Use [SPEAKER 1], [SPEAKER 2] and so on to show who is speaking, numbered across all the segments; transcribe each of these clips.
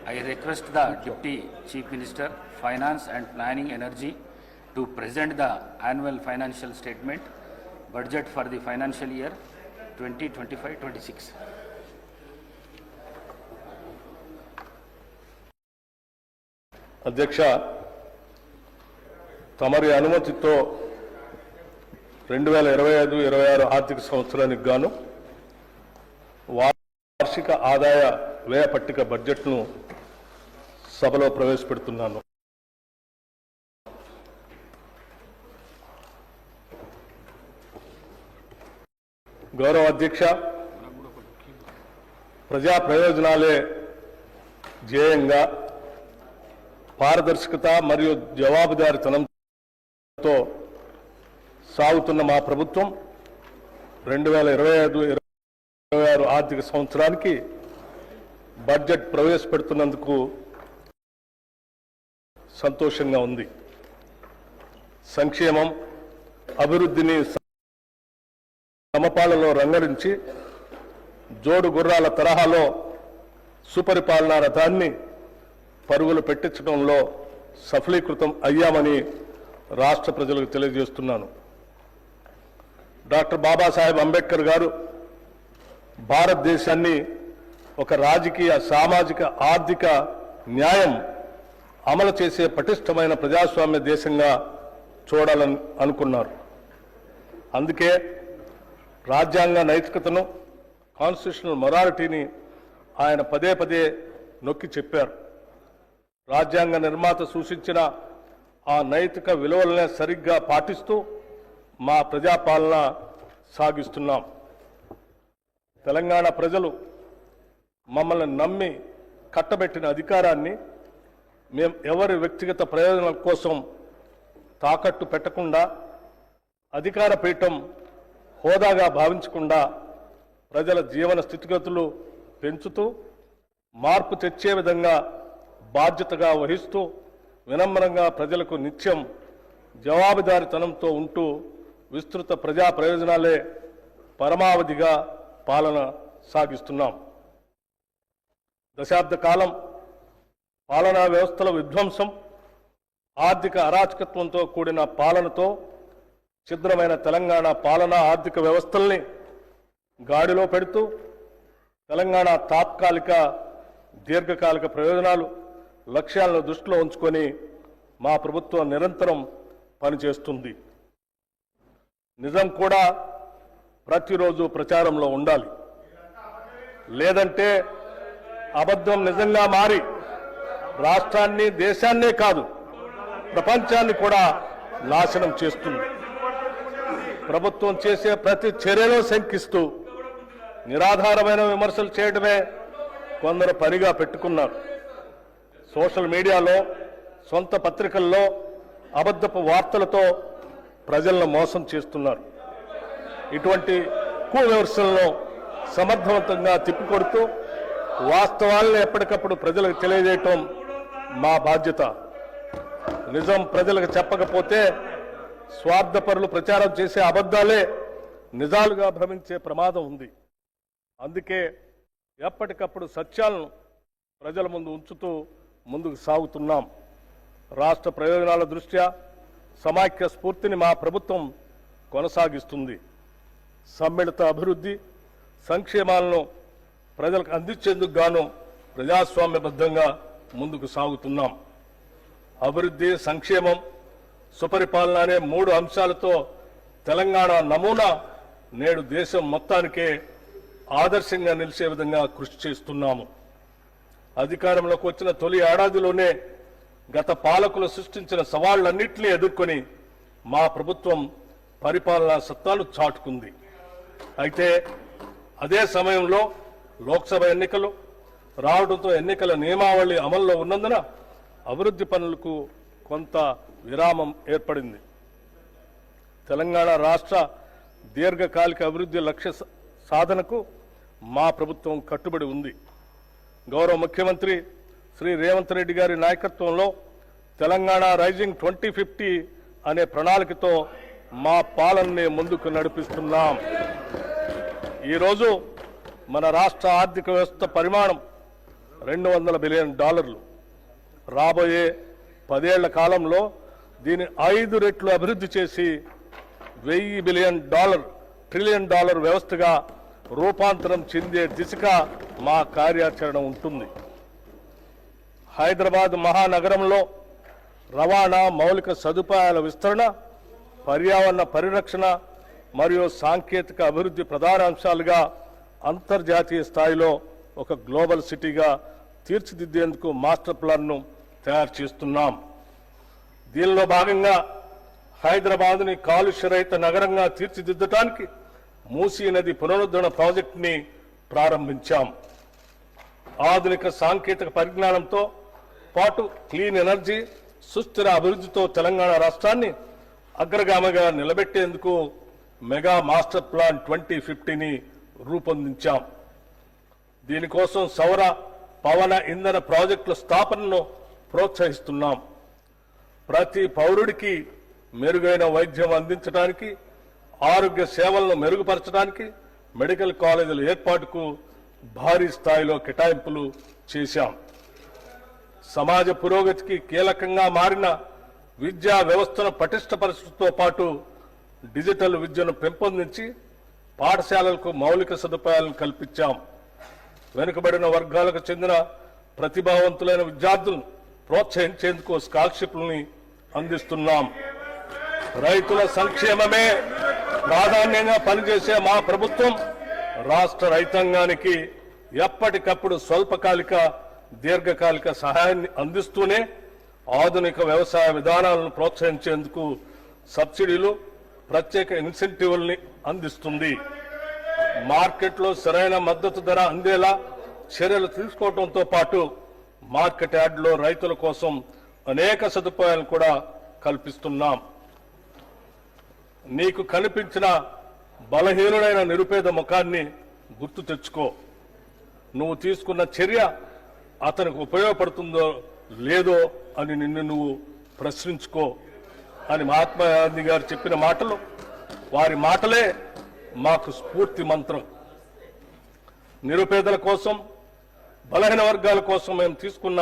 [SPEAKER 1] I request the Deputy Chief Minister, Finance and Planning Energy to present the annual financial statement, budget for the financial year 2025-26.
[SPEAKER 2] అధ్యక్ష, తమరి అనుమతితో 2025-26 ఆర్థిక సంవత్సరానికి గాను వార్షిక ఆదాయ వ్యయ పట్టిక బడ్జెట్ను సభలో ప్రవేశపెడుతున్నాను. గౌరవ అధ్యక్ష, ప్రజా ప్రయోజనాలే ధ్యేయంగా పారదర్శకత మరియు జవాబుదారీతనంతో సాగుతున్న మా ప్రభుత్వం 2025-26 ఆర్థిక సంవత్సరానికి బడ్జెట్ ప్రవేశపెడుతున్నందుకు సంతోషంగా ఉంది. సంక్షేమం, అభివృద్ధిని సమపాలలో రంగరించి జోడు గుర్రాల తరహాలో సుపరిపాలనా రథాన్ని పరుగులు పెట్టించడంలో సఫలీకృతం అయ్యామని రాష్ట్ర ప్రజలకు తెలియజేస్తున్నాను. డాక్టర్ బాబాసాహెబ్ అంబేద్కర్ గారు భారతదేశాన్ని ఒక రాజకీయ, సామాజిక, ఆర్థిక న్యాయం అమలు చేసే పటిష్టమైన ప్రజాస్వామ్య దేశంగా చూడాలని అనుకున్నారు. అందుకే రాజ్యాంగ నైతికతను, కాన్స్టిట్యూషనల్ మొరాలిటీని ఆయన పదే పదే నొక్కి చెప్పారు. రాజ్యాంగ నిర్మాత సూచించిన ఆ నైతిక విలువలనే సరిగ్గా పాటిస్తూ మా ప్రజాపాలన సాగిస్తున్నాం. తెలంగాణ ప్రజలు మమ్మల్ని నమ్మి కట్టబెట్టిన అధికారాన్ని మేము ఎవరి వ్యక్తిగత ప్రయోజనాల కోసం తాకట్టు పెట్టకుండా, అధికార పీఠం హోదాగా భావించకుండా ప్రజల జీవన స్థితిగతులు పెంచుతూ మార్పు తెచ్చే విధంగా బాధ్యతగా వహిస్తూ వినమ్రంగా ప్రజలకు నిత్యం జవాబుదారీతనంతో ఉంటూ విస్తృత ప్రజా ప్రయోజనాలే పరమావధిగా పాలన సాగిస్తున్నాం. దశాబ్ద కాలం పాలనా వ్యవస్థల విధ్వంసం, ఆర్థిక అరాచకత్వంతో కూడిన పాలనతో ఛిద్రమైన తెలంగాణ పాలనా ఆర్థిక వ్యవస్థల్ని గాడిలో పెడుతూ తెలంగాణ తాత్కాలిక, దీర్ఘకాలిక ప్రయోజనాలు, లక్ష్యాలను దృష్టిలో ఉంచుకొని మా ప్రభుత్వం నిరంతరం పనిచేస్తుంది. నిజం కూడా ప్రతిరోజు ప్రచారంలో ఉండాలి. లేదంటే అబద్ధం నిజంగా మారి రాష్ట్రాన్ని, దేశాన్నే కాదు ప్రపంచాన్ని కూడా నాశనం చేస్తుంది. ప్రభుత్వం చేసే ప్రతి చర్యలో శంకిస్తూ నిరాధారమైన విమర్శలు చేయడమే కొందరు పనిగా పెట్టుకున్నారు. సోషల్ మీడియాలో, సొంత పత్రికల్లో అబద్ధపు వార్తలతో ప్రజలను మోసం చేస్తున్నారు. ఇటువంటి విమర్శలను సమర్థవంతంగా తిప్పికొడుతూ వాస్తవాలను ఎప్పటికప్పుడు ప్రజలకు తెలియజేయటం మా బాధ్యత. నిజం ప్రజలకు చెప్పకపోతే స్వార్థపరులు ప్రచారం చేసే అబద్ధాలే నిజాలుగా భ్రమించే ప్రమాదం ఉంది. అందుకే ఎప్పటికప్పుడు సత్యాలను ప్రజల ముందు ఉంచుతూ ముందుకు సాగుతున్నాం. రాష్ట్ర ప్రయోజనాల దృష్ట్యా సమాఖ్య స్ఫూర్తిని మా ప్రభుత్వం కొనసాగిస్తుంది. సమ్మిళిత అభివృద్ధి, సంక్షేమాలను ప్రజలకు అందించేందుకు గాను ప్రజాస్వామ్యబద్ధంగా ముందుకు సాగుతున్నాం. అభివృద్ధి, సంక్షేమం, సుపరిపాలన అనే 3 అంశాలతో తెలంగాణ నమూనా నేడు దేశం మొత్తానికే ఆదర్శంగా నిలిచే విధంగా కృషి చేస్తున్నాము. అధికారంలోకి వచ్చిన తొలి ఏడాదిలోనే గత పాలకులు సృష్టించిన సవాళ్లన్నింటినీ ఎదుర్కొని మా ప్రభుత్వం పరిపాలనా సత్తాలు చాటుకుంది. అయితే అదే సమయంలో లోక్సభ ఎన్నికలు రావడంతో ఎన్నికల నియమావళి అమల్లో ఉన్నందున అభివృద్ధి పనులకు కొంత విరామం ఏర్పడింది. తెలంగాణ రాష్ట్ర దీర్ఘకాలిక అభివృద్ధి లక్ష్య సాధనకు మా ప్రభుత్వం కట్టుబడి ఉంది. గౌరవ ముఖ్యమంత్రి శ్రీ రేవంత్ రెడ్డి గారి నాయకత్వంలో తెలంగాణ రైజింగ్ 2050 అనే ప్రణాళికతో మా పాలనని ముందుకు నడిపిస్తున్నాం. ఈరోజు మన రాష్ట్ర ఆర్థిక వ్యవస్థ పరిమాణం $200 బిలియన్. రాబోయే 10 ఏళ్ల కాలంలో దీన్ని 5 రెట్లు అభివృద్ధి చేసి $1000 బిలియన్ ట్రిలియన్ వ్యవస్థగా రూపాంతరం చెందే దిశగా మా కార్యాచరణ ఉంటుంది. హైదరాబాద్ మహానగరంలో రవాణా, మౌలిక సదుపాయాల విస్తరణ, పర్యావరణ పరిరక్షణ మరియు సాంకేతిక అభివృద్ధి ప్రధాన అంశాలుగా అంతర్జాతీయ స్థాయిలో ఒక గ్లోబల్ సిటీగా తీర్చిదిద్దేందుకు మాస్టర్ ప్లాన్ను తయారు చేస్తున్నాం. దీనిలో భాగంగా హైదరాబాద్ని కాలుష్యరహిత నగరంగా తీర్చిదిద్దడానికి మూసీ నది పునరుద్ధరణ ప్రాజెక్టుని ప్రారంభించాం. ఆధునిక సాంకేతిక పరిజ్ఞానంతో పాటు క్లీన్ ఎనర్జీ, సుస్థిర అభివృద్ధితో తెలంగాణ రాష్ట్రాన్ని అగ్రగామిగా నిలబెట్టేందుకు మెగా మాస్టర్ ప్లాన్ 2050ని రూపొందించాం. దీనికోసం సౌర, పవన ఇంధన ప్రాజెక్టుల స్థాపనను ప్రోత్సహిస్తున్నాం. ప్రతి పౌరుడికి మెరుగైన వైద్యం అందించడానికి, ఆరోగ్య సేవలను మెరుగుపరచడానికి మెడికల్ కాలేజీల ఏర్పాటుకు భారీ స్థాయిలో కేటాయింపులు చేశాం. సమాజ పురోగతికి కీలకంగా మారిన విద్యా వ్యవస్థను పటిష్టపరచడంతో పాటు డిజిటల్ విద్యను పెంపొందించి పాఠశాలలకు మౌలిక సదుపాయాలను కల్పించాం. వెనుకబడిన వర్గాలకు చెందిన ప్రతిభావంతులైన విద్యార్థులను ప్రోత్సహించేందుకు స్కాలర్షిప్లని అందిస్తున్నాం. రైతుల సంక్షేమమే ప్రాధాన్యంగా పనిచేసే మా ప్రభుత్వం రాష్ట్ర రైతాంగానికి ఎప్పటికప్పుడు స్వల్పకాలిక, దీర్ఘకాలిక సహాయాన్ని అందిస్తూనే ఆధునిక వ్యవసాయ విధానాలను ప్రోత్సహించేందుకు సబ్సిడీలు, ప్రత్యేక ఇన్సెంటివ్లని అందిస్తుంది. మార్కెట్లో సరైన మద్దతు ధర అందేలా చర్యలు తీసుకోవడంతో పాటు మార్కెట్ యార్డులో రైతుల కోసం అనేక సదుపాయాలను కూడా కల్పిస్తున్నాం. నీకు కనిపించిన బలహీనుడైన నిరుపేద ముఖాన్ని గుర్తు తెచ్చుకో. నువ్వు తీసుకున్న చర్య అతనికి ఉపయోగపడుతుందో లేదో అని నిన్ను నువ్వు ప్రశ్నించుకో అని మహాత్మా గాంధీ గారు చెప్పిన మాటలు, వారి మాటలే మాకు స్ఫూర్తి మంత్రం. నిరుపేదల కోసం, బలహీన వర్గాల కోసం మేము తీసుకున్న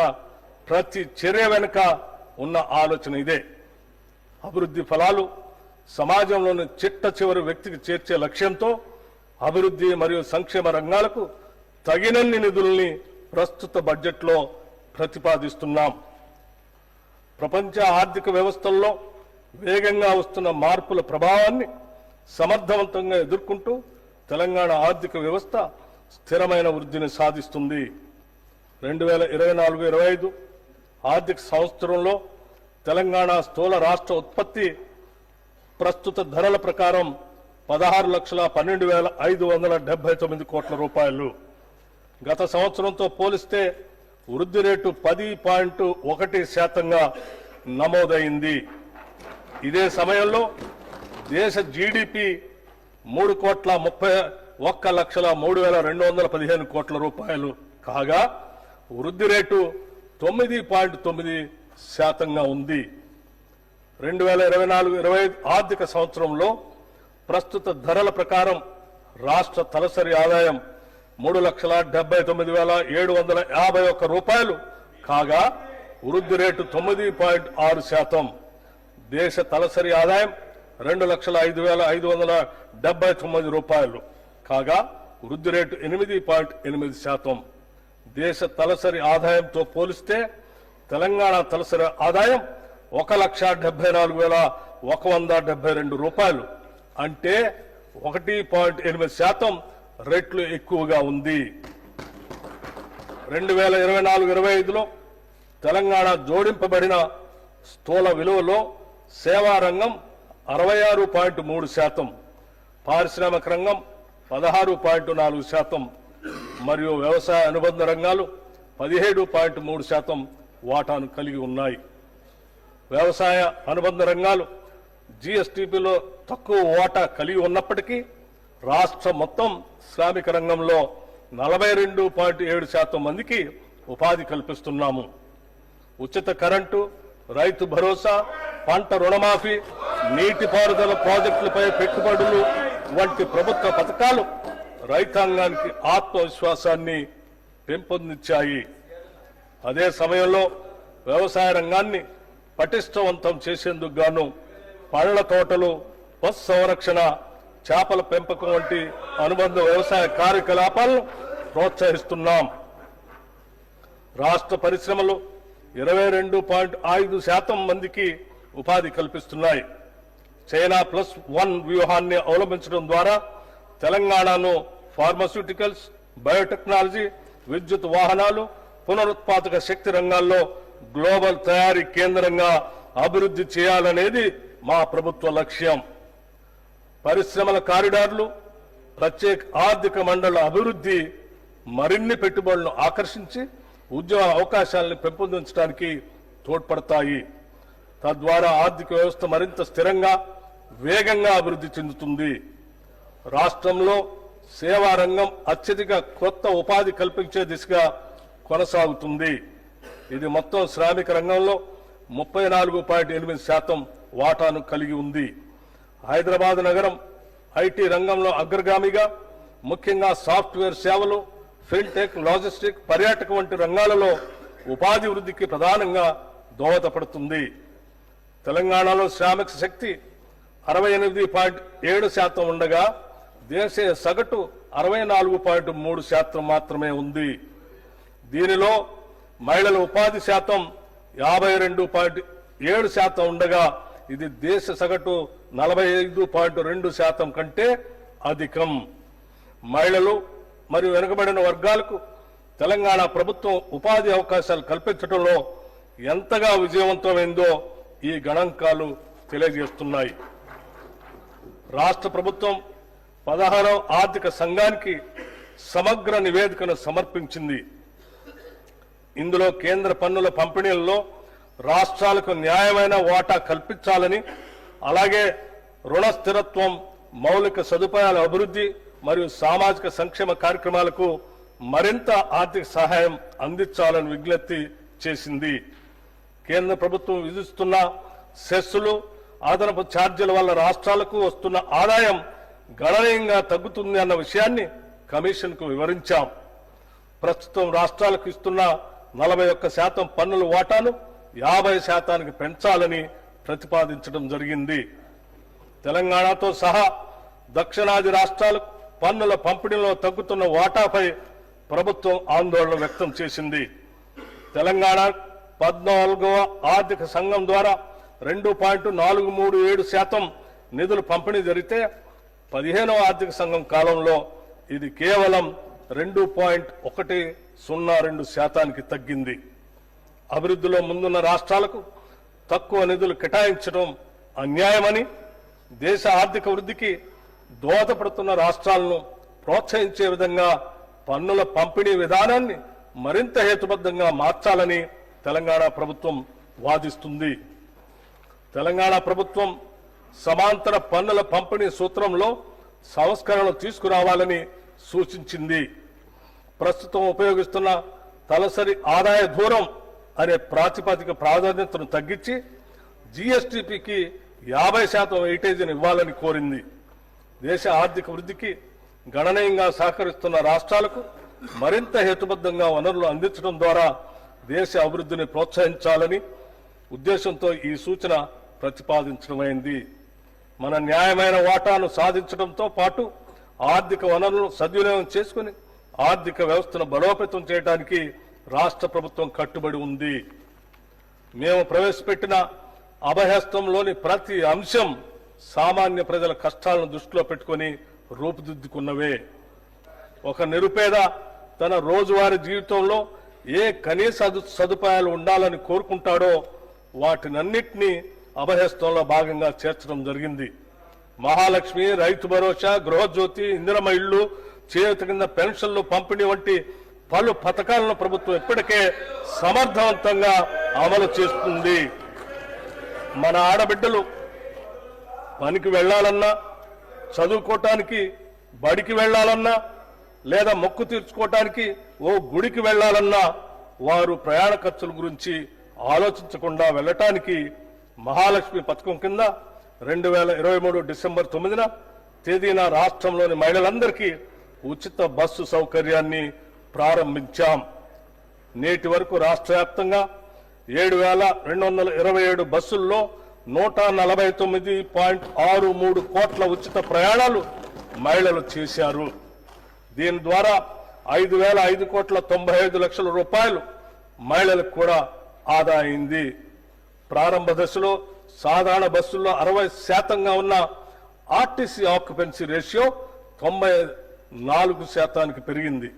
[SPEAKER 2] ప్రతి చర్య వెనుక ఉన్న ఆలోచన ఇదే. అభివృద్ధి ఫలాలు సమాజంలోని చిట్ట చివరి వ్యక్తికి చేర్చే లక్ష్యంతో అభివృద్ధి మరియు సంక్షేమ రంగాలకు తగినన్ని నిధుల్ని ప్రస్తుత బడ్జెట్లో ప్రతిపాదిస్తున్నాం. ప్రపంచ ఆర్థిక వ్యవస్థల్లో వేగంగా వస్తున్న మార్పుల ప్రభావాన్ని సమర్థవంతంగా ఎదుర్కొంటూ తెలంగాణ ఆర్థిక వ్యవస్థ స్థిరమైన వృద్ధిని సాధిస్తుంది. 2024-25 ఆర్థిక సంవత్సరంలో తెలంగాణ స్థూల రాష్ట్ర ఉత్పత్తి ప్రస్తుత ధరల ప్రకారం 16,12,579 కోట్ల రూపాయలు. గత సంవత్సరంతో పోలిస్తే వృద్ధి రేటు 10.1% నమోదైంది. ఇదే సమయంలో దేశ జీడిపి 3,31,03,215 కోట్ల రూపాయలు కాగా వృద్ధి రేటు 9.9% ఉంది. 2024-25 ఆర్థిక సంవత్సరంలో ప్రస్తుత ధరల ప్రకారం రాష్ట్ర తలసరి ఆదాయం 3,79,751 రూపాయలు కాగా వృద్ధి రేటు 9.6%. దేశ తలసరి ఆదాయం 2,05,579 రూపాయలు కాగా వృద్ధి రేటు 8.8%. దేశ తలసరి ఆదాయంతో పోలిస్తే తెలంగాణ తలసరి ఆదాయం 1,74,172 రూపాయలు, అంటే 1.8% రెట్లు ఎక్కువగా ఉంది. 2024-25లో తెలంగాణ జోడింపబడిన స్థూల విలువలో సేవా రంగం 66.3%, పారిశ్రామిక రంగం 16.4% మరియు వ్యవసాయ అనుబంధ రంగాలు 17.3% వాటాను కలిగి ఉన్నాయి. వ్యవసాయ అనుబంధ రంగాలు జీఎస్టీపీలో తక్కువ వాటా కలిగి ఉన్నప్పటికీ రాష్ట్ర మొత్తం శ్రామిక రంగంలో 42.7% మందికి ఉపాధి కల్పిస్తున్నాము. ఉచిత కరెంటు, రైతు భరోసా, పంట రుణమాఫీ, నీటిపారుదల ప్రాజెక్టులపై పెట్టుబడులు వంటి ప్రభుత్వ పథకాలు రైతాంగానికి ఆత్మవిశ్వాసాన్ని పెంపొందించాయి. అదే సమయంలో వ్యవసాయ రంగాన్ని పటిష్టవంతం చేసేందుకు గాను పళ్ల తోటలు, పశు సంరక్షణ, చేపల పెంపకం వంటి అనుబంధ వ్యవసాయ కార్యకలాపాలను ప్రోత్సహిస్తున్నాం. రాష్ట్ర పరిశ్రమలు 22.5% మందికి ఉపాధి కల్పిస్తున్నాయి. చైనా +1 వ్యూహాన్ని అవలంబించడం ద్వారా తెలంగాణను ఫార్మాస్యూటికల్స్, బయోటెక్నాలజీ, విద్యుత్ వాహనాలు, పునరుత్పాదక శక్తి రంగాల్లో గ్లోబల్ తయారీ కేంద్రంగా అభివృద్ధి చేయాలనేది మా ప్రభుత్వ లక్ష్యం. పరిశ్రమల కారిడార్లు, ప్రత్యేక ఆర్థిక మండళ్ల అభివృద్ధి మరిన్ని పెట్టుబడులను ఆకర్షించి ఉద్యోగ అవకాశాలను పెంపొందించడానికి తోడ్పడతాయి. తద్వారా ఆర్థిక వ్యవస్థ మరింత స్థిరంగా, వేగంగా అభివృద్ధి చెందుతుంది. రాష్ట్రంలో సేవా రంగం అత్యధిక కొత్త ఉపాధి కల్పించే దిశగా కొనసాగుతుంది. ఇది మొత్తం శ్రామిక రంగంలో 34.8% వాటాను కలిగి ఉంది. హైదరాబాద్ నగరం ఐటీ రంగంలో అగ్రగామిగా, ముఖ్యంగా సాఫ్ట్వేర్ సేవలు, ఫిన్టెక్, లాజిస్టిక్, పర్యాటక వంటి రంగాలలో ఉపాధి వృద్ధికి ప్రధానంగా దోహదపడుతుంది. తెలంగాణలో శ్రామిక శక్తి 68.7% ఉండగా దేశీయ సగటు 64.3% మాత్రమే ఉంది. దీనిలో మహిళల ఉపాధి శాతం 52.7% ఉండగా ఇది దేశ సగటు 45.2% కంటే అధికం. మహిళలు మరియు వెనుకబడిన వర్గాలకు తెలంగాణ ప్రభుత్వం ఉపాధి అవకాశాలు కల్పించడంలో ఎంతగా విజయవంతమైందో ఈ గణాంకాలు తెలియజేస్తున్నాయి. రాష్ట్ర ప్రభుత్వం 16వ ఆర్థిక సంఘానికి సమగ్ర నివేదికను సమర్పించింది. ఇందులో కేంద్ర పన్నుల పంపిణీలలో రాష్ట్రాలకు న్యాయమైన వాటా కల్పించాలని, అలాగే రుణ స్థిరత్వం, మౌలిక సదుపాయాల అభివృద్ధి మరియు సామాజిక సంక్షేమ కార్యక్రమాలకు మరింత ఆర్థిక సహాయం అందించాలని విజ్ఞప్తి చేసింది. కేంద్ర ప్రభుత్వం విధిస్తున్న సెస్సులు, అదనపు ఛార్జీల వల్ల రాష్ట్రాలకు వస్తున్న ఆదాయం గణనీయంగా తగ్గుతుంది అన్న విషయాన్ని కమిషన్కు వివరించాం. ప్రస్తుతం రాష్ట్రాలకు ఇస్తున్న 41% పన్నుల వాటాను 50% పెంచాలని ప్రతిపాదించడం జరిగింది. తెలంగాణతో సహా దక్షిణాది రాష్ట్రాలకు పన్నుల పంపిణీలో తగ్గుతున్న వాటాపై ప్రభుత్వం ఆందోళన వ్యక్తం చేసింది. తెలంగాణ 14వ ఆర్థిక సంఘం ద్వారా 2.437% నిధులు పంపిణీ జరిగితే 15వ ఆర్థిక సంఘం కాలంలో ఇది కేవలం 2.102% తగ్గింది. అభివృద్ధిలో ముందున్న రాష్ట్రాలకు తక్కువ నిధులు కేటాయించడం అన్యాయమని, దేశ ఆర్థిక వృద్ధికి దోహదపడుతున్న రాష్ట్రాలను ప్రోత్సహించే విధంగా పన్నుల పంపిణీ విధానాన్ని మరింత హేతుబద్ధంగా మార్చాలని తెలంగాణ ప్రభుత్వం వాదిస్తుంది. తెలంగాణ ప్రభుత్వం సమాంతర పన్నుల పంపిణీ సూత్రంలో సంస్కరణలు తీసుకురావాలని సూచించింది. ప్రస్తుతం ఉపయోగిస్తున్న తలసరి ఆదాయ దూరం అనే ప్రాతిపదిక ప్రాధాన్యతను తగ్గించి జీఎస్టీపీకి 50% వెయిటేజీని ఇవ్వాలని కోరింది. దేశ ఆర్థిక వృద్ధికి గణనీయంగా సహకరిస్తున్న రాష్ట్రాలకు మరింత హేతుబద్ధంగా వనరులు అందించడం ద్వారా దేశ అభివృద్ధిని ప్రోత్సహించాలని ఉద్దేశంతో ఈ సూచన ప్రతిపాదించడమైంది. మన న్యాయమైన వాటాను సాధించడంతో పాటు ఆర్థిక వనరులను సద్వినియోగం చేసుకుని ఆర్థిక వ్యవస్థను బలోపేతం చేయడానికి రాష్ట్ర ప్రభుత్వం కట్టుబడి ఉంది. మేము ప్రవేశపెట్టిన అభయహస్తంలోని ప్రతి అంశం సామాన్య ప్రజల కష్టాలను దృష్టిలో పెట్టుకుని రూపుదిద్దుకున్నవే. ఒక నిరుపేద తన రోజువారీ జీవితంలో ఏ కనీస సదుపాయాలు ఉండాలని కోరుకుంటాడో వాటినన్నింటినీ అభయహస్తంలో భాగంగా చేర్చడం జరిగింది. మహాలక్ష్మి, రైతు భరోసా, గృహజ్యోతి, ఇందిరమ్మ ఇళ్లు, చేయూత కింద పెన్షన్లు పంపిణీ వంటి పలు పథకాలను ప్రభుత్వం ఇప్పటికే సమర్థవంతంగా అమలు చేస్తుంది. మన ఆడబిడ్డలు పనికి వెళ్లాలన్నా, చదువుకోవటానికి బడికి వెళ్లాలన్నా, లేదా మొక్కు తీర్చుకోవటానికి ఓ గుడికి వెళ్లాలన్నా వారు ప్రయాణ ఖర్చుల గురించి ఆలోచించకుండా వెళ్లటానికి మహాలక్ష్మి పథకం కింద 2023 డిసెంబర్ 9న తేదీన రాష్ట్రంలోని మహిళలందరికీ ఉచిత బస్సు సౌకర్యాన్ని ప్రారంభించాం. నేటి వరకు రాష్ట్ర వ్యాప్తంగా 7,227 బస్సుల్లో 149.63 కోట్ల ఉచిత ప్రయాణాలు మహిళలు చేశారు. దీని ద్వారా 5,595 లక్షల రూపాయలు మహిళలకు కూడా ఆదా అయింది. ప్రారంభ దశలో సాధారణ బస్సుల్లో 60% ఉన్న ఆర్టీసీ ఆక్యుపెన్సీ రేషియో 94% పెరిగింది.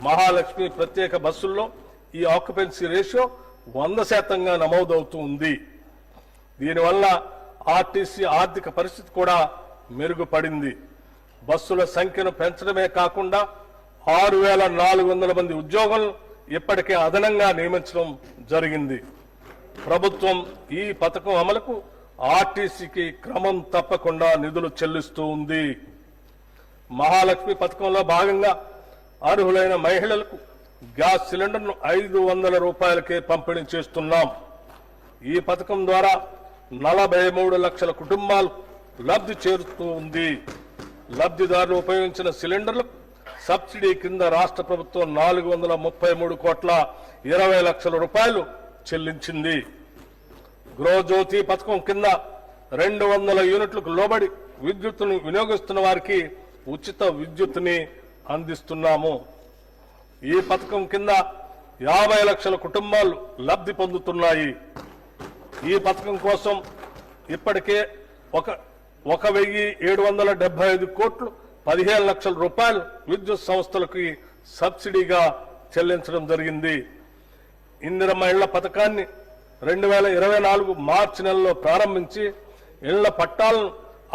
[SPEAKER 2] మహాలక్ష్మి ప్రత్యేక బస్సుల్లో ఈ ఆక్యుపెన్సీ రేషియో 100% నమోదవుతూ ఉంది. దీనివల్ల ఆర్టీసీ ఆర్థిక పరిస్థితి కూడా మెరుగుపడింది. బస్సుల సంఖ్యను పెంచడమే కాకుండా 6,400 మంది ఉద్యోగులను ఇప్పటికే అదనంగా నియమించడం జరిగింది. ప్రభుత్వం ఈ పథకం అమలుకు ఆర్టీసీకి క్రమం తప్పకుండా నిధులు చెల్లిస్తూ ఉంది. మహాలక్ష్మి పథకంలో భాగంగా అర్హులైన మహిళలకు గ్యాస్ సిలిండర్ను 500 రూపాయలకే పంపిణీ చేస్తున్నాం. ఈ పథకం ద్వారా 43 లక్షల కుటుంబాలు లబ్ధి చేరుతూ ఉంది. లబ్ధిదారులు ఉపయోగించిన సిలిండర్లకు సబ్సిడీ కింద రాష్ట్ర ప్రభుత్వం 433,20 లక్షల చెల్లించింది. గృహజ్యోతి పథకం కింద 200 యూనిట్లకు లోబడి విద్యుత్తును వినియోగిస్తున్న వారికి ఉచిత విద్యుత్తుని అందిస్తున్నాము. ఈ పథకం కింద 50 లక్షల కుటుంబాలు లబ్ధి పొందుతున్నాయి. ఈ పథకం కోసం ఇప్పటికే 1,775 కోట్లు 15 లక్షల రూపాయలు విద్యుత్ సంస్థలకు సబ్సిడీగా చెల్లించడం జరిగింది. ఇందిరమ్మ ఇళ్ల పథకాన్ని 2024 మార్చి నెలలో ప్రారంభించి ఇళ్ల పట్టాలను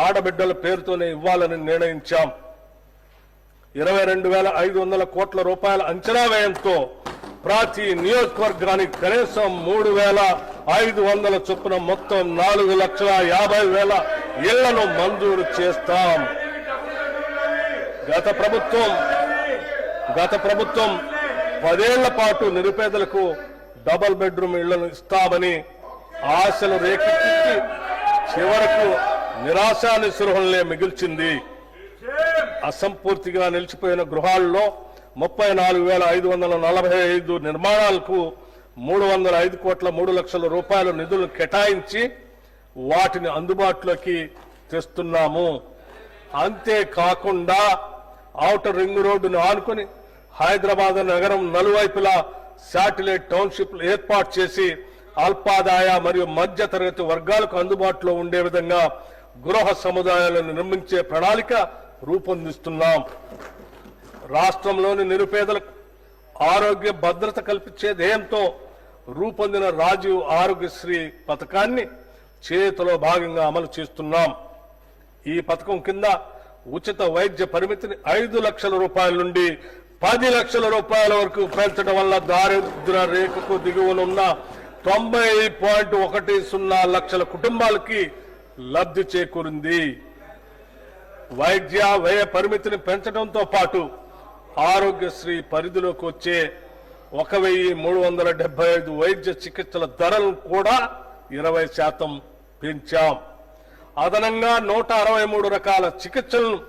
[SPEAKER 2] ఆడబిడ్డల పేరుతోనే ఇవ్వాలని నిర్ణయించాం. 22,500 కోట్ల రూపాయల అంచనా వ్యయంతో ప్రతి నియోజకవర్గానికి కనీసం 3,500 చొప్పున మొత్తం 4,50,000 ఇళ్లను మంజూరు చేస్తాం. గత ప్రభుత్వం 10 ఏళ్ల పాటు నిరుపేదలకు డబుల్ బెడ్రూమ్ ఇళ్లను ఇస్తామని ఆశలు రేకెత్తి చివరకు నిరాశా నిస్పృహలే మిగిల్చింది. అసంపూర్తిగా నిలిచిపోయిన గృహాల్లో 34,545 నిర్మాణాలకు 305 కోట్ల 3 లక్షల రూపాయల నిధులు కేటాయించి వాటిని అందుబాటులోకి తెస్తున్నాము. అంతేకాకుండా ఔటర్ రింగ్ రోడ్డును ఆనుకుని హైదరాబాద్ నగరం నలువైపులా శాటిలైట్ టౌన్షిప్లు ఏర్పాటు చేసి అల్పాదాయ మరియు మధ్య తరగతి వర్గాలకు అందుబాటులో ఉండే విధంగా గృహ సముదాయాలను నిర్మించే ప్రణాళిక రూపొందిస్తున్నాం. రాష్ట్రంలోని నిరుపేదలకు ఆరోగ్య భద్రత కల్పించే ధ్యేయంతో రూపొందిన రాజీవ్ ఆరోగ్యశ్రీ పథకాన్ని చేతిలో భాగంగా అమలు చేస్తున్నాం. ఈ పథకం కింద ఉచిత వైద్య పరిమితిని 5 లక్షల రూపాయల నుండి 10 లక్షల రూపాయల వరకు పెంచడం వల్ల దారిద్ర్య రేఖకు దిగువనున్న 90.10 లక్షల కుటుంబాలకి లబ్ధి చేకూరింది. వైద్య వ్యయ పరిమితిని పెంచడంతో పాటు ఆరోగ్యశ్రీ పరిధిలోకి వచ్చే 1,375 వైద్య చికిత్సల ధరలను కూడా 20% పెంచాం. అదనంగా 163 రకాల చికిత్సలను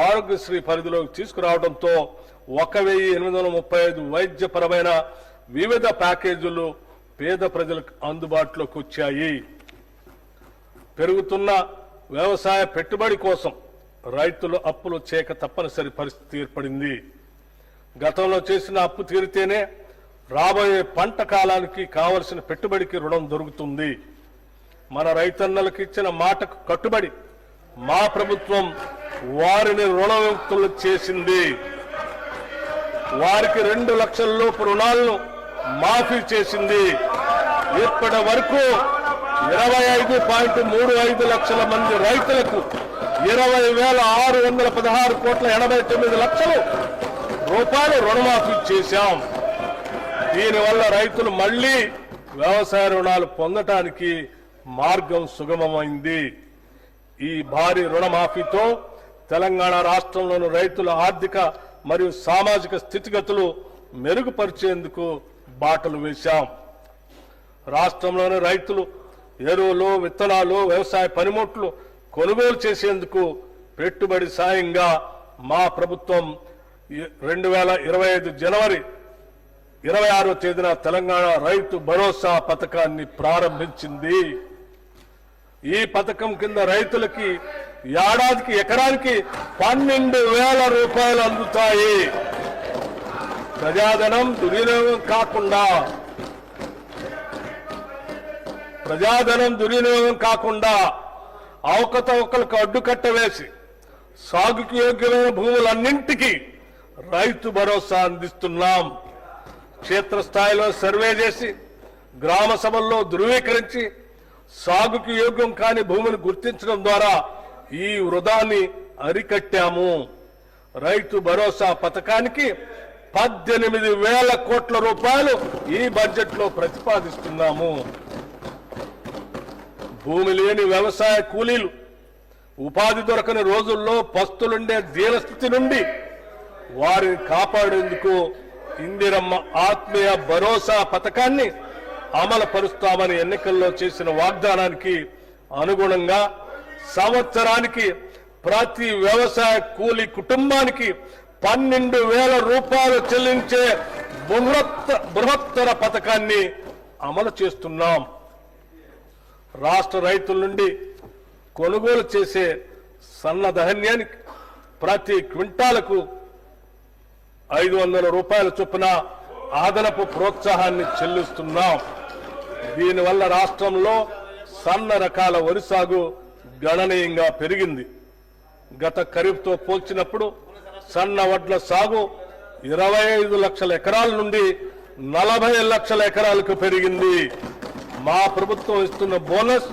[SPEAKER 2] ఆరోగ్యశ్రీ పరిధిలోకి తీసుకురావడంతో 1,835 వైద్యపరమైన వివిధ ప్యాకేజీలు పేద ప్రజలకు అందుబాటులోకి వచ్చాయి. పెరుగుతున్న వ్యవసాయ పెట్టుబడి కోసం రైతులు అప్పులు చేయక తప్పనిసరి పరిస్థితి ఏర్పడింది. గతంలో చేసిన అప్పు తీరితేనే రాబోయే పంట కాలానికి కావలసిన పెట్టుబడికి రుణం దొరుకుతుంది. మన రైతన్నలకు ఇచ్చిన మాటకు కట్టుబడి మా ప్రభుత్వం వారిని రుణముక్తులు చేసింది. వారికి 2 లక్షల లోపు రుణాలను మాఫీ చేసింది. ఇప్పటి వరకు 25.35 లక్షల మంది రైతులకు 20,616 కోట్ల 89 లక్షల రూపాయలు రుణమాఫీ చేశాం. దీనివల్ల రైతులు మళ్లీ వ్యవసాయ రుణాలు పొందటానికి మార్గం సుగమమైంది. ఈ భారీ రుణమాఫీతో తెలంగాణ రాష్ట్రంలోని రైతుల ఆర్థిక మరియు సామాజిక స్థితిగతులు మెరుగుపరిచేందుకు బాటలు వేశాం. రాష్ట్రంలోని రైతులు ఎరువులు, విత్తనాలు, వ్యవసాయ పనిముట్లు కొనుగోలు చేసేందుకు పెట్టుబడి సాయంగా మా ప్రభుత్వం 2025 జనవరి 26వ తేదీన తెలంగాణ రైతు భరోసా పథకాన్ని ప్రారంభించింది. ఈ పథకం కింద రైతులకి ఏడాదికి ఎకరానికి 12,000 రూపాయలు అందుతాయి. ప్రజాధనం దుర్వినియోగం కాకుండా అవకతవకలకు అడ్డుకట్ట వేసి సాగుకు యోగ్యమైన భూములన్నింటికీ రైతు భరోసా అందిస్తున్నాం. క్షేత్రస్థాయిలో సర్వే చేసి గ్రామ సభల్లో ధృవీకరించి సాగుకు యోగ్యం కాని భూమిని గుర్తించడం ద్వారా ఈ వృధాన్ని అరికట్టాము. రైతు భరోసా పథకానికి 18,000 కోట్ల రూపాయలు ఈ బడ్జెట్ లో ప్రతిపాదిస్తున్నాము. భూమి లేని వ్యవసాయ కూలీలు ఉపాధి దొరకని రోజుల్లో పస్తులుండే దీనస్థితి నుండి వారిని కాపాడేందుకు ఇందిరమ్మ ఆత్మీయ భరోసా పథకాన్ని అమలు పరుస్తామని ఎన్నికల్లో చేసిన వాగ్దానానికి అనుగుణంగా సంవత్సరానికి ప్రతి వ్యవసాయ కూలీ కుటుంబానికి 12,000 రూపాయలు చెల్లించే బృహత్తర పథకాన్ని అమలు చేస్తున్నాం. రాష్ట్ర రైతుల నుండి కొనుగోలు చేసే సన్న ధాన్యానికి ప్రతి క్వింటాలకు 500 రూపాయల చొప్పున అదనపు ప్రోత్సాహాన్ని చెల్లిస్తున్నాం. దీనివల్ల రాష్ట్రంలో సన్న రకాల వరి సాగు గణనీయంగా పెరిగింది. గత ఖరీఫ్తో పోల్చినప్పుడు సన్న వడ్ల సాగు 25 లక్షల ఎకరాల నుండి 40 లక్షల ఎకరాలకు పెరిగింది. మా ప్రభుత్వం ఇస్తున్న బోనస్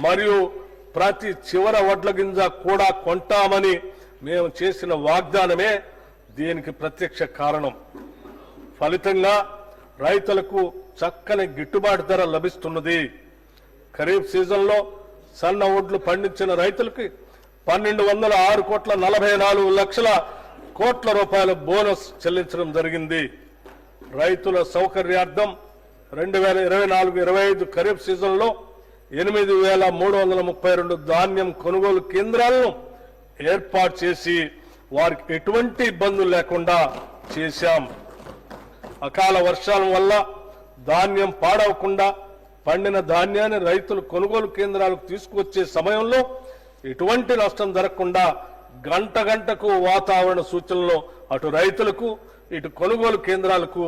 [SPEAKER 2] మరియు ప్రతి చివర వడ్ల గింజ కూడా కొంటామని మేము చేసిన వాగ్దానమే దీనికి ప్రత్యక్ష కారణం. ఫలితంగా రైతులకు చక్కని గిట్టుబాటు ధర లభిస్తున్నది. ఖరీఫ్ సీజన్లో సన్న వడ్లు పండించిన రైతులకి 1,206,44 కోట్ల రూపాయల బోనస్ చెల్లించడం జరిగింది. రైతుల సౌకర్యార్థం 2024-25 ఖరీఫ్ సీజన్లో 8,332 ధాన్యం కొనుగోలు కేంద్రాలను ఏర్పాటు చేసి వారికి ఎటువంటి ఇబ్బందులు లేకుండా చేశాం. అకాల వర్షాల వల్ల ధాన్యం పాడవకుండా పండిన ధాన్యాన్ని రైతులు కొనుగోలు కేంద్రాలకు తీసుకువచ్చే సమయంలో ఎటువంటి నష్టం జరగకుండా గంట గంటకు వాతావరణ సూచనలు అటు రైతులకు ఇటు కొనుగోలు కేంద్రాలకు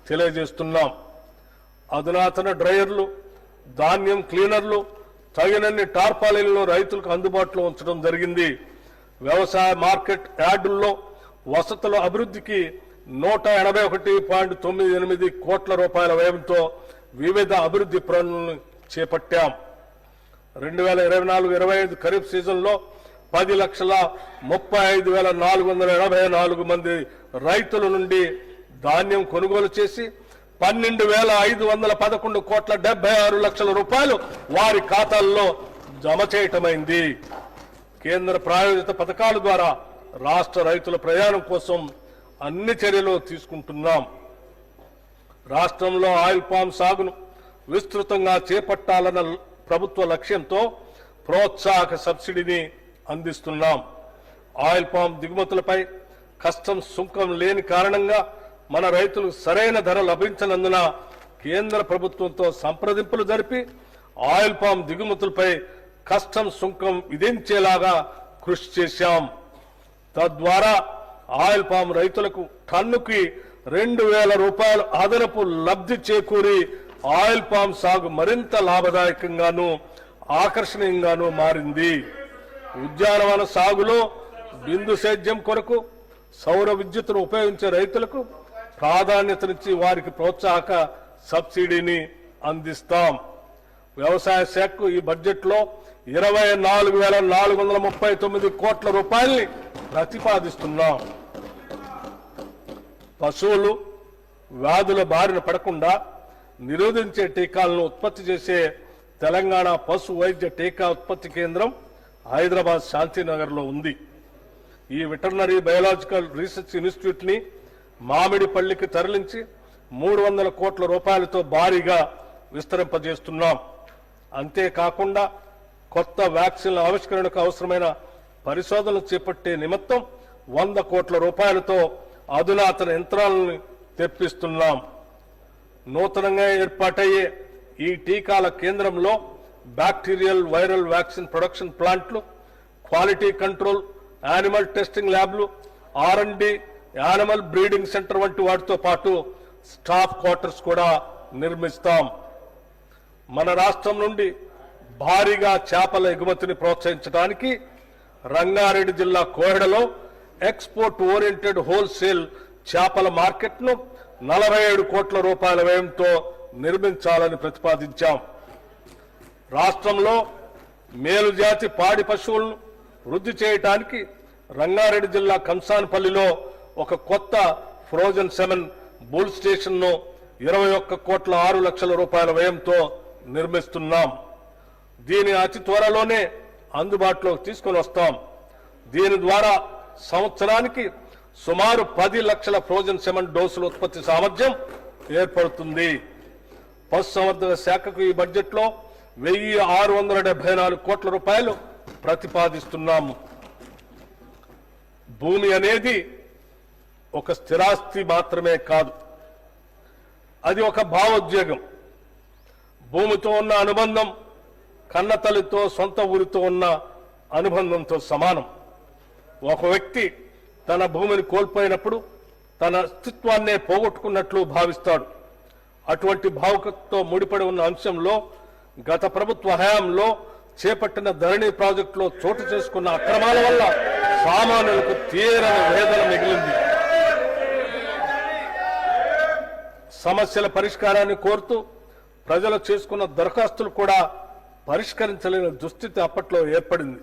[SPEAKER 2] తెలియజేస్తున్నాం. అధునాతన డ్రైయర్లు, ధాన్యం క్లీనర్లు, తగినన్ని టార్పాలిన్లను రైతులకు అందుబాటులో ఉంచడం జరిగింది. వ్యవసాయ మార్కెట్ యార్డుల్లో వసతుల అభివృద్ధికి 181.98 కోట్ల రూపాయల వ్యయంతో వివిధ అభివృద్ధి పనులను చేపట్టాం. 2024-25 ఖరీఫ్ సీజన్లో 10,35,484 మంది రైతుల నుండి ధాన్యం కొనుగోలు చేసి 12,511 కోట్ల 76 లక్షల రూపాయలు వారి ఖాతాల్లో జమ చేయటమైంది. కేంద్ర ప్రాయోజిత పథకాల ద్వారా రాష్ట్ర రైతుల ప్రయాణం కోసం అన్ని చర్యలు తీసుకుంటున్నాం. రాష్ట్రంలో ఆయిల్ పామ్ సాగును విస్తృతంగా చేపట్టాలన్న ప్రభుత్వ లక్ష్యంతో ప్రోత్సాహక సబ్సిడీని అందిస్తున్నాం. ఆయిల్ పామ్ దిగుమతులపై కస్టమ్స్ సుంకం లేని కారణంగా మన రైతులకు సరైన ధర లభించనందున కేంద్ర ప్రభుత్వంతో సంప్రదింపులు జరిపి ఆయిల్ పామ్ దిగుమతులపై కస్టమ్స్ సుంకం విధించేలాగా కృషి చేశాం. తద్వారా ఆయిల్ పామ్ రైతులకు టన్నుకి 2,000 రూపాయలు అదనపు లబ్ధి చేకూరి ఆయిల్ పామ్ సాగు మరింత లాభదాయకంగాను ఆకర్షణీయంగాను మారింది. ఉద్యానవన సాగులో బిందు సేద్యం కొరకు సౌర విద్యుత్తును ఉపయోగించే రైతులకు ప్రాధాన్యతనిచ్చి వారికి ప్రోత్సాహక సబ్సిడీని అందిస్తాం. వ్యవసాయ శాఖకు ఈ బడ్జెట్లో 24,439 కోట్ల రూపాయల్ని ప్రతిపాదిస్తున్నాం. పశువులు వ్యాధుల బారిన పడకుండా నిరోధించే టీకాలను ఉత్పత్తి చేసే తెలంగాణ పశు వైద్య టీకా ఉత్పత్తి కేంద్రం హైదరాబాద్ శాంతినగర్లో ఉంది. ఈ వెటర్నరీ బయోలాజికల్ రీసెర్చ్ ఇన్స్టిట్యూట్ ని మామిడిపల్లికి తరలించి 300 కోట్ల రూపాయలతో భారీగా విస్తరింపజేస్తున్నాం. అంతేకాకుండా కొత్త వ్యాక్సిన్ల ఆవిష్కరణకు అవసరమైన పరిశోధనలు చేపట్టే నిమిత్తం 100 కోట్ల రూపాయలతో అధునాతన యంత్రాలను తెప్పిస్తున్నాం. నూతనంగా ఏర్పాటయ్యే ఈ టీకాల కేంద్రంలో బ్యాక్టీరియల్ వైరల్ వ్యాక్సిన్ ప్రొడక్షన్ ప్లాంట్లు, క్వాలిటీ కంట్రోల్, యానిమల్ టెస్టింగ్ ల్యాబ్లు, R&D, యానిమల్ బ్రీడింగ్ సెంటర్ వంటి వాటితో పాటు స్టాఫ్ క్వార్టర్స్ కూడా నిర్మిస్తాం. మన రాష్ట్రం నుండి భారీగా చేపల ఎగుమతిని ప్రోత్సహించడానికి రంగారెడ్డి జిల్లా కోహెడలో ఎక్స్పోర్ట్ ఓరియంటెడ్ హోల్సేల్ చేపల మార్కెట్ను 47 కోట్ల రూపాయల వ్యయంతో నిర్మించాలని ప్రతిపాదించాం. రాష్ట్రంలో మేలుజాతి పాడి పశువులను వృద్ధి చేయడానికి రంగారెడ్డి జిల్లా కంసాన్పల్లిలో ఒక కొత్త ఫ్రోజన్ సెమెన్ బుల్ స్టేషన్ను 21 కోట్ల 6 లక్షల రూపాయల వ్యయంతో నిర్మిస్తున్నాం. దీని అతి త్వరలోనే అందుబాటులోకి తీసుకొని వస్తాం. దీని ద్వారా సంవత్సరానికి సుమారు 10 లక్షల ఫ్రోజన్ సెమెన్ డోసుల ఉత్పత్తి సామర్థ్యం ఏర్పడుతుంది. పశుసంవర్ధక శాఖకు ఈ బడ్జెట్లో 1674 కోట్ల రూపాయలు ప్రతిపాదిస్తున్నాము. భూమి అనేది ఒక స్థిరాస్తి మాత్రమే కాదు, అది ఒక భావోద్వేగం. భూమితో ఉన్న అనుబంధం కన్నతల్లితో, సొంత ఊరితో ఉన్న అనుబంధంతో సమానం. ఒక వ్యక్తి తన భూమిని కోల్పోయినప్పుడు తన అస్తిత్వాన్నే పోగొట్టుకున్నట్లు భావిస్తాడు. అటువంటి భావుకతతో ముడిపడి ఉన్న అంశంలో గత ప్రభుత్వ హయాంలో చేపట్టిన ధరణి ప్రాజెక్టులో చోటు చేసుకున్న అక్రమాల వల్ల సామాన్యులకు తీరని వేదన మిగిలింది. సమస్యల పరిష్కారాన్ని కోరుతూ ప్రజలు చేసుకున్న దరఖాస్తులు కూడా పరిష్కరించలేని దుస్థితి అప్పట్లో ఏర్పడింది.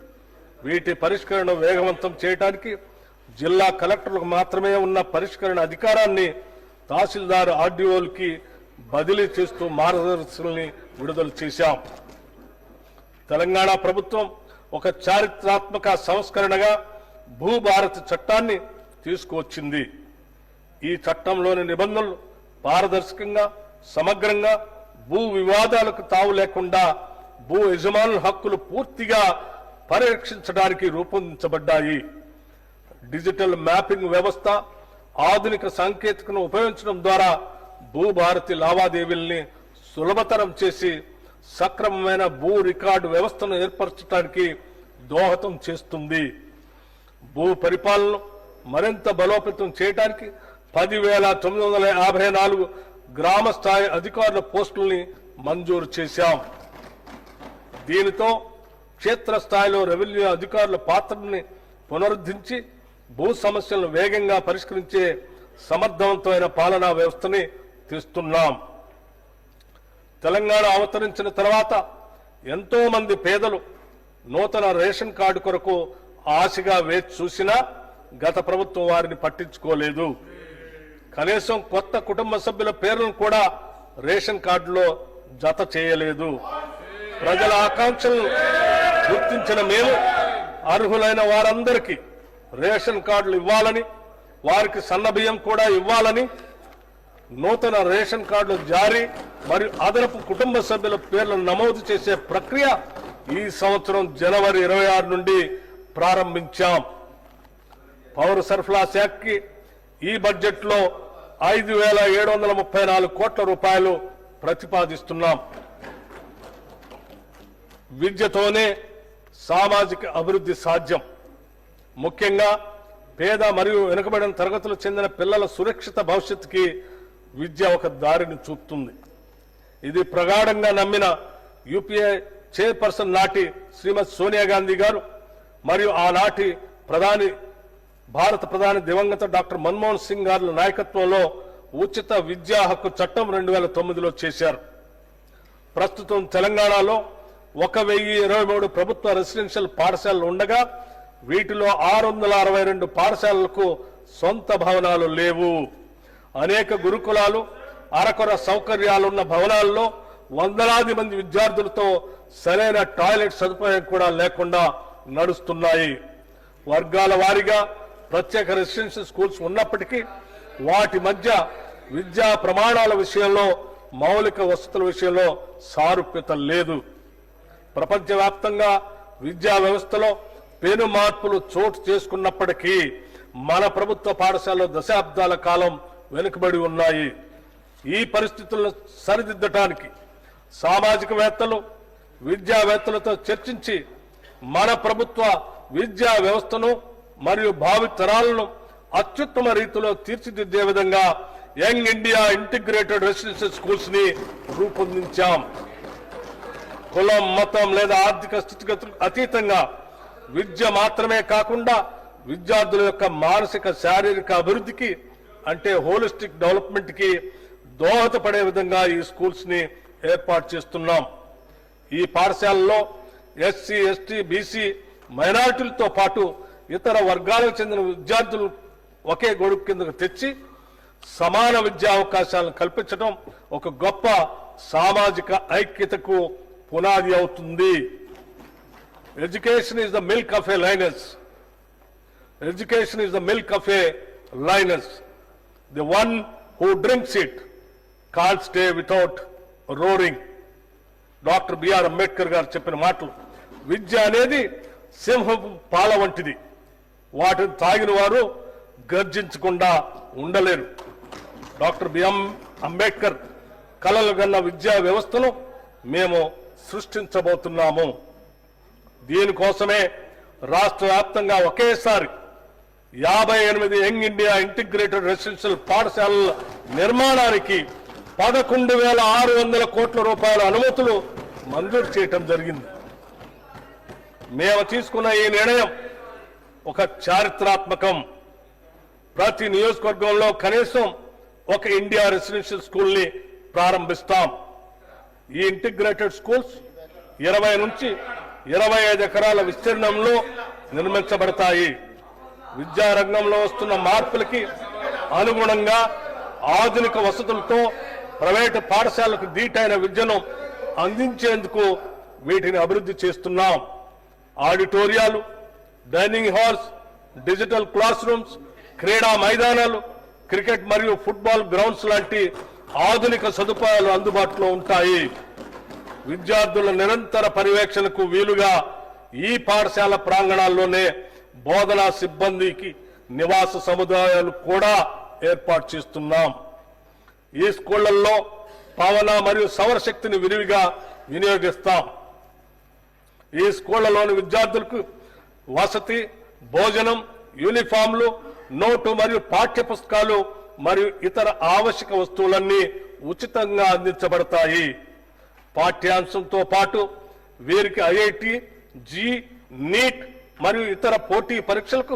[SPEAKER 2] వీటి పరిష్కరణ వేగవంతం చేయడానికి జిల్లా కలెక్టర్లకు మాత్రమే ఉన్న పరిష్కరణ అధికారాన్ని తహసీల్దార్ ఆర్డీఓలకి బదిలీ చేస్తూ మార్గదర్శకాలని విడుదల చేశాం. తెలంగాణ ప్రభుత్వం ఒక చారిత్రాత్మక సంస్కరణగా భూభారతి చట్టాన్ని తీసుకువచ్చింది. ఈ చట్టంలోని నిబంధనలు పారదర్శకంగా, సమగ్రంగా, భూ వివాదాలకు తావు లేకుండా భూ యజమానుల హక్కులు పూర్తిగా పరిరక్షించడానికి రూపొందించబడ్డాయి. డిజిటల్ మ్యాపింగ్ వ్యవస్థ, ఆధునిక సాంకేతికను ఉపయోగించడం ద్వారా భూభారతి లావాదేవీల్ని సులభతరం చేసి సక్రమమైన భూ రికార్డు వ్యవస్థను ఏర్పరచడానికి దోహదం చేస్తుంది. భూ పరిపాలనను మరింత బలోపేతం చేయడానికి 10,954 గ్రామ స్థాయి అధికారుల పోస్టుల్ని మంజూరు చేశాం. దీనితో క్షేత్రస్థాయిలో రెవెన్యూ అధికారుల పాత్రని పునరుద్ధరించి భూ సమస్యలను వేగంగా పరిష్కరించే సమర్థవంతమైన పాలనా వ్యవస్థని తెస్తున్నాం. తెలంగాణ అవతరించిన తర్వాత ఎంతో మంది పేదలు నూతన రేషన్ కార్డు కొరకు ఆశగా వేచి చూసినా గత ప్రభుత్వం వారిని పట్టించుకోలేదు. కనీసం కొత్త కుటుంబ సభ్యుల పేర్లను కూడా రేషన్ కార్డులో జత చేయలేదు. ప్రజల ఆకాంక్షలను గుర్తించిన మేము అర్హులైన వారందరికీ రేషన్ కార్డులు ఇవ్వాలని, వారికి సన్నబియ్యం కూడా ఇవ్వాలని, నూతన రేషన్ కార్డులు జారీ మరియు అదనపు కుటుంబ సభ్యుల పేర్లను నమోదు చేసే ప్రక్రియ ఈ సంవత్సరం జనవరి 26 నుండి ప్రారంభించాం. పౌర సరఫరా శాఖకి ఈ బడ్జెట్లో 5,734 కోట్ల రూపాయలు ప్రతిపాదిస్తున్నాం. విద్యతోనే సామాజిక అభివృద్ధి సాధ్యం. ముఖ్యంగా పేద మరియు వెనుకబడిన తరగతులకు చెందిన పిల్లల సురక్షిత భవిష్యత్తుకి విద్య ఒక దారిని చూపుతుంది. ఇది ప్రగాఢంగా నమ్మిన యూపీఏ చైర్పర్సన్ నాటి శ్రీమతి సోనియా గాంధీ గారు మరియు ఆనాటి భారత ప్రధాని దివంగత డాక్టర్ మన్మోహన్ సింగ్ గారి నాయకత్వంలో ఉచిత విద్యా హక్కు చట్టం 2009లో చేశారు. ప్రస్తుతం తెలంగాణలో 1,023 ప్రభుత్వ రెసిడెన్షియల్ పాఠశాలలు ఉండగా వీటిలో 662 పాఠశాలలకు సొంత భవనాలు లేవు. అనేక గురుకులాలు అరకొర సౌకర్యాలున్న భవనాల్లో వందలాది మంది విద్యార్థులతో సరైన టాయిలెట్ సదుపాయం కూడా లేకుండా నడుస్తున్నాయి. వర్గాల వారీగా ప్రత్యేక రెసిడెన్షియల్ స్కూల్స్ ఉన్నప్పటికీ వాటి మధ్య విద్యా ప్రమాణాల విషయంలో, మౌలిక వసతుల విషయంలో సారూప్యత లేదు. ప్రపంచవ్యాప్తంగా విద్యా వ్యవస్థలో పెను మార్పులు చోటు చేసుకున్నప్పటికీ మన ప్రభుత్వ పాఠశాలలో దశాబ్దాల కాలం వెనుకబడి ఉన్నాయి. ఈ పరిస్థితులను సరిదిద్దటానికి సామాజికవేత్తలు విద్యావేత్తలతో చర్చించి మన ప్రభుత్వ విద్యా వ్యవస్థను మరియు భావితరాలను అత్యుత్తమ రీతిలో తీర్చిదిద్దే విధంగా young India integrated residential schools ని రూపొందించాం. కులం, మతం లేదా ఆర్థిక స్థితిగతులకు అతీతంగా విద్య మాత్రమే కాకుండా విద్యార్థుల యొక్క మానసిక శారీరక అభివృద్ధికి అంటే హోలిస్టిక్ డెవలప్మెంట్ కి దోహదపడే విధంగా ఈ స్కూల్స్ ని ఏర్పాటు చేస్తున్నాం. ఈ పాఠశాలలో ఎస్సీ, ఎస్టీ, బీసీ, మైనారిటీలతో పాటు ఇతర వర్గాలకు చెందిన విద్యార్థులు ఒకే గొడుగు కిందకు తెచ్చి సమాన విద్యా అవకాశాలను కల్పించడం ఒక గొప్ప సామాజిక ఐక్యతకు పునాది అవుతుంది. Education is the milk of A లైనస్. Education is the milk of a lioness. The one who drinks it can't stay without roaring. Doctor BR Ambedkar garu చెప్పిన మాటలు. విద్య అనేది సింహపు పాల వంటిది. వాటిని తాగిన వారు గర్జించకుండా ఉండలేరు. డాక్టర్ బిఎం అంబేద్కర్ కలలు గన్న విద్యా వ్యవస్థను మేము సృష్టించబోతున్నాము. దీనికోసమే రాష్ట్ర వ్యాప్తంగా ఒకేసారి 58 యంగ్ ఇండియా ఇంటిగ్రేటెడ్ రెసిడెన్షియల్ పాఠశాలల నిర్మాణానికి 11,600 కోట్ల రూపాయల అనుమతులు మంజూరు చేయటం జరిగింది. మేము తీసుకున్న ఈ నిర్ణయం ఒక చారిత్రాత్మకం. ప్రతి నియోజకవర్గంలో కనీసం ఒక ఇండియా రెసిడెన్షియల్ స్కూల్ ని ప్రారంభిస్తాం. ఈ ఇంటిగ్రేటెడ్ స్కూల్స్ 20 నుంచి 25 ఎకరాల విస్తీర్ణంలో నిర్మించబడతాయి. విద్యారంగంలో వస్తున్న మార్పులకి అనుగుణంగా ఆధునిక వసతులతో ప్రైవేటు పాఠశాలకు దీటైన విద్యను అందించేందుకు వీటిని అభివృద్ధి చేస్తున్నాం. ఆడిటోరియాలు, dining halls, digital classrooms, క్రీడా మైదానాలు, క్రికెట్ మరియు ఫుట్బాల్ గ్రౌండ్స్ లాంటి ఆధునిక సదుపాయాలు అందుబాటులో ఉంటాయి. విద్యార్థుల నిరంతర పర్యవేక్షణకు వీలుగా ఈ పాఠశాల ప్రాంగణాల్లోనే బోధనా సిబ్బందికి నివాస సముదాయాలు కూడా ఏర్పాటు చేస్తున్నాం. ఈ స్కూళ్లలో పవన మరియు సౌరశక్తిని విరివిగా వినియోగిస్తాం. ఈ స్కూళ్లలోని విద్యార్థులకు వసతి, భోజనం, యూనిఫామ్లు, నోటు మరియు పాఠ్య పుస్తకాలు మరియు ఇతర ఆవశ్యక వస్తువులన్నీ ఉచితంగా అందించబడతాయి. పాఠ్యాంశంతో పాటు వీరికి ఐఐటి, జీ, నీట్ మరియు ఇతర పోటీ పరీక్షలకు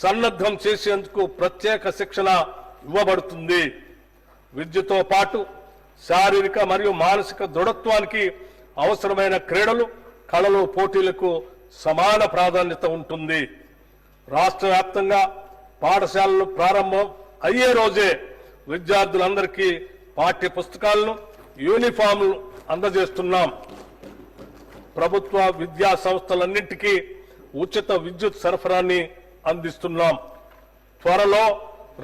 [SPEAKER 2] సన్నద్ధం చేసేందుకు ప్రత్యేక శిక్షణ ఇవ్వబడుతుంది. విద్యతో పాటు శారీరక మరియు మానసిక దృఢత్వానికి అవసరమైన క్రీడలు, కళలు, పోటీలకు సమాన ప్రాధాన్యత ఉంటుంది. రాష్ట్ర వ్యాప్తంగా పాఠశాలలు ప్రారంభం అయ్యే రోజే విద్యార్థులందరికీ పాఠ్య పుస్తకాలను, యూనిఫామ్లు అందజేస్తున్నాం. ప్రభుత్వ విద్యా సంస్థలన్నింటికీ ఉచిత విద్యుత్ సరఫరాని అందిస్తున్నాం. త్వరలో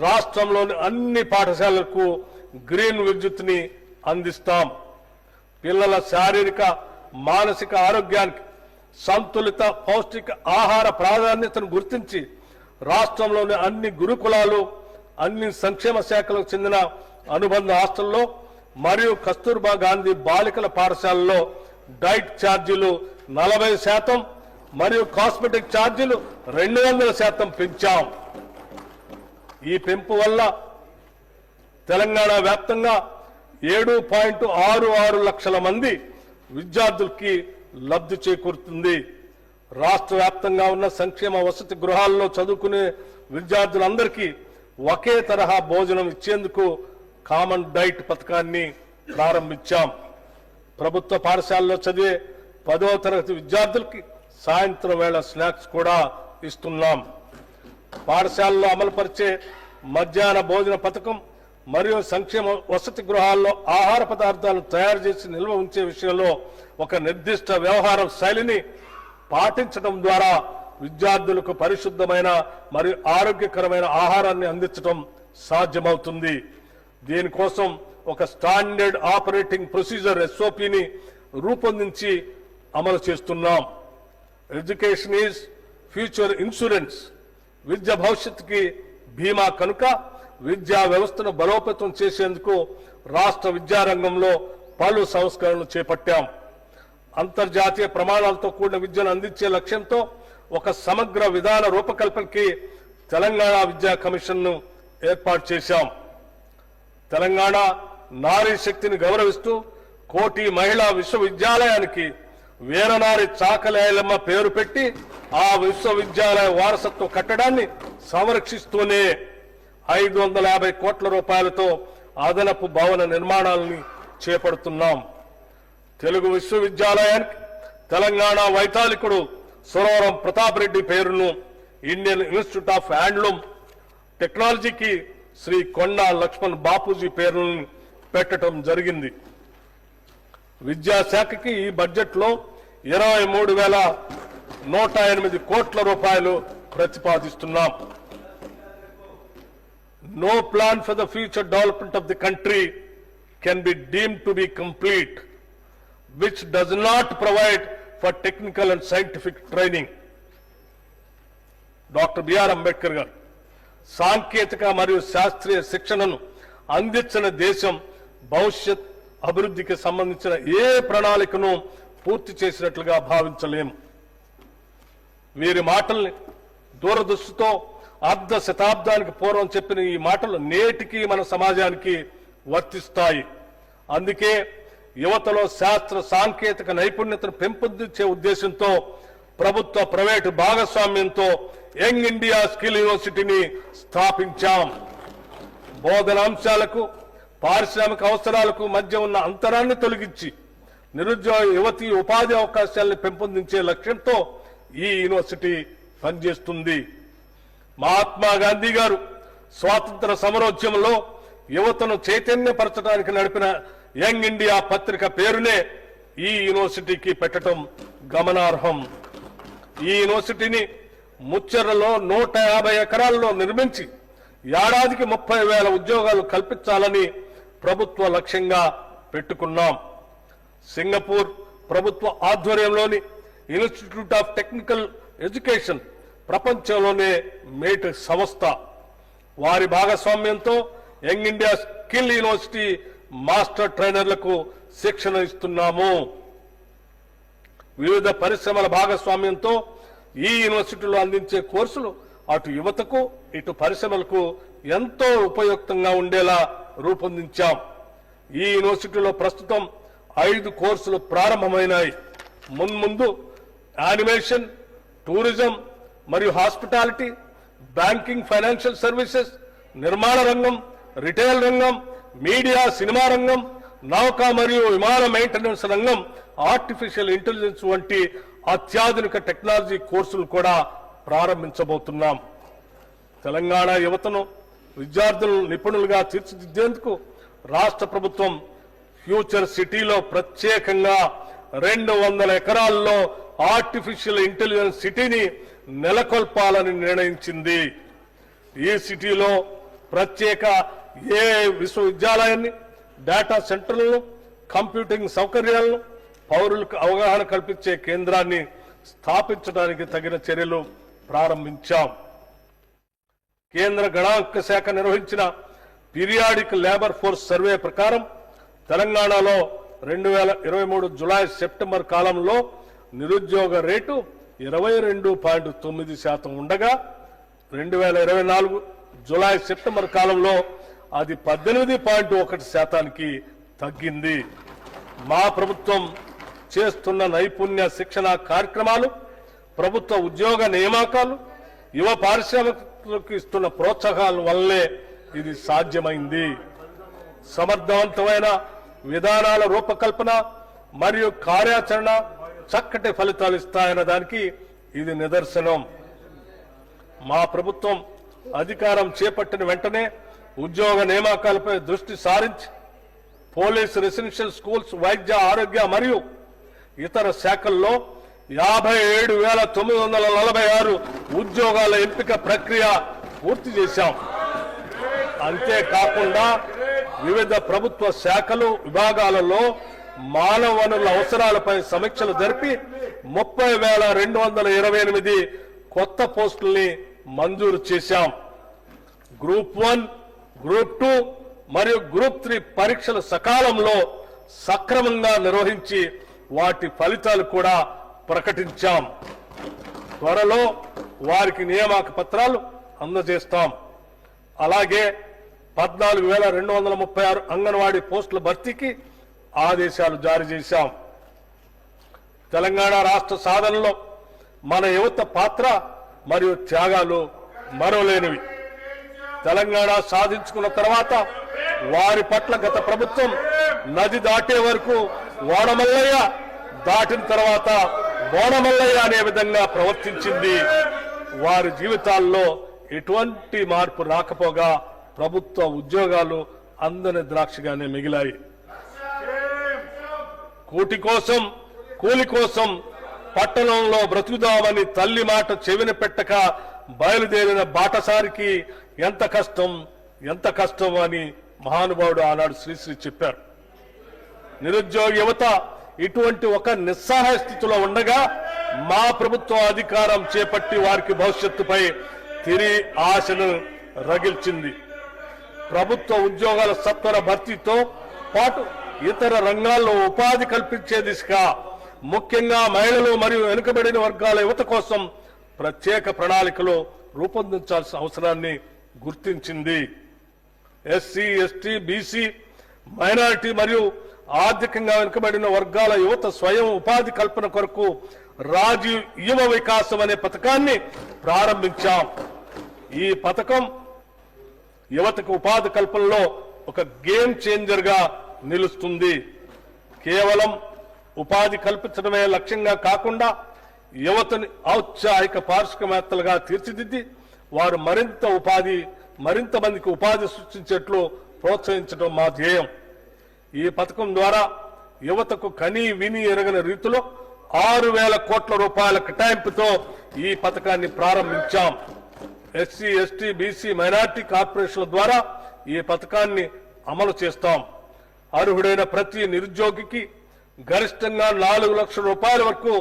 [SPEAKER 2] రాష్ట్రంలోని అన్ని పాఠశాలలకు గ్రీన్ విద్యుత్ని అందిస్తాం. పిల్లల శారీరక, మానసిక ఆరోగ్యానికి సంతులిత పౌష్టిక ఆహార ప్రాధాన్యతను గుర్తించి రాష్ట్రంలోని అన్ని గురుకులాలు, అన్ని సంక్షేమ శాఖలకు చెందిన అనుబంధ హాస్టల్లో మరియు కస్తూర్బా గాంధీ బాలికల పాఠశాలలో డైట్ ఛార్జీలు 40% మరియు కాస్మెటిక్ ఛార్జీలు 200% పెంచాం. ఈ పెంపు వల్ల తెలంగాణ వ్యాప్తంగా 7.66 లక్షల మంది విద్యార్థులకి లబ్ధి చేకూరుతుంది. రాష్ట్ర వ్యాప్తంగా ఉన్న సంక్షేమ వసతి గృహాల్లో చదువుకునే విద్యార్థులందరికీ ఒకే తరహా భోజనం ఇచ్చేందుకు కామన్ డైట్ పథకాన్ని ప్రారంభించాం. ప్రభుత్వ పాఠశాలలో చదివే 10వ తరగతి విద్యార్థులకి సాయంత్రం వేళ స్నాక్స్ కూడా ఇస్తున్నాం. పాఠశాలలో అమలుపరిచే మధ్యాహ్న భోజన పథకం మరియు సంక్షేమ వసతి గృహాల్లో ఆహార పదార్థాలను తయారు చేసి నిల్వ ఉంచే విషయంలో ఒక నిర్దిష్ట వ్యవహార శైలిని పాటించడం ద్వారా విద్యార్థులకు పరిశుద్ధమైన మరియు ఆరోగ్యకరమైన ఆహారాన్ని అందించడం సాధ్యమవుతుంది. దీనికోసం ఒక స్టాండర్డ్ ఆపరేటింగ్ ప్రొసీజర్ SOPని రూపొందించి అమలు చేస్తున్నాం. Education is future insurance. విద్య భవిష్యత్తుకి బీమా కనుక విద్యా వ్యవస్థను బలోపేతం చేసేందుకు రాష్ట్ర విద్యారంగంలో పలు సంస్కరణలు చేపట్టాం. అంతర్జాతీయ ప్రమాణాలతో కూడిన విద్యను అందించే లక్ష్యంతో ఒక సమగ్ర విధాన రూపకల్పనకి తెలంగాణ విద్యా కమిషన్ను ఏర్పాటు చేశాం. తెలంగాణ నారీ శక్తిని గౌరవిస్తూ కోటి మహిళా విశ్వవిద్యాలయానికి వీరనారి చాకలేయలమ్మ పేరు పెట్టి ఆ విశ్వవిద్యాలయ వారసత్వ కట్టడాన్ని సంరక్షిస్తూనే 550 కోట్ల రూపాయలతో అదనపు భవన నిర్మాణాలని చేపడుతున్నాం. తెలుగు విశ్వవిద్యాలయానికి తెలంగాణ వైతాళికుడు సురవరం ప్రతాప్ రెడ్డి పేరును, ఇండియన్ ఇన్స్టిట్యూట్ ఆఫ్ హ్యాండ్లూమ్ టెక్నాలజీకి శ్రీ కొండా లక్ష్మణ్ బాపూజీ పేరును పెట్టడం జరిగింది. విద్యాశాఖకి ఈ బడ్జెట్లో 23,108 కోట్ల రూపాయలు ప్రతిపాదిస్తున్నాం. No plan for the future development of the country can be deemed to be complete, which does not provide for technical and scientific training. Doctor BR Ambedkar garu సాంకేతిక మరియు శాస్త్రీయ శిక్షణను అందించిన దేశం భవిష్యత్ అభివృద్ధికి సంబంధించిన ఏ ప్రణాళికను పూర్తి చేసినట్లుగా భావించలేము. వీరి మాటల్ని దూరదృష్టితో అర్ధ శతాబ్దానికి పూర్వం చెప్పిన ఈ మాటలు నేటికి మన సమాజానికి వర్తిస్తాయి. అందుకే యువతలో శాస్త్ర సాంకేతిక నైపుణ్యతను పెంపొందించే ఉద్దేశంతో ప్రభుత్వ ప్రైవేటు భాగస్వామ్యంతో యంగ్ ఇండియా స్కిల్ యూనివర్సిటీని స్థాపించాం. బోధనాంశాలకు పారిశ్రామిక అవసరాలకు మధ్య ఉన్న అంతరాన్ని తొలగించి నిరుద్యోగ యువతి ఉపాధి అవకాశాలను పెంపొందించే లక్ష్యంతో ఈ యూనివర్సిటీ పనిచేస్తుంది. మహాత్మా గాంధీ గారు స్వాతంత్ర సమరోద్యమంలో యువతను చైతన్యపరచడానికి నడిపిన యంగ్ ఇండియా పత్రిక పేరునే ఈ యూనివర్సిటీకి పెట్టడం గమనార్హం. ఈ యూనివర్సిటీని ముచ్చెర్లలో 150 ఎకరాల్లో నిర్మించి ఏడాదికి 30,000 ఉద్యోగాలు కల్పించాలని ప్రభుత్వ లక్ష్యంగా పెట్టుకున్నాం. సింగపూర్ ప్రభుత్వ ఆధ్వర్యంలోని ఇన్స్టిట్యూట్ ఆఫ్ టెక్నికల్ ఎడ్యుకేషన్ ప్రపంచంలోనే మేటి సంస్థ. వారి భాగస్వామ్యంతో young India skill university master ట్రైనర్లకు శిక్షణ ఇస్తున్నాము. వివిధ పరిశ్రమల భాగస్వామ్యంతో ఈ యూనివర్సిటీలో అందించే కోర్సులు అటు యువతకు ఇటు పరిశ్రమలకు ఎంతో ఉపయుక్తంగా ఉండేలా రూపొందించాం. ఈ యూనివర్సిటీలో ప్రస్తుతం 5 కోర్సులు ప్రారంభమైనాయి. మున్ముందు యానిమేషన్, టూరిజం మరియు హాస్పిటాలిటీ, బ్యాంకింగ్, ఫైనాన్షియల్ సర్వీసెస్, నిర్మాణ రంగం, రిటైల్ రంగం, మీడియా, సినిమా రంగం, నౌకా మరియు విమాన మెయింటెనెన్స్ రంగం, ఆర్టిఫిషియల్ ఇంటెలిజెన్స్ వంటి అత్యాధునిక టెక్నాలజీ కోర్సులు కూడా ప్రారంభించబోతున్నాం. తెలంగాణ యువతను, విద్యార్థులను నిపుణులుగా తీర్చిదిద్దేందుకు రాష్ట్ర ప్రభుత్వం ఫ్యూచర్ సిటీలో ప్రత్యేకంగా 200 ఎకరాల్లో ఆర్టిఫిషియల్ ఇంటెలిజెన్స్ సిటీని నెలకొల్పాలని నిర్ణయించింది. ఈ సిటీలో ప్రత్యేక విశ్వవిద్యాలయాన్ని, డేటా సెంటర్లను, కంప్యూటింగ్ సౌకర్యాలను, పౌరులకు అవగాహన కల్పించే కేంద్రాన్ని స్థాపించడానికి తగిన చర్యలు ప్రారంభించాం. కేంద్ర గణాంక శాఖ నిర్వహించిన పీరియాడిక్ లేబర్ ఫోర్స్ సర్వే ప్రకారం తెలంగాణలో 2023 జులై సెప్టెంబర్ కాలంలో నిరుద్యోగ రేటు 22.9% ఉండగా 2024 జులై సెప్టెంబర్ కాలంలో అది 18.1%కి తగ్గింది. మా ప్రభుత్వం చేస్తున్న నైపుణ్య శిక్షణ కార్యక్రమాలు, ప్రభుత్వ ఉద్యోగ నియామకాలు, యువ పారిశ్రామికులకు ఇస్తున్న ప్రోత్సాహాల వల్లే ఇది సాధ్యమైంది. సమర్థవంతమైన విధానాల రూపకల్పన మరియు కార్యాచరణ చక్కటి ఫలితాలు ఇస్తాయన్న దానికి ఇది నిదర్శనం. మా ప్రభుత్వం అధికారం చేపట్టిన వెంటనే ఉద్యోగ నియామకాలపై దృష్టి సారించి పోలీస్, రెసిడెన్షియల్ స్కూల్స్, వైద్య, ఆరోగ్య మరియు ఇతర శాఖల్లో 57,946 ఉద్యోగాల ఎంపిక ప్రక్రియ పూర్తి చేశాం. అంతేకాకుండా వివిధ ప్రభుత్వ శాఖలు, విభాగాలలో మానవ వనరుల అవసరాలపై సమీక్షలు జరిపి 30,228 కొత్త పోస్టుల్ని మంజూరు చేశాం. గ్రూప్ 1, గ్రూప్ 2 మరియు గ్రూప్ 3 పరీక్షలు సకాలంలో సక్రమంగా నిర్వహించి వాటి ఫలితాలు కూడా ప్రకటించాం. త్వరలో వారికి నియామక పత్రాలు అందజేస్తాం. అలాగే 14,236 అంగన్వాడీ పోస్టుల భర్తీకి ఆదేశాలు జారీ చేశాం. తెలంగాణ రాష్ట్ర సాధనలో మన యువత పాత్ర మరియు త్యాగాలు మరోలేనివి. తెలంగాణ సాధించుకున్న తర్వాత వారి పట్ల గత ప్రభుత్వం నది దాటే వరకు వాడమల్లయ్య, దాటిన తర్వాత బోడమల్లయ్య అనే విధంగా ప్రవర్తించింది. వారి జీవితాల్లో ఎటువంటి మార్పు రాకపోగా ప్రభుత్వ ఉద్యోగాలు అందని ద్రాక్షగానే మిగిలాయి. కూలి కోసం పట్టణంలో బ్రతుకుదామని తల్లి మాట చెవిన పెట్టక బయలుదేరిన బాటసారికి ఎంత కష్టం అని మహానుభావుడు ఆనాడు శ్రీశ్రీ చెప్పారు. నిరుద్యోగ యువత ఇటువంటి ఒక నిస్సహాయ స్థితిలో ఉండగా మా ప్రభుత్వం అధికారం చేపట్టి వారికి భవిష్యత్తుపై తిరిగి ఆశను రగిల్చింది. ప్రభుత్వ ఉద్యోగాల సత్వర భర్తీతో పాటు ఇతర రంగాల్లో ఉపాధి కల్పించే దిశగా ముఖ్యంగా మహిళలు మరియు వెనుకబడిన వర్గాల యువత కోసం ప్రత్యేక ప్రణాళికలు రూపొందించాల్సిన అవసరాన్ని గుర్తించింది. ఎస్సీ, ఎస్టీ, బీసీ, మైనారిటీ మరియు ఆర్థికంగా వెనుకబడిన వర్గాల యువత స్వయం ఉపాధి కల్పన కొరకు రాజీవ్ యువ వికాసం అనే పథకాన్ని ప్రారంభించాం. ఈ పథకం యువతకు ఉపాధి కల్పనలో ఒక గేమ్ చేంజర్ గా నిలుస్తుంది. కేవలం ఉపాధి కల్పించడమే లక్ష్యంగా కాకుండా యువతని ఔత్సాహిక పారిశ్రామికవేత్తలుగా తీర్చిదిద్ది వారు మరింత మందికి ఉపాధి సృష్టించేట్లు ప్రోత్సహించడం మా ధ్యేయం. ఈ పథకం ద్వారా యువతకు కనీ విని ఎరగని రీతిలో 6,000 కోట్ల రూపాయల కేటాయింపుతో ఈ పథకాన్ని ప్రారంభించాం. ఎస్సీ, ఎస్టీ, బీసీ, మైనార్టీ కార్పొరేషన్ల ద్వారా ఈ పథకాన్ని అమలు చేస్తాం. అర్హుడైన ప్రతి నిరుద్యోగికి గరిష్టంగా 4 లక్షల రూపాయల వరకు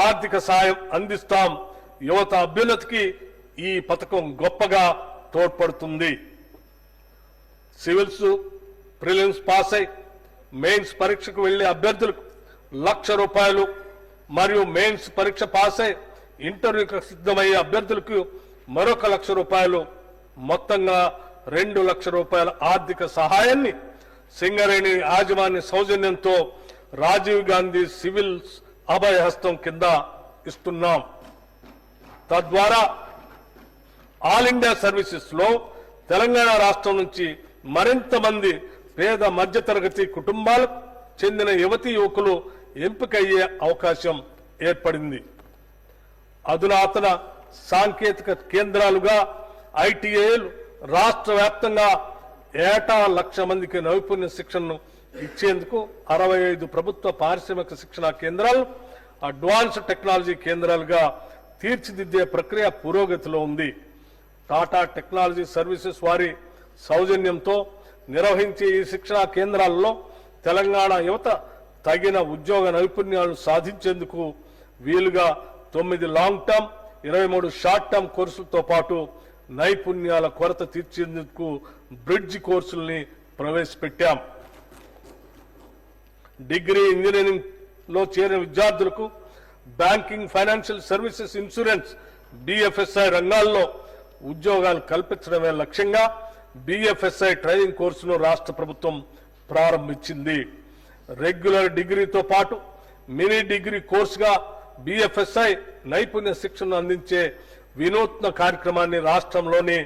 [SPEAKER 2] ఆర్థిక సాయం అందిస్తాం. యువత అభ్యున్నతికి ఈ పథకం గొప్పగా తోడ్పడుతుంది. సివిల్స్ ప్రిలిమ్స్ పాస్ అయి మెయిన్స్ పరీక్షకు వెళ్లే అభ్యర్థులకు 1 లక్ష రూపాయలు మరియు మెయిన్స్ పరీక్ష పాస్ అయి ఇంటర్వ్యూకి సిద్ధమయ్యే అభ్యర్థులకు మరొక 1 లక్ష రూపాయలు, మొత్తంగా 2 లక్షల రూపాయల ఆర్థిక సహాయాన్ని సింగరేణి యాజమాన్య సౌజన్యంతో రాజీవ్ గాంధీ సివిల్స్ అభయ హస్తం కింద ఇస్తున్నాం. తద్వారా ఆల్ ఇండియా సర్వీసెస్ లో తెలంగాణ రాష్ట్రం నుంచి మరింత మంది పేద మధ్యతరగతి కుటుంబాలకు చెందిన యువతీ యువకులు ఎంపికయ్యే అవకాశం ఏర్పడింది. అధునాతన సాంకేతిక కేంద్రాలుగా ఐటీఐలు రాష్ట్ర వ్యాప్తంగా ఏటా 1 లక్ష మందికి నైపుణ్య శిక్షణను ఇచ్చేందుకు 65 ప్రభుత్వ పారిశ్రామిక శిక్షణా కేంద్రాలు అడ్వాన్స్డ్ టెక్నాలజీ కేంద్రాలుగా తీర్చిదిద్దే ప్రక్రియ పురోగతిలో ఉంది. టాటా టెక్నాలజీ సర్వీసెస్ వారి సౌజన్యంతో నిర్వహించే ఈ శిక్షణా కేంద్రాల్లో తెలంగాణ యువత తగిన ఉద్యోగ నైపుణ్యాలను సాధించేందుకు వీలుగా 9 లాంగ్ టర్మ్, 23 షార్ట్ టర్మ్ కోర్సులతో పాటు నైపుణ్యాల కొరత తీర్చేందుకు బ్రిడ్జ్ కోర్సుల్ని ప్రవేశపెట్టాం. డిగ్రీ ఇంజనీరింగ్ లో చేరిన విద్యార్థులకు banking, financial services, insurance, BFSI రంగాల్లో ఉద్యోగాలు కల్పించడమే లక్ష్యంగా బిఎఫ్ఎస్ఐ ట్రైనింగ్ కోర్సును రాష్ట్ర ప్రభుత్వం ప్రారంభించింది. రెగ్యులర్ డిగ్రీతో పాటు మినీ డిగ్రీ కోర్సుగా బిఎఫ్ఎస్ఐ నైపుణ్య శిక్షణను అందించే వినూత్న కార్యక్రమాన్ని రాష్ట్రంలోని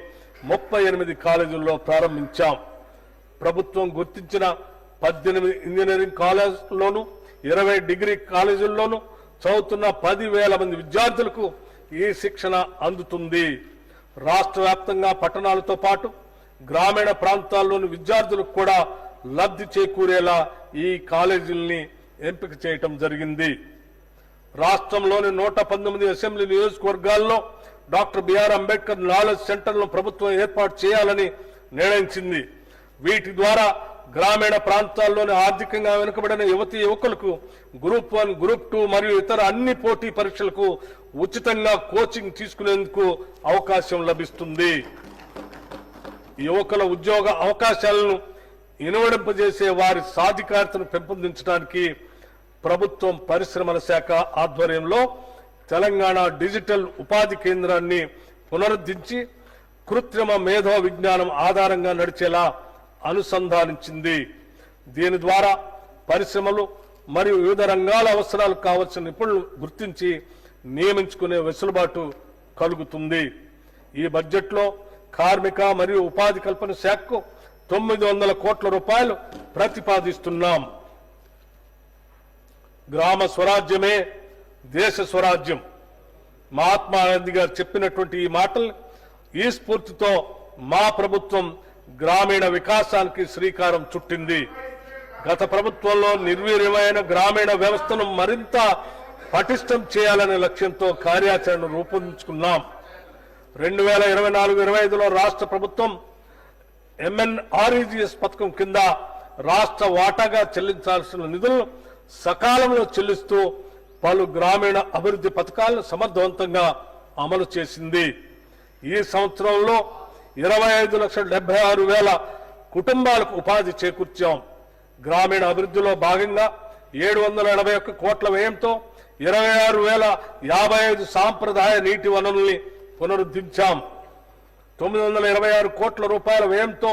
[SPEAKER 2] 38 కాలేజీల్లో ప్రారంభించాం. ప్రభుత్వం గుర్తించిన 18 ఇంజనీరింగ్ కాలేజీల్లోనూ 20 డిగ్రీ కాలేజీల్లోనూ చదువుతున్న 10,000 మంది విద్యార్థులకు ఈ శిక్షణ అందుతుంది. రాష్ట్ర వ్యాప్తంగా పట్టణాలతో పాటు గ్రామీణ ప్రాంతాల్లోని విద్యార్థులకు కూడా లబ్ధి చేకూరేలా ఈ కాలేజీల్ని ఎంపిక చేయటం జరిగింది. రాష్ట్రంలోని 119 అసెంబ్లీ నియోజకవర్గాల్లో డాక్టర్ బిఆర్ అంబేద్కర్ నాలెడ్జ్ సెంటర్లను ప్రభుత్వం ఏర్పాటు చేయాలని నిర్ణయించింది. వీటి ద్వారా గ్రామీణ ప్రాంతాల్లోని ఆర్థికంగా వెనుకబడిన యువతీ యువకులకు గ్రూప్ 1, గ్రూప్ 2 మరియు ఇతర అన్ని పోటీ పరీక్షలకు ఉచితంగా కోచింగ్ తీసుకునేందుకు అవకాశం లభిస్తుంది. యువకుల ఉద్యోగ అవకాశాలను ఇనువడింపజేసే వారి సాధికారతను పెంపొందించడానికి ప్రభుత్వం పరిశ్రమల శాఖ ఆధ్వర్యంలో తెలంగాణ డిజిటల్ ఉపాధి కేంద్రాన్ని పునరుద్ధరించి కృత్రిమ మేధో విజ్ఞానం ఆధారంగా నడిచేలా అనుసంధానించింది. దీని ద్వారా పరిశ్రమలు మరియు వివిధ రంగాల అవసరాలకు కావలసిన నిపుణులు గుర్తించి నియమించుకునే వెసులుబాటు కలుగుతుంది. ఈ బడ్జెట్లో కార్మిక మరియు ఉపాధి కల్పన శాఖకు 900 కోట్ల రూపాయలు ప్రతిపాదిస్తున్నాం. గ్రామ స్వరాజ్యమే దేశ స్వరాజ్యం. మహాత్మా గాంధీ గారు చెప్పినటువంటి ఈ మాటలు ఈ స్ఫూర్తితో మా ప్రభుత్వం గ్రామీణ వికాసానికి శ్రీకారం చుట్టింది. గత ప్రభుత్వంలో నిర్వీర్యమైన గ్రామీణ వ్యవస్థను మరింత పటిష్టం చేయాలనే లక్ష్యంతో కార్యాచరణను రూపొందించుకున్నాం. 2024-25లో రాష్ట్ర ప్రభుత్వం MNREGS పథకం కింద రాష్ట్ర వాటాగా చెల్లించాల్సిన నిధులను సకాలంలో చెల్లిస్తూ పలు గ్రామీణ అభివృద్ధి పథకాలను సమర్థవంతంగా అమలు చేసింది. ఈ సంవత్సరంలో 25,76,000 కుటుంబాలకు ఉపాధి చేకూర్చాం. గ్రామీణ అభివృద్ధిలో భాగంగా 781 కోట్ల వ్యయంతో 26,055 సాంప్రదాయ నీటి వనరుల్ని పునరుద్ధరించాం. 926 కోట్ల రూపాయల వ్యయంతో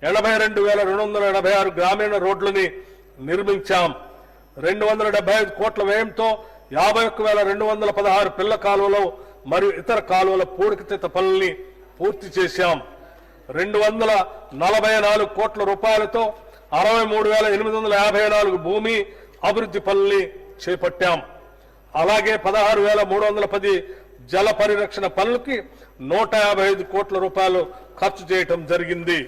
[SPEAKER 2] 82,286 గ్రామీణ రోడ్లని నిర్మించాం. 275 కోట్ల వ్యయంతో 51,216 పిల్ల కాలువలు మరియు ఇతర కాలువల పూడికతీత పనుల్ని పూర్తి చేశాం. 244 కోట్ల రూపాయలతో 63,854 భూమి అభివృద్ధి పనుల్ని చేపట్టాం. అలాగే 16,310 జల పరిరక్షణ పనులకి 155 కోట్ల రూపాయలు ఖర్చు చేయటం జరిగింది.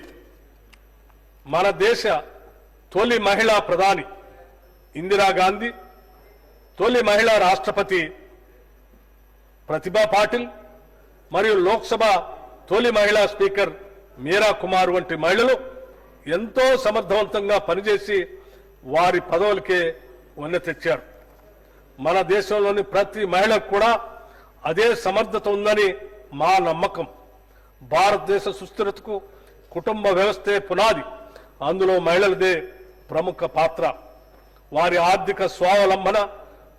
[SPEAKER 2] మన దేశ తొలి మహిళా ప్రధాని ఇందిరాగాంధీ, తొలి మహిళా రాష్ట్రపతి ప్రతిభా పాటిల్ మరియు లోక్సభ తొలి మహిళా స్పీకర్ మీరా కుమార్ వంటి మహిళలు ఎంతో సమర్థవంతంగా పనిచేసి వారి పదవులకే వన్నె తెచ్చారు. మన దేశంలోని ప్రతి మహిళకు కూడా అదే సమర్థత ఉందని మా నమ్మకం. భారతదేశ సుస్థిరతకు కుటుంబ వ్యవస్థే పునాది. అందులో మహిళలదే ప్రముఖ పాత్ర. వారి ఆర్థిక స్వావలంబన,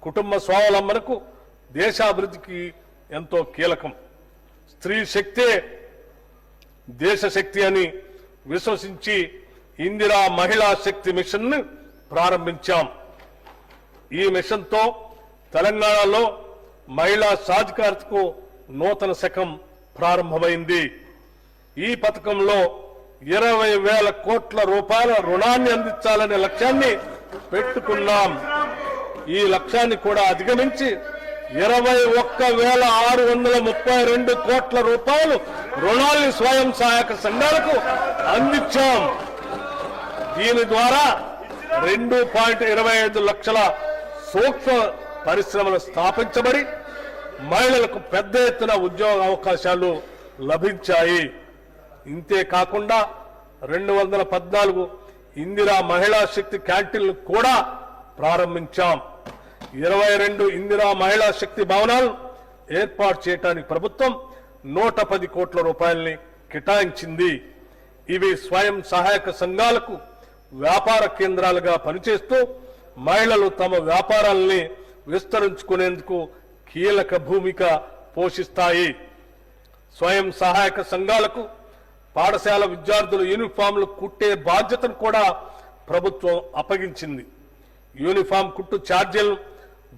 [SPEAKER 2] కుటుంబ స్వావలంబనకు దేశాభివృద్ధికి ఎంతో కీలకం. స్త్రీ శక్తే దేశ శక్తి అని విశ్వసించి ఇందిరా మహిళా శక్తి మిషన్ ను ప్రారంభించాం. ఈ మిషన్ తో తెలంగాణలో మహిళా సాధికారతకు నూతన శకం ప్రారంభమైంది. ఈ పథకంలో 20,000 కోట్ల రూపాయల రుణాన్ని అందించాలనే లక్ష్యాన్ని పెట్టుకున్నాం. ఈ లక్ష్యాన్ని కూడా అధిగమించి 21,632 కోట్ల రూపాయలు రుణాల్ని స్వయం సహాయక సంఘాలకు అందించాం. దీని ద్వారా 2.25 లక్షల సూక్ష్మ పరిశ్రమలు స్థాపించబడి మహిళలకు పెద్ద ఎత్తున ఉద్యోగ అవకాశాలు లభించాయి. ఇంతే కాకుండా 214 ఇందిరా మహిళా శక్తి క్యాంటీన్లు కూడా ప్రారంభించాం. 22 ఇందిరా మహిళా శక్తి భవనాలు ఏర్పాటు చేయడానికి ప్రభుత్వం 110 కోట్ల రూపాయలని కేటాయించింది. ఇవి స్వయం సహాయక సంఘాలకు వ్యాపార కేంద్రాలుగా పనిచేస్తూ మహిళలు తమ వ్యాపారాలని విస్తరించుకునేందుకు కీలక భూమిక పోషిస్తాయి. స్వయం సహాయక సంఘాలకు పాఠశాల విద్యార్థుల యూనిఫామ్లు కుట్టే బాధ్యతను కూడా ప్రభుత్వం అప్పగించింది. యూనిఫామ్ కుట్టు ఛార్జీలను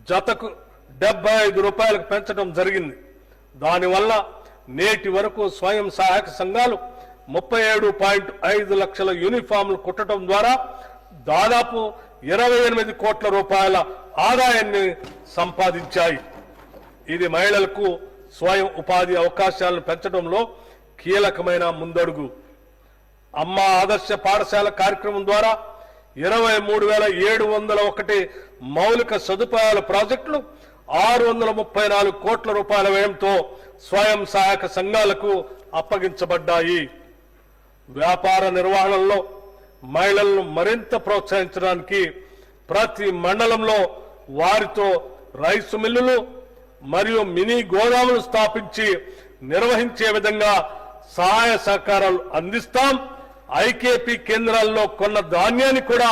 [SPEAKER 2] జతకు 75 రూపాయలకు పెంచడం జరిగింది. దానివల్ల నేటి వరకు స్వయం సహాయక సంఘాలు 37.5 లక్షల యూనిఫామ్లు కుట్టడం ద్వారా దాదాపు 28 కోట్ల రూపాయల ఆదాయాన్ని సంపాదించాయి. ఇది మహిళలకు స్వయం ఉపాధి అవకాశాలను పెంచడంలో కీలకమైన ముందడుగు. అమ్మ ఆదర్శ పాఠశాల కార్యక్రమం ద్వారా 23,701 మౌలిక సదుపాయాల ప్రాజెక్టులు 634 కోట్ల రూపాయల వ్యయంతో స్వయం సహాయక సంఘాలకు అప్పగించబడ్డాయి. వ్యాపార నిర్వహణలో మహిళలను మరింత ప్రోత్సహించడానికి ప్రతి మండలంలో వారితో రైసు మిల్లులు మరియు మినీ గోదాములు స్థాపించి నిర్వహించే విధంగా సహాయ సహకారాలు అందిస్తాం. ఐకేపీ కేంద్రాల్లో కొన్న ధాన్యాన్ని కూడా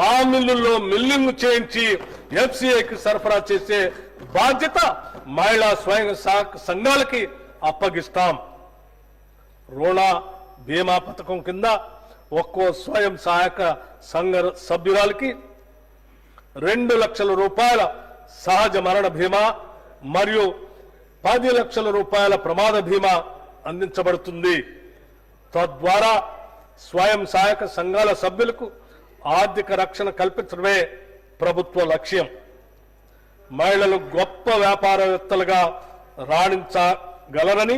[SPEAKER 2] ఆ మిల్లుల్లో మిల్లింగ్ చేయించి ఎఫ్సిఐకి సరఫరా చేసే బాధ్యత మహిళా స్వయం సహాయక సంఘాలకి అప్పగిస్తాం. రుణ బీమా పథకం కింద ఒక్కో స్వయం సహాయక సంఘ సభ్యురాలకి 2 లక్షల రూపాయల సహజ మరణ బీమా మరియు 10 లక్షల రూపాయల ప్రమాద బీమా అందించబడుతుంది. తద్వారా స్వయం సహాయక సంఘాల సభ్యులకు ఆర్థిక రక్షణ కల్పించడమే ప్రభుత్వ లక్ష్యం. మహిళలు గొప్ప వ్యాపారవేత్తలుగా రాణించగలరని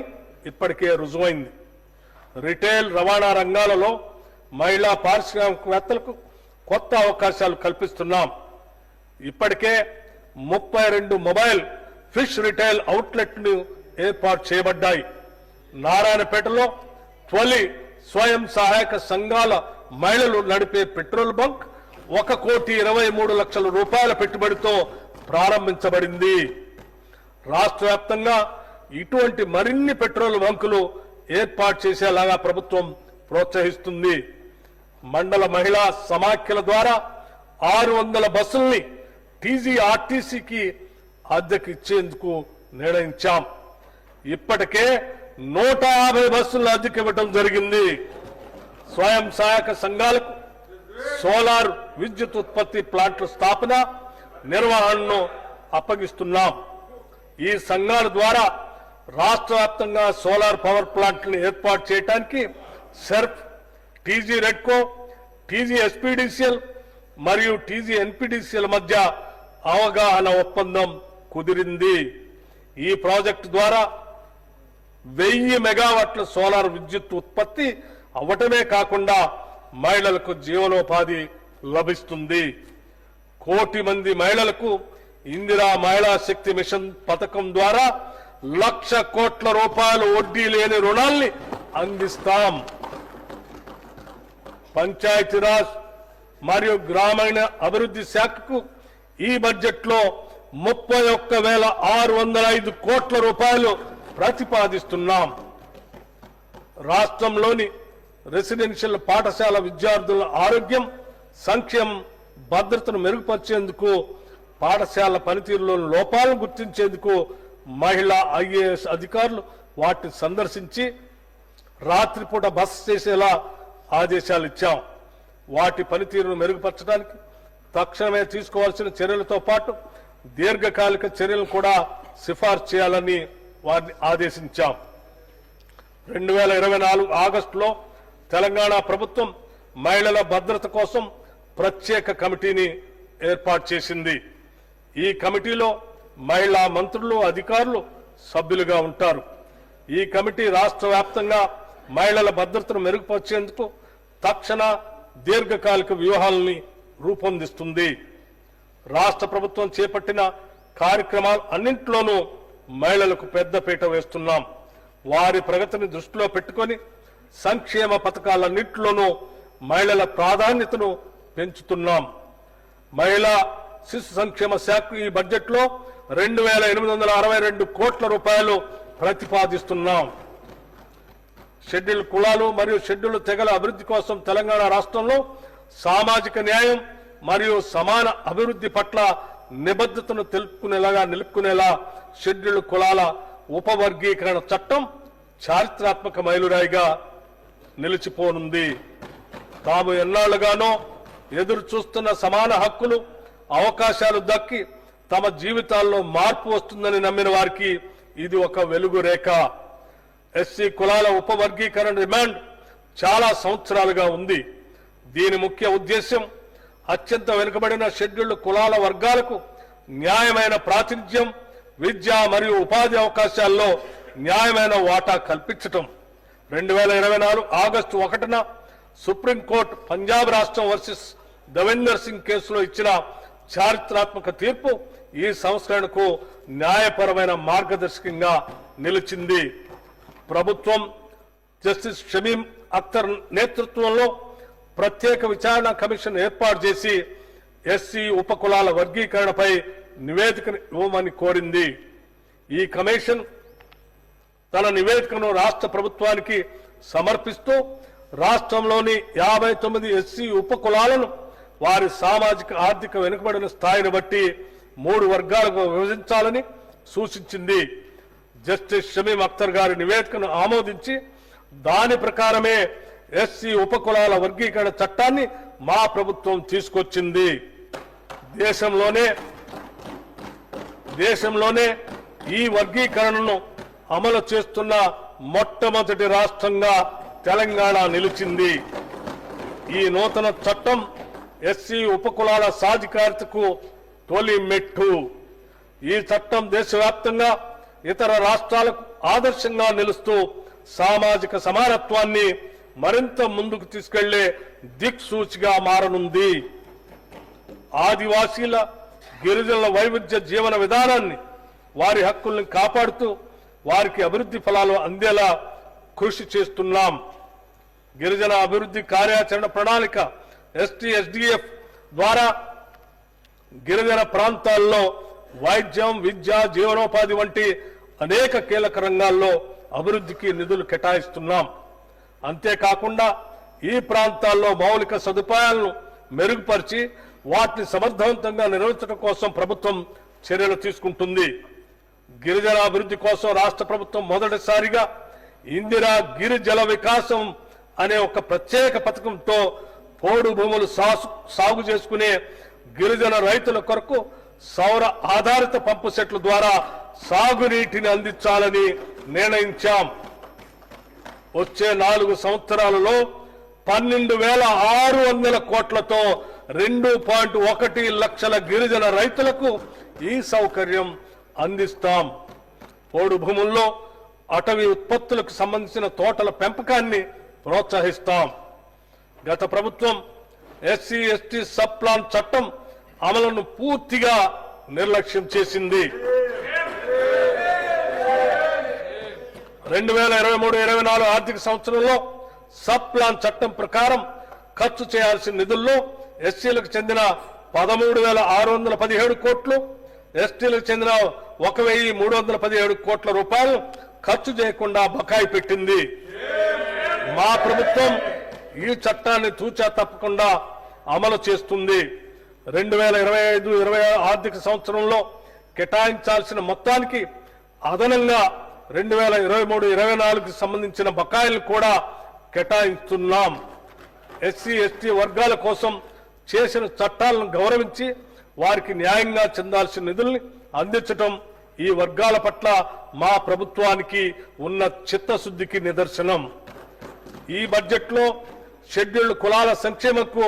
[SPEAKER 2] ఇప్పటికే రుజువైంది. రిటైల్ రవాణా రంగాలలో మహిళా పారిశ్రామికవేత్తలకు కొత్త అవకాశాలు కల్పిస్తున్నాం. ఇప్పటికే 32 మొబైల్ ఫిష్ రిటైల్ అవుట్లెట్లు ఏర్పాటు చేయబడ్డాయి. నారాయణపేటలో తొలి స్వయం సహాయక సంఘాల మహిళలు నడిపే పెట్రోల్ బంక్ 1,23,00,000 రూపాయల పెట్టుబడితో ప్రారంభించబడింది. రాష్ట్ర వ్యాప్తంగా ఇటువంటి మరిన్ని పెట్రోల్ బంకులు ఏర్పాటు చేసేలాగా ప్రభుత్వం ప్రోత్సహిస్తుంది. మండల మహిళా సమాఖ్యల ద్వారా 600 బస్సుల్ని టీజీఆర్టీసీకి అద్దెకు ఇచ్చేందుకు నిర్ణయించాం. ఇప్పటికే 150 బస్సులను అద్దెకు ఇవ్వడం జరిగింది. స్వయం సహాయక సంఘాలకు సోలార్ విద్యుత్ ఉత్పత్తి ప్లాంట్ల స్థాపన నిర్వహణను అప్పగిస్తున్నాం. ఈ సంఘాల ద్వారా రాష్ట్ర వ్యాప్తంగా సోలార్ పవర్ ప్లాంట్లను ఏర్పాటు చేయడానికి SERP, TG REDCO, TG SPDCL మరియు టీజీ ఎన్పీడీసీఎల్ మధ్య అవగాహన ఒప్పందం కుదిరింది. ఈ ప్రాజెక్టు ద్వారా 1000 మెగావాట్ల సోలార్ విద్యుత్ ఉత్పత్తి అవ్వటమే కాకుండా మహిళలకు జీవనోపాధి లభిస్తుంది. 1 కోటి మంది మహిళలకు ఇందిరా మహిళా శక్తి మిషన్ పథకం ద్వారా 1,00,000 కోట్ల రూపాయలు వడ్డీ లేని రుణాల్ని అందిస్తాం. పంచాయతీరాజ్ మరియు గ్రామీణ అభివృద్ధి శాఖకు ఈ బడ్జెట్లో 31,605 కోట్ల రూపాయలు ప్రతిపాదిస్తున్నాం. రాష్ట్రంలోని రెసిడెన్షియల్ పాఠశాల విద్యార్థుల ఆరోగ్యం, సంక్షేమం, భద్రతను మెరుగుపరిచేందుకు, పాఠశాల పనితీరులో లోపాలను గుర్తించేందుకు మహిళా ఐఏఎస్ అధికారులు వాటిని సందర్శించి రాత్రిపూట బస చేసేలా ఆదేశాలు ఇచ్చాం. వాటి పనితీరును మెరుగుపరచడానికి తక్షణమే తీసుకోవాల్సిన చర్యలతో పాటు దీర్ఘకాలిక చర్యలను కూడా సిఫార్సు చేయాలని వారిని ఆదేశించాం. 2024 ఆగస్టులో తెలంగాణ ప్రభుత్వం మహిళల భద్రత కోసం ప్రత్యేక కమిటీని ఏర్పాటు చేసింది. ఈ కమిటీలో మహిళా మంత్రులు, అధికారులు సభ్యులుగా ఉంటారు. ఈ కమిటీ రాష్ట్ర వ్యాప్తంగా మహిళల భద్రతను మెరుగుపరిచేందుకు తక్షణ దీర్ఘకాలిక వ్యూహాలని రూపొందిస్తుంది. రాష్ట్ర ప్రభుత్వం చేపట్టిన కార్యక్రమాలు అన్నింటిలోనూ మహిళలకు పెద్దపీట వేస్తున్నాం. వారి ప్రగతిని దృష్టిలో పెట్టుకొని సంక్షేమ పథకాలన్నింటిలోనూ మహిళల ప్రాధాన్యతను పెంచుతున్నాం. మహిళా శిశు సంక్షేమ శాఖ ఈ బడ్జెట్లో 2,862 కోట్ల రూపాయలు ప్రతిపాదిస్తున్నాం. షెడ్యూల్ కులాలు మరియు షెడ్యూల్ తెగల అభివృద్ధి కోసం తెలంగాణ రాష్ట్రంలో సామాజిక న్యాయం మరియు సమాన అభివృద్ధి పట్ల నిబద్ధతను నిలుపుకునేలా షెడ్యూల్ కులాల ఉపవర్గీకరణ చట్టం చారిత్రాత్మక మైలురాయిగా నిలిచిపోనుంది. తాము ఎన్నాళ్లుగానో ఎదురు చూస్తున్న సమాన హక్కులు, అవకాశాలు దక్కి తమ జీవితాల్లో మార్పు వస్తుందని నమ్మిన వారికి ఇది ఒక వెలుగు రేఖ. ఎస్సీ కులాల ఉపవర్గీకరణ డిమాండ్ చాలా సంవత్సరాలుగా ఉంది. దీని ముఖ్య ఉద్దేశ్యం అత్యంత వెనుకబడిన షెడ్యూల్డ్ కులాల వర్గాలకు న్యాయమైన ప్రాతినిధ్యం, విద్య మరియు ఉపాధి అవకాశాల్లో న్యాయమైన వాటా కల్పించటం. 2024 ఆగస్టు 1న సుప్రీంకోర్టు పంజాబ్ రాష్ట్రం వర్సెస్ దవిందర్ సింగ్ కేసులో ఇచ్చిన చారిత్రాత్మక తీర్పు ఈ సంస్కరణకు న్యాయపరమైన మార్గదర్శకంగా నిలిచింది. ప్రభుత్వం జస్టిస్ షమీం అఖ్తర్ నేతృత్వంలో ప్రత్యేక విచారణ కమిషన్ ఏర్పాటు చేసి ఎస్సీ ఉపకులాల వర్గీకరణపై నివేదికను ఇవ్వమని కోరింది. ఈ కమిషన్ తన నివేదికను రాష్ట్ర ప్రభుత్వానికి సమర్పిస్తూ రాష్ట్రంలోని 59 ఎస్సీ ఉపకులాలను వారి సామాజిక ఆర్థిక వెనుకబడిన స్థాయిని బట్టి 3 వర్గాలుగా విభజించాలని సూచించింది. జస్టిస్ షమీం అఖ్తర్ గారి నివేదికను ఆమోదించి దాని ప్రకారమే ఎస్సీ ఉపకులాల వర్గీకరణ చట్టాన్ని మా ప్రభుత్వం తీసుకొచ్చింది. దేశంలోనే ఈ వర్గీకరణను అమలు చేస్తున్న మొట్టమొదటి రాష్ట్రంగా తెలంగాణ నిలిచింది. ఈ నూతన చట్టం ఎస్సీ ఉపకులాల సాధికారతకు తొలి మెట్టు. ఈ చట్టం దేశవ్యాప్తంగా ఇతర రాష్ట్రాలకు ఆదర్శంగా నిలుస్తూ సామాజిక సమానత్వాన్ని మరింత ముందుకు తీసుకెళ్లే దిక్సూచిగా మారనుంది. ఆదివాసీల గిరిజనుల వైవిధ్య జీవన విధానాన్ని, వారి హక్కుల్ని కాపాడుతూ వారికి అభివృద్ధి ఫలాలు అందేలా కృషి చేస్తున్నాం. గిరిజన అభివృద్ధి కార్యాచరణ ప్రణాళిక ST-SDF ద్వారా గిరిజన ప్రాంతాల్లో వైద్యం, విద్య, జీవనోపాధి వంటి అనేక కీలక రంగాల్లో అభివృద్ధికి నిధులు కేటాయిస్తున్నాం. అంతేకాకుండా ఈ ప్రాంతాల్లో మౌలిక సదుపాయాలను మెరుగుపరిచి వాటిని సమర్థవంతంగా నిర్వహించడం కోసం ప్రభుత్వం చర్యలు తీసుకుంటుంది. గిరిజన అభివృద్ధి కోసం రాష్ట్ర ప్రభుత్వం మొదటిసారిగా ఇందిరా గిరిజల వికాసం అనే ఒక ప్రత్యేక పథకంతో పోడు భూములు సాగు చేసుకునే గిరిజన రైతుల కొరకు సౌర ఆధారిత పంపు సెట్ల ద్వారా సాగునీటిని అందించాలని నిర్ణయించాం. వచ్చే 4 సంవత్సరాలలో 12,600 కోట్లతో 2.1 లక్షల గిరిజన రైతులకు ఈ సౌకర్యం అందిస్తాం. పోడు భూముల్లో అటవీ ఉత్పత్తులకు సంబంధించిన తోటల పెంపకాన్ని ప్రోత్సహిస్తాం. గత ప్రభుత్వం SC/ST సబ్ ప్లాన్ చట్టం అమలును పూర్తిగా నిర్లక్ష్యం చేసింది. 2023-24 ఆర్థిక సంవత్సరంలో సబ్ ప్లాన్ చట్టం ప్రకారం ఖర్చు చేయాల్సిన నిధుల్లో ఎస్సీలకు చెందిన 13,617 కోట్లు, ఎస్టీలకు చెందిన 1,317 కోట్ల రూపాయలు ఖర్చు చేయకుండా బకాయి పెట్టింది. మా ప్రభుత్వం ఈ చట్టాన్ని తూచా తప్పకుండా అమలు చేస్తుంది. 2025-26 ఆర్థిక సంవత్సరంలో కేటాయించాల్సిన మొత్తానికి అదనంగా 2023-24కి సంబంధించిన బకాయిలు కూడా కేటాయిస్తున్నాం. SC/ST వర్గాల కోసం చేసిన చట్టాలను గౌరవించి వారికి న్యాయంగా చెందాల్సిన నిధుల్ని అందించడం ఈ వర్గాల పట్ల మా ప్రభుత్వానికి ఉన్న చిత్తశుద్ధికి నిదర్శనం. ఈ బడ్జెట్లో షెడ్యూల్డ్ కులాల సంక్షేమకు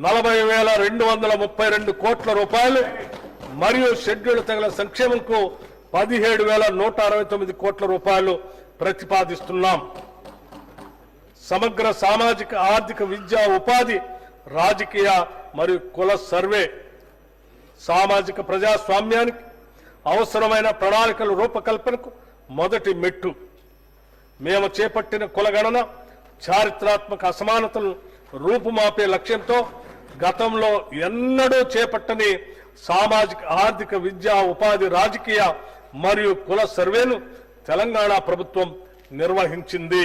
[SPEAKER 2] 40,232 కోట్ల రూపాయలు మరియు షెడ్యూల్డ్ తెగల సంక్షేమంకు 17,169 కోట్ల రూపాయలు ప్రతిపాదిస్తున్నాం. సమగ్ర సామాజిక ఆర్థిక విద్యా ఉపాధి రాజకీయ మరియు కుల సర్వే సామాజిక ప్రజాస్వామ్యానికి అవసరమైన ప్రణాళికల రూపకల్పనకు మొదటి మెట్టు. మేము చేపట్టిన కులగణన చారిత్రాత్మక అసమానతలను రూపుమాపే లక్ష్యంతో గతంలో ఎన్నడూ చేపట్టని సామాజిక ఆర్థిక విద్యా ఉపాధి రాజకీయ మరియు కుల సర్వేను తెలంగాణ ప్రభుత్వం నిర్వహించింది.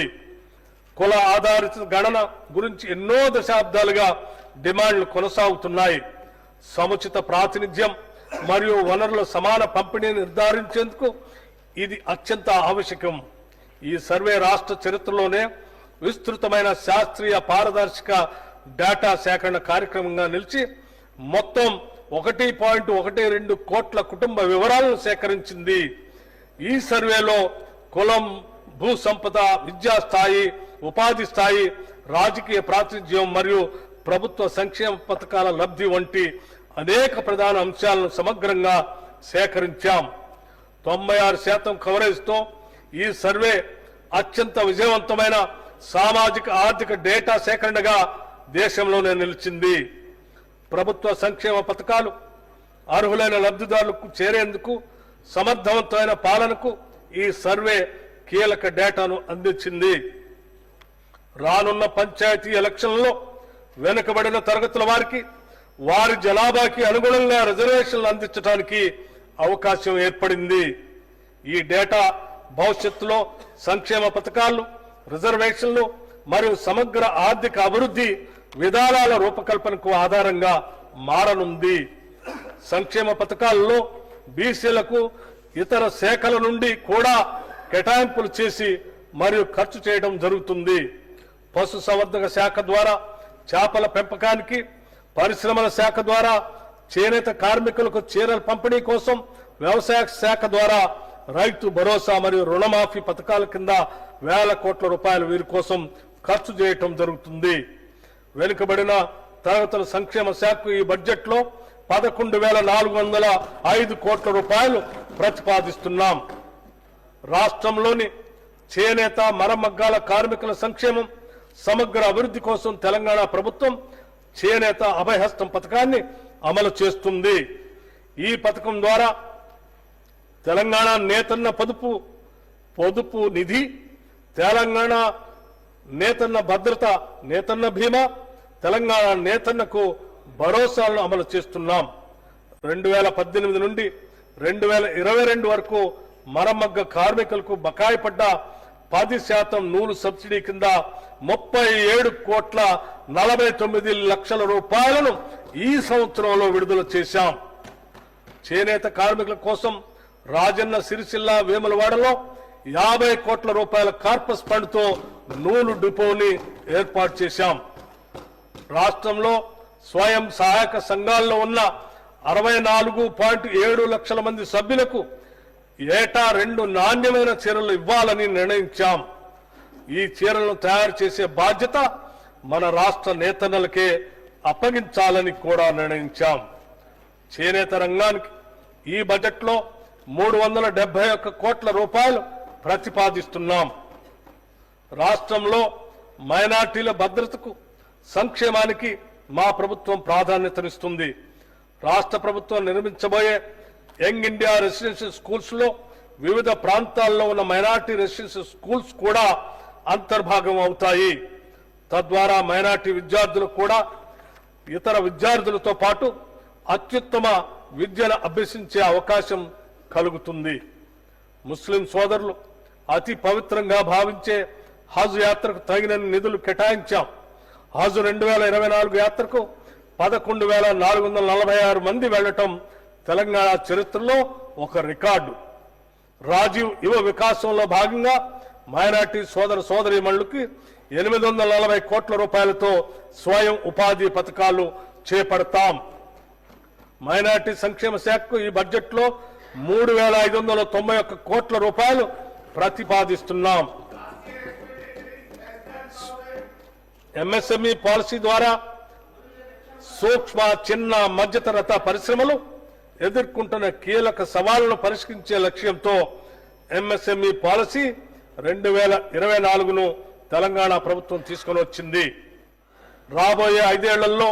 [SPEAKER 2] కుల ఆధారిత గణన గురించి ఎన్నో దశాబ్దాలుగా డిమాండ్లు కొనసాగుతున్నాయి. సముచిత ప్రాతినిధ్యం మరియు వనరుల సమాన పంపిణీని నిర్ధారించేందుకు ఇది అత్యంత ఆవశ్యకం. ఈ సర్వే రాష్ట్ర చరిత్రలోనే విస్తృతమైన శాస్త్రీయ పారదర్శక డేటా సేకరణ కార్యక్రమంగా నిలిచి మొత్తం 1.12 కోట్ల కుటుంబ వివరాలను సేకరించింది. ఈ సర్వేలో కులం, భూ సంపద, విద్యా స్థాయి, ఉపాధి స్థాయి, రాజకీయ ప్రాతినిధ్యం మరియు ప్రభుత్వ సంక్షేమ పథకాల లబ్ధి వంటి అనేక ప్రధాన అంశాలను సమగ్రంగా సేకరించాం. 96% కవరేజ్తో ఈ సర్వే అత్యంత విజయవంతమైన సామాజిక ఆర్థిక డేటా సేకరణగా దేశంలోనే నిలిచింది. ప్రభుత్వ సంక్షేమ పథకాలు అర్హులైన లబ్ధిదారులకు చేరేందుకు సమర్థవంతమైన పాలనకు ఈ సర్వే కీలక డేటాను అందించింది. రానున్న పంచాయతీ ఎలక్షన్లలో వెనుకబడిన తరగతుల వారికి వారి జనాభాకి అనుగుణంగా రిజర్వేషన్లు అందించడానికి అవకాశం ఏర్పడింది. ఈ డేటా భవిష్యత్తులో సంక్షేమ పథకాలు, రిజర్వేషన్లు మరియు సమగ్ర ఆర్థిక అభివృద్ధి విధానాల రూపకల్పనకు ఆధారంగా మారనుంది. సంక్షేమ పథకాల్లో బీసీలకు ఇతర శాఖల నుండి కూడా కేటాయింపులు చేసి మరియు ఖర్చు చేయడం జరుగుతుంది. పశుసంవర్ధక శాఖ ద్వారా చేపల పెంపకానికి, పరిశ్రమల శాఖ ద్వారా చేనేత కార్మికులకు చీరల పంపిణీ కోసం, వ్యవసాయ శాఖ ద్వారా రైతు భరోసా మరియు రుణమాఫీ పథకాల కింద వేల కోట్ల రూపాయలు వీరి కోసం ఖర్చు చేయటం జరుగుతుంది. వెనుకబడిన తరగతుల సంక్షేమ శాఖకు ఈ బడ్జెట్లో 11,405 కోట్ల రూపాయలు ప్రతిపాదిస్తున్నాం. రాష్ట్రంలోని చేనేత, మరమగ్గాల కార్మికుల సంక్షేమం, సమగ్ర అభివృద్ధి కోసం తెలంగాణ ప్రభుత్వం చేనేత అభయహస్తం పథకాన్ని అమలు చేస్తుంది. ఈ పథకం ద్వారా తెలంగాణ నేతన్న పొదుపు నిధి, తెలంగాణ నేతన్న భద్రత, నేతన్న బీమా, తెలంగాణ నేతన్నకు భరోసాలను అమలు చేస్తున్నాం. 2018 నుండి 2022 వరకు మరమగ్గ కార్మికులకు బకాయి పడ్డ 10% నూలు సబ్సిడీ కింద 37,49,00,000 రూపాయలను ఈ సంవత్సరంలో విడుదల చేశాం. చేనేత కార్మికుల కోసం రాజన్న సిరిసిల్ల, వేములవాడలో 50 కోట్ల రూపాయల కార్పస్ ఫండ్తో నూలు డిపోని ఏర్పాటు చేశాం. రాష్ట్రంలో స్వయం సహాయక సంఘాల్లో ఉన్న 64.7 లక్షల మంది సభ్యులకు ఏటా 2 నాణ్యమైన చీరలు ఇవ్వాలని నిర్ణయించాం. ఈ చీరలను తయారు చేసే బాధ్యత మన రాష్ట్ర నేతన్నలకే అప్పగించాలని కూడా నిర్ణయించాం. చేనేత రంగానికి ఈ బడ్జెట్లో 371 కోట్ల రూపాయలు ప్రతిపాదిస్తున్నాం. రాష్ట్రంలో మైనార్టీల భద్రతకు, సంక్షేమానికి మా ప్రభుత్వం ప్రాధాన్యతనిస్తుంది. రాష్ట్ర ప్రభుత్వం నిర్మించబోయే యంగ్ ఇండియా రెసిడెన్షియల్ స్కూల్స్ లో వివిధ ప్రాంతాల్లో ఉన్న మైనార్టీ రెసిడెన్షియల్ స్కూల్స్ కూడా అంతర్భాగం అవుతాయి. తద్వారా మైనార్టీ విద్యార్థులకు కూడా ఇతర విద్యార్థులతో పాటు అత్యుత్తమ విద్యను అభ్యసించే అవకాశం కలుగుతుంది. ముస్లిం సోదరులు అతి పవిత్రంగా భావించే హజ్ యాత్రకు తగిన నిధులు కేటాయించాం. హజ్ 2024 యాత్రకు 11,446 మంది వెళ్లటం తెలంగాణ చరిత్రలో ఒక రికార్డు. రాజీవ్ యువ వికాసంలో భాగంగా మైనార్టీ సోదరీమణులకి 840 కోట్ల రూపాయలతో స్వయం ఉపాధి పథకాలు చేపడతాం. మైనార్టీ సంక్షేమ శాఖకు ఈ బడ్జెట్లో 3,591 కోట్ల రూపాయలు ప్రతిపాదిస్తున్నాం. ఎంఎస్ఎంఈ పాలసీ ద్వారా సూక్ష్మ, చిన్న, మధ్యతరహా పరిశ్రమలు ఎదుర్కొంటున్న కీలక సవాళ్లను పరిష్కరించే లక్ష్యంతో ఎంఎస్ఎంఈ పాలసీ 2024ను తెలంగాణ ప్రభుత్వం తీసుకొని వచ్చింది. రాబోయే 5 ఏళ్లలో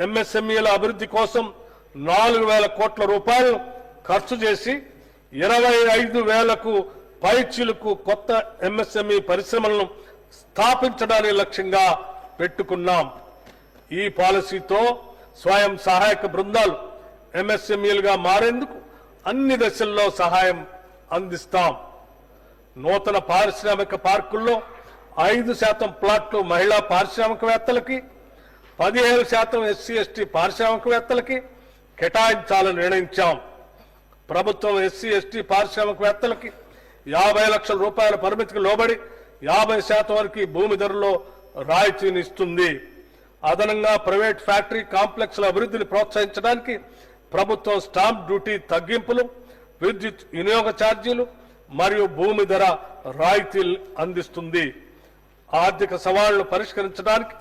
[SPEAKER 2] ఎంఎస్ఎంఈల అభివృద్ధి కోసం 4,000 కోట్ల రూపాయలు ఖర్చు చేసి 25,000కు పైచిలుకు కొత్త ఎంఎస్ఎంఈ పరిశ్రమలను స్థాపించడానికి లక్ష్యంగా పెట్టుకున్నాం. ఈ పాలసీతో స్వయం సహాయక బృందాలు ఎంఎస్ఎంఈలుగా మారేందుకు అన్ని దశల్లో సహాయం అందిస్తాం. నూతన పారిశ్రామిక పార్కుల్లో 5% ప్లాట్లు మహిళా పారిశ్రామికవేత్తలకి, 17% SC/ST పారిశ్రామికవేత్తలకి కేటాయించాలని నిర్ణయించాం. ప్రభుత్వం SC/ST పారిశ్రామికవేత్తలకి 50 లక్షల రూపాయల పరిమితికి లోబడి 50% వరకు భూమి ధరలో రాయితీని ఇస్తుంది. అదనంగా ప్రైవేట్ ఫ్యాక్టరీ కాంప్లెక్స్ల అభివృద్ధిని ప్రోత్సహించడానికి ప్రభుత్వం స్టాంప్ డ్యూటీ తగ్గింపులు, విద్యుత్ వినియోగ ఛార్జీలు మరియు భూమి ధర రాయితీలు అందిస్తుంది. ఆర్థిక సవాళ్లను పరిష్కరించడానికి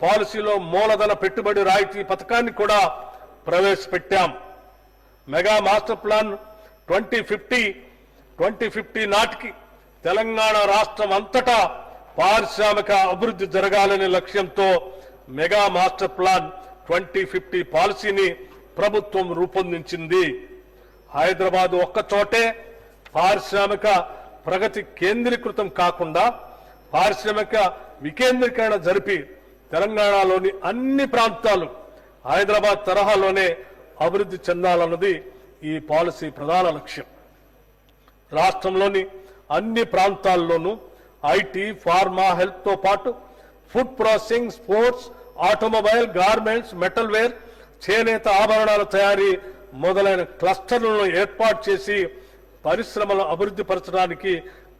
[SPEAKER 2] పాలసీలో మూలధన పెట్టుబడి రాయితీ పథకాన్ని కూడా ప్రవేశపెట్టాం. మెగా మాస్టర్ ప్లాన్ 2050 నాటికి తెలంగాణ రాష్ట్రం అంతటా పారిశ్రామిక అభివృద్ధి జరగాలనే లక్ష్యంతో మెగా మాస్టర్ ప్లాన్ 2050 పాలసీని ప్రభుత్వం రూపొందించింది. హైదరాబాద్ ఒక్కచోటే పారిశ్రామిక ప్రగతి కేంద్రీకృతం కాకుండా పారిశ్రామిక వికేంద్రీకరణ జరిపి తెలంగాణలోని అన్ని ప్రాంతాలు హైదరాబాద్ తరహాలోనే అభివృద్ధి చెందాలన్నది ఈ పాలసీ ప్రధాన లక్ష్యం. రాష్ట్రంలోని అన్ని ప్రాంతాల్లోనూ ఐటీ, ఫార్మా, హెల్త్తో పాటు food processing, sports, automobile, garments, metal ware, చేనేత ఆభరణాల తయారీ మొదలైన క్లస్టర్లను ఏర్పాటు చేసి పరిశ్రమలను అభివృద్ధి పరచడానికి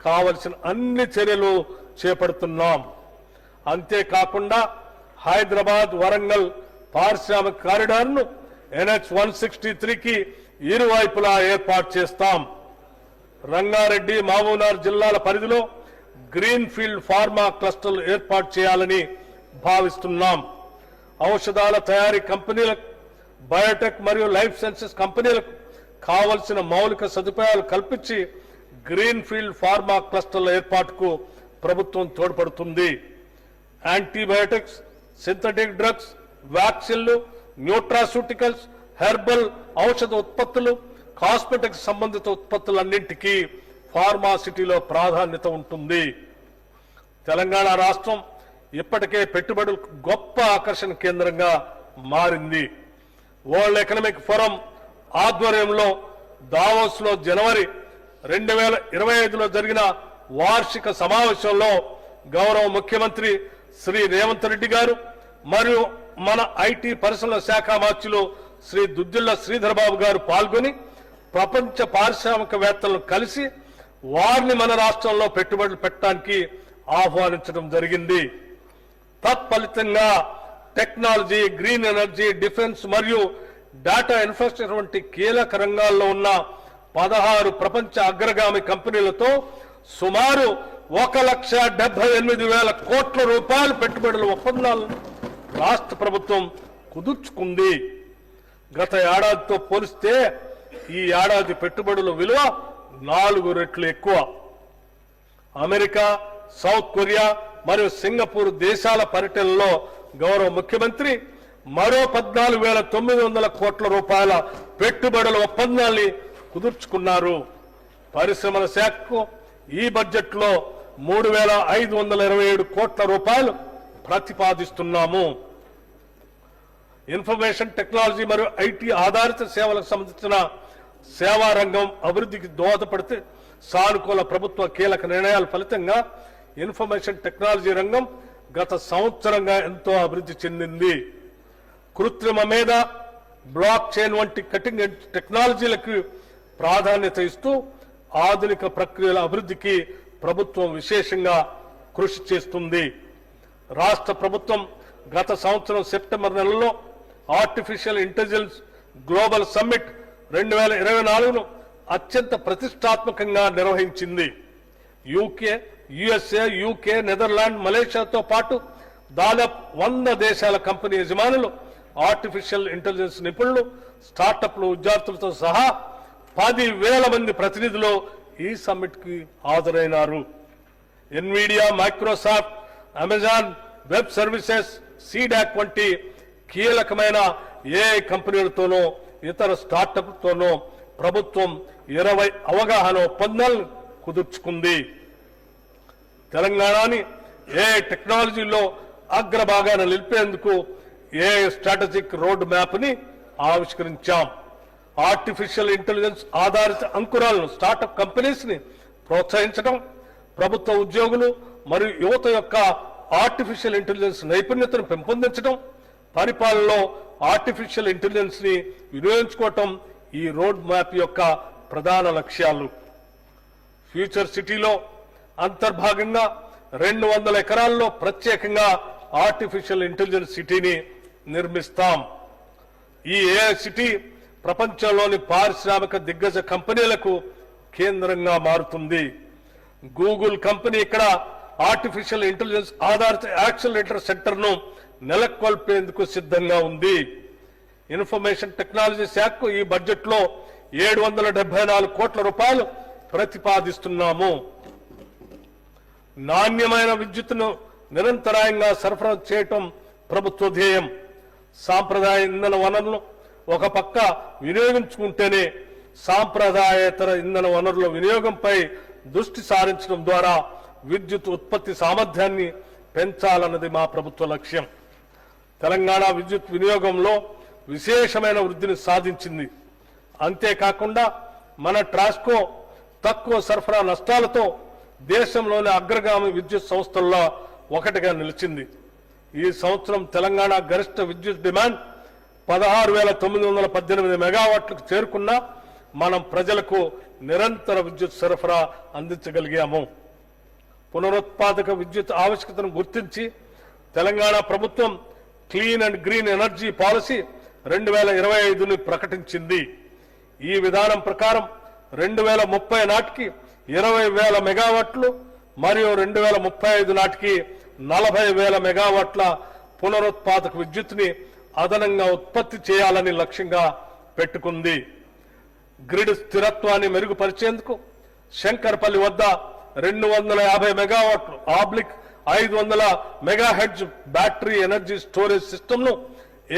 [SPEAKER 2] కావలసిన అన్ని చర్యలు చేపడుతున్నాం. అంతేకాకుండా హైదరాబాద్, వరంగల్ పారిశ్రామిక కారిడార్ను NH 163కి ఇరువైపులా ఏర్పాటు చేస్తాం. రంగారెడ్డి, మహబూబ్నగర్ జిల్లాల పరిధిలో గ్రీన్ ఫీల్డ్ ఫార్మా క్లస్టర్లు ఏర్పాటు చేయాలని భావిస్తున్నాం. ఔషధాల తయారీ కంపెనీలకు, బయోటెక్ మరియు లైఫ్ సైన్సెస్ కంపెనీలకు కావలసిన మౌలిక సదుపాయాలు కల్పించి గ్రీన్ ఫీల్డ్ ఫార్మా క్లస్టర్ల ఏర్పాటుకు ప్రభుత్వం తోడ్పడుతుంది. యాంటీబయోటిక్స్, సింథటిక్ డ్రగ్స్, వ్యాక్సిన్లు, న్యూట్రాస్యూటికల్స్, హెర్బల్ ఔషధ ఉత్పత్తులు, కాస్మెటిక్స్ సంబంధిత ఉత్పత్తులన్నింటికీ ఫార్మాసిటీలో ప్రాధాన్యత ఉంటుంది. తెలంగాణ రాష్ట్రం ఇప్పటికే పెట్టుబడులకు గొప్ప ఆకర్షణ కేంద్రంగా మారింది. వరల్డ్ ఎకనామిక్ ఫోరం ఆధ్వర్యంలో దావోస్లో జనవరి 2025లో జరిగిన వార్షిక సమావేశంలో గౌరవ ముఖ్యమంత్రి శ్రీ రేవంత్ రెడ్డి గారు మరియు మన ఐటీ పరిశ్రమల శాఖ మంత్రులు శ్రీ దుద్దిళ్ల శ్రీధర్ బాబు గారు పాల్గొని ప్రపంచ పారిశ్రామికవేత్తలను కలిసి వారిని మన రాష్ట్రంలో పెట్టుబడులు పెట్టడానికి ఆహ్వానించడం జరిగింది. తత్ఫలితంగా టెక్నాలజీ, గ్రీన్ ఎనర్జీ, డిఫెన్స్ మరియు డేటా ఇన్ఫ్రాస్ట్రక్చర్ వంటి కీలక రంగాల్లో ఉన్న 16 ప్రపంచ అగ్రగామి కంపెనీలతో సుమారు 1,78,000 కోట్ల రూపాయల పెట్టుబడుల ఒప్పందాలను రాష్ట్ర ప్రభుత్వం కుదుర్చుకుంది. గత ఏడాదితో పోలిస్తే ఈ ఏడాది పెట్టుబడుల విలువ 4 రెట్లు ఎక్కువ. అమెరికా, సౌత్ కొరియా మరియు సింగపూర్ దేశాల పర్యటనలో గౌరవ ముఖ్యమంత్రి మరో 14,900 కోట్ల రూపాయల పెట్టుబడుల ఒప్పందాన్ని కుదుర్చుకున్నారు. పరిశ్రమల శాఖకు ఈ బడ్జెట్లో 3,527 కోట్ల రూపాయలు ప్రతిపాదిస్తున్నాము. ఇన్ఫర్మేషన్ టెక్నాలజీ మరియు ఐటీ ఆధారిత సేవలకు సంబంధించిన సేవా రంగం అభివృద్ధికి దోహదపడితే సానుకూల ప్రభుత్వ కీలక నిర్ణయాల ఫలితంగా ఇన్ఫర్మేషన్ టెక్నాలజీ రంగం గత సంవత్సరంగా ఎంతో అభివృద్ధి చెందింది. కృత్రిమ మేధ, బ్లాక్ చైన్ వంటి కటింగ్ ఎడ్జ్ టెక్నాలజీలకు ప్రాధాన్యత ఇస్తూ ఆధునిక ప్రక్రియల అభివృద్ధికి ప్రభుత్వం విశేషంగా కృషి చేస్తుంది. రాష్ట్ర ప్రభుత్వం గత సంవత్సరం సెప్టెంబర్ నెలలో ఆర్టిఫిషియల్ ఇంటెలిజెన్స్ గ్లోబల్ సమ్మిట్ 2024ను అత్యంత ప్రతిష్టాత్మకంగా నిర్వహించింది. యుఎస్ఏ, యూకే, నెదర్లాండ్, మలేషియాతో పాటు దాదాపు 100 దేశాల కంపెనీ యజమానులు, ఆర్టిఫిషియల్ ఇంటెలిజెన్స్ నిపుణులు, స్టార్టప్లు, విద్యార్థులతో సహా 10,000 మంది ప్రతినిధులు ఈ సమ్మిట్ కి హాజరైనారు. Nvidia, Microsoft, Amazon web services, CDAC వంటి కీలకమైన ఏఐ కంపెనీలతోనూ ఇతర స్టార్టప్లతోనూ ప్రభుత్వం 20 అవగాహన ఒప్పందాలను కుదుర్చుకుంది. తెలంగాణని ఏఐ టెక్నాలజీలో అగ్రభాగాన నిలిపేందుకు ఏఐ స్ట్రాటజిక్ రోడ్ మ్యాప్ ని ఆవిష్కరించాం. ఆర్టిఫిషియల్ ఇంటెలిజెన్స్ ఆధారిత అంకురాలను, స్టార్టప్ కంపెనీస్ ని ప్రోత్సహించడం, ప్రభుత్వ ఉద్యోగులు మరియు యువత యొక్క ఆర్టిఫిషియల్ ఇంటెలిజెన్స్ నైపుణ్యతను పెంపొందించడం, పరిపాలనలో ఆర్టిఫిషియల్ ఇంటెలిజెన్స్ ని వినియోగించుకోవటం ఈ రోడ్ మ్యాప్ యొక్క ప్రధాన లక్ష్యాలు. ఫ్యూచర్ సిటీలో అంతర్భాగంగా 200 ఎకరాల్లో ప్రత్యేకంగా ఆర్టిఫిషియల్ ఇంటెలిజెన్స్ సిటీని నిర్మిస్తాం. ఈ ఏఐ సిటీ ప్రపంచంలోని పారిశ్రామిక దిగ్గజ కంపెనీలకు కేంద్రంగా మారుతుంది. గూగుల్ కంపెనీ ఇక్కడ ఆర్టిఫిషియల్ ఇంటెలిజెన్స్ ఆధారిత యాక్సిలరేటర్ సెంటర్ ను నెలకొల్పేందుకు సిద్ధంగా ఉంది. ఇన్ఫర్మేషన్ టెక్నాలజీ శాఖకు ఈ బడ్జెట్ లో 774 కోట్ల రూపాయలు ప్రతిపాదిస్తున్నాము. నాణ్యమైన విద్యుత్తును నిరంతరాయంగా సరఫరా చేయటం ప్రభుత్వ ధ్యేయం. సాంప్రదాయ ఇంధన వనరులను ఒక పక్క వినియోగించుకుంటేనే సాంప్రదాయేతర ఇంధన వనరుల వినియోగంపై దృష్టి సారించడం ద్వారా విద్యుత్ ఉత్పత్తి సామర్థ్యాన్ని పెంచాలన్నది మా ప్రభుత్వ లక్ష్యం. తెలంగాణ విద్యుత్ వినియోగంలో విశేషమైన వృద్ధిని సాధించింది. అంతేకాకుండా మన ట్రాన్స్కో తక్కువ సరఫరా నష్టాలతో దేశంలోని అగ్రగామి విద్యుత్ సంస్థల్లో ఒకటిగా నిలిచింది. ఈ సంవత్సరం తెలంగాణ గరిష్ట విద్యుత్ డిమాండ్ 16,918 మెగావాట్లకు చేరుకున్నా మనం ప్రజలకు నిరంతర విద్యుత్ సరఫరా అందించగలిగాము. పునరుత్పాదక విద్యుత్ ఆవశ్యకతను గుర్తించి తెలంగాణ ప్రభుత్వం clean and green energy policy 2025ని ప్రకటించింది. ఈ విధానం ప్రకారం 2030 నాటికి 20,000 మెగావాట్లు మరియు 2035 నాటికి 40,000 మెగావాట్ల పునరుత్పాదక విద్యుత్ని అదనంగా ఉత్పత్తి చేయాలని లక్ష్యంగా పెట్టుకుంది. గ్రిడ్ స్థిరత్వాన్ని మెరుగుపరిచేందుకు శంకర్పల్లి వద్ద 250 మెగావాట్లు oblique 500 megahertz battery energy storage సిస్టమ్ను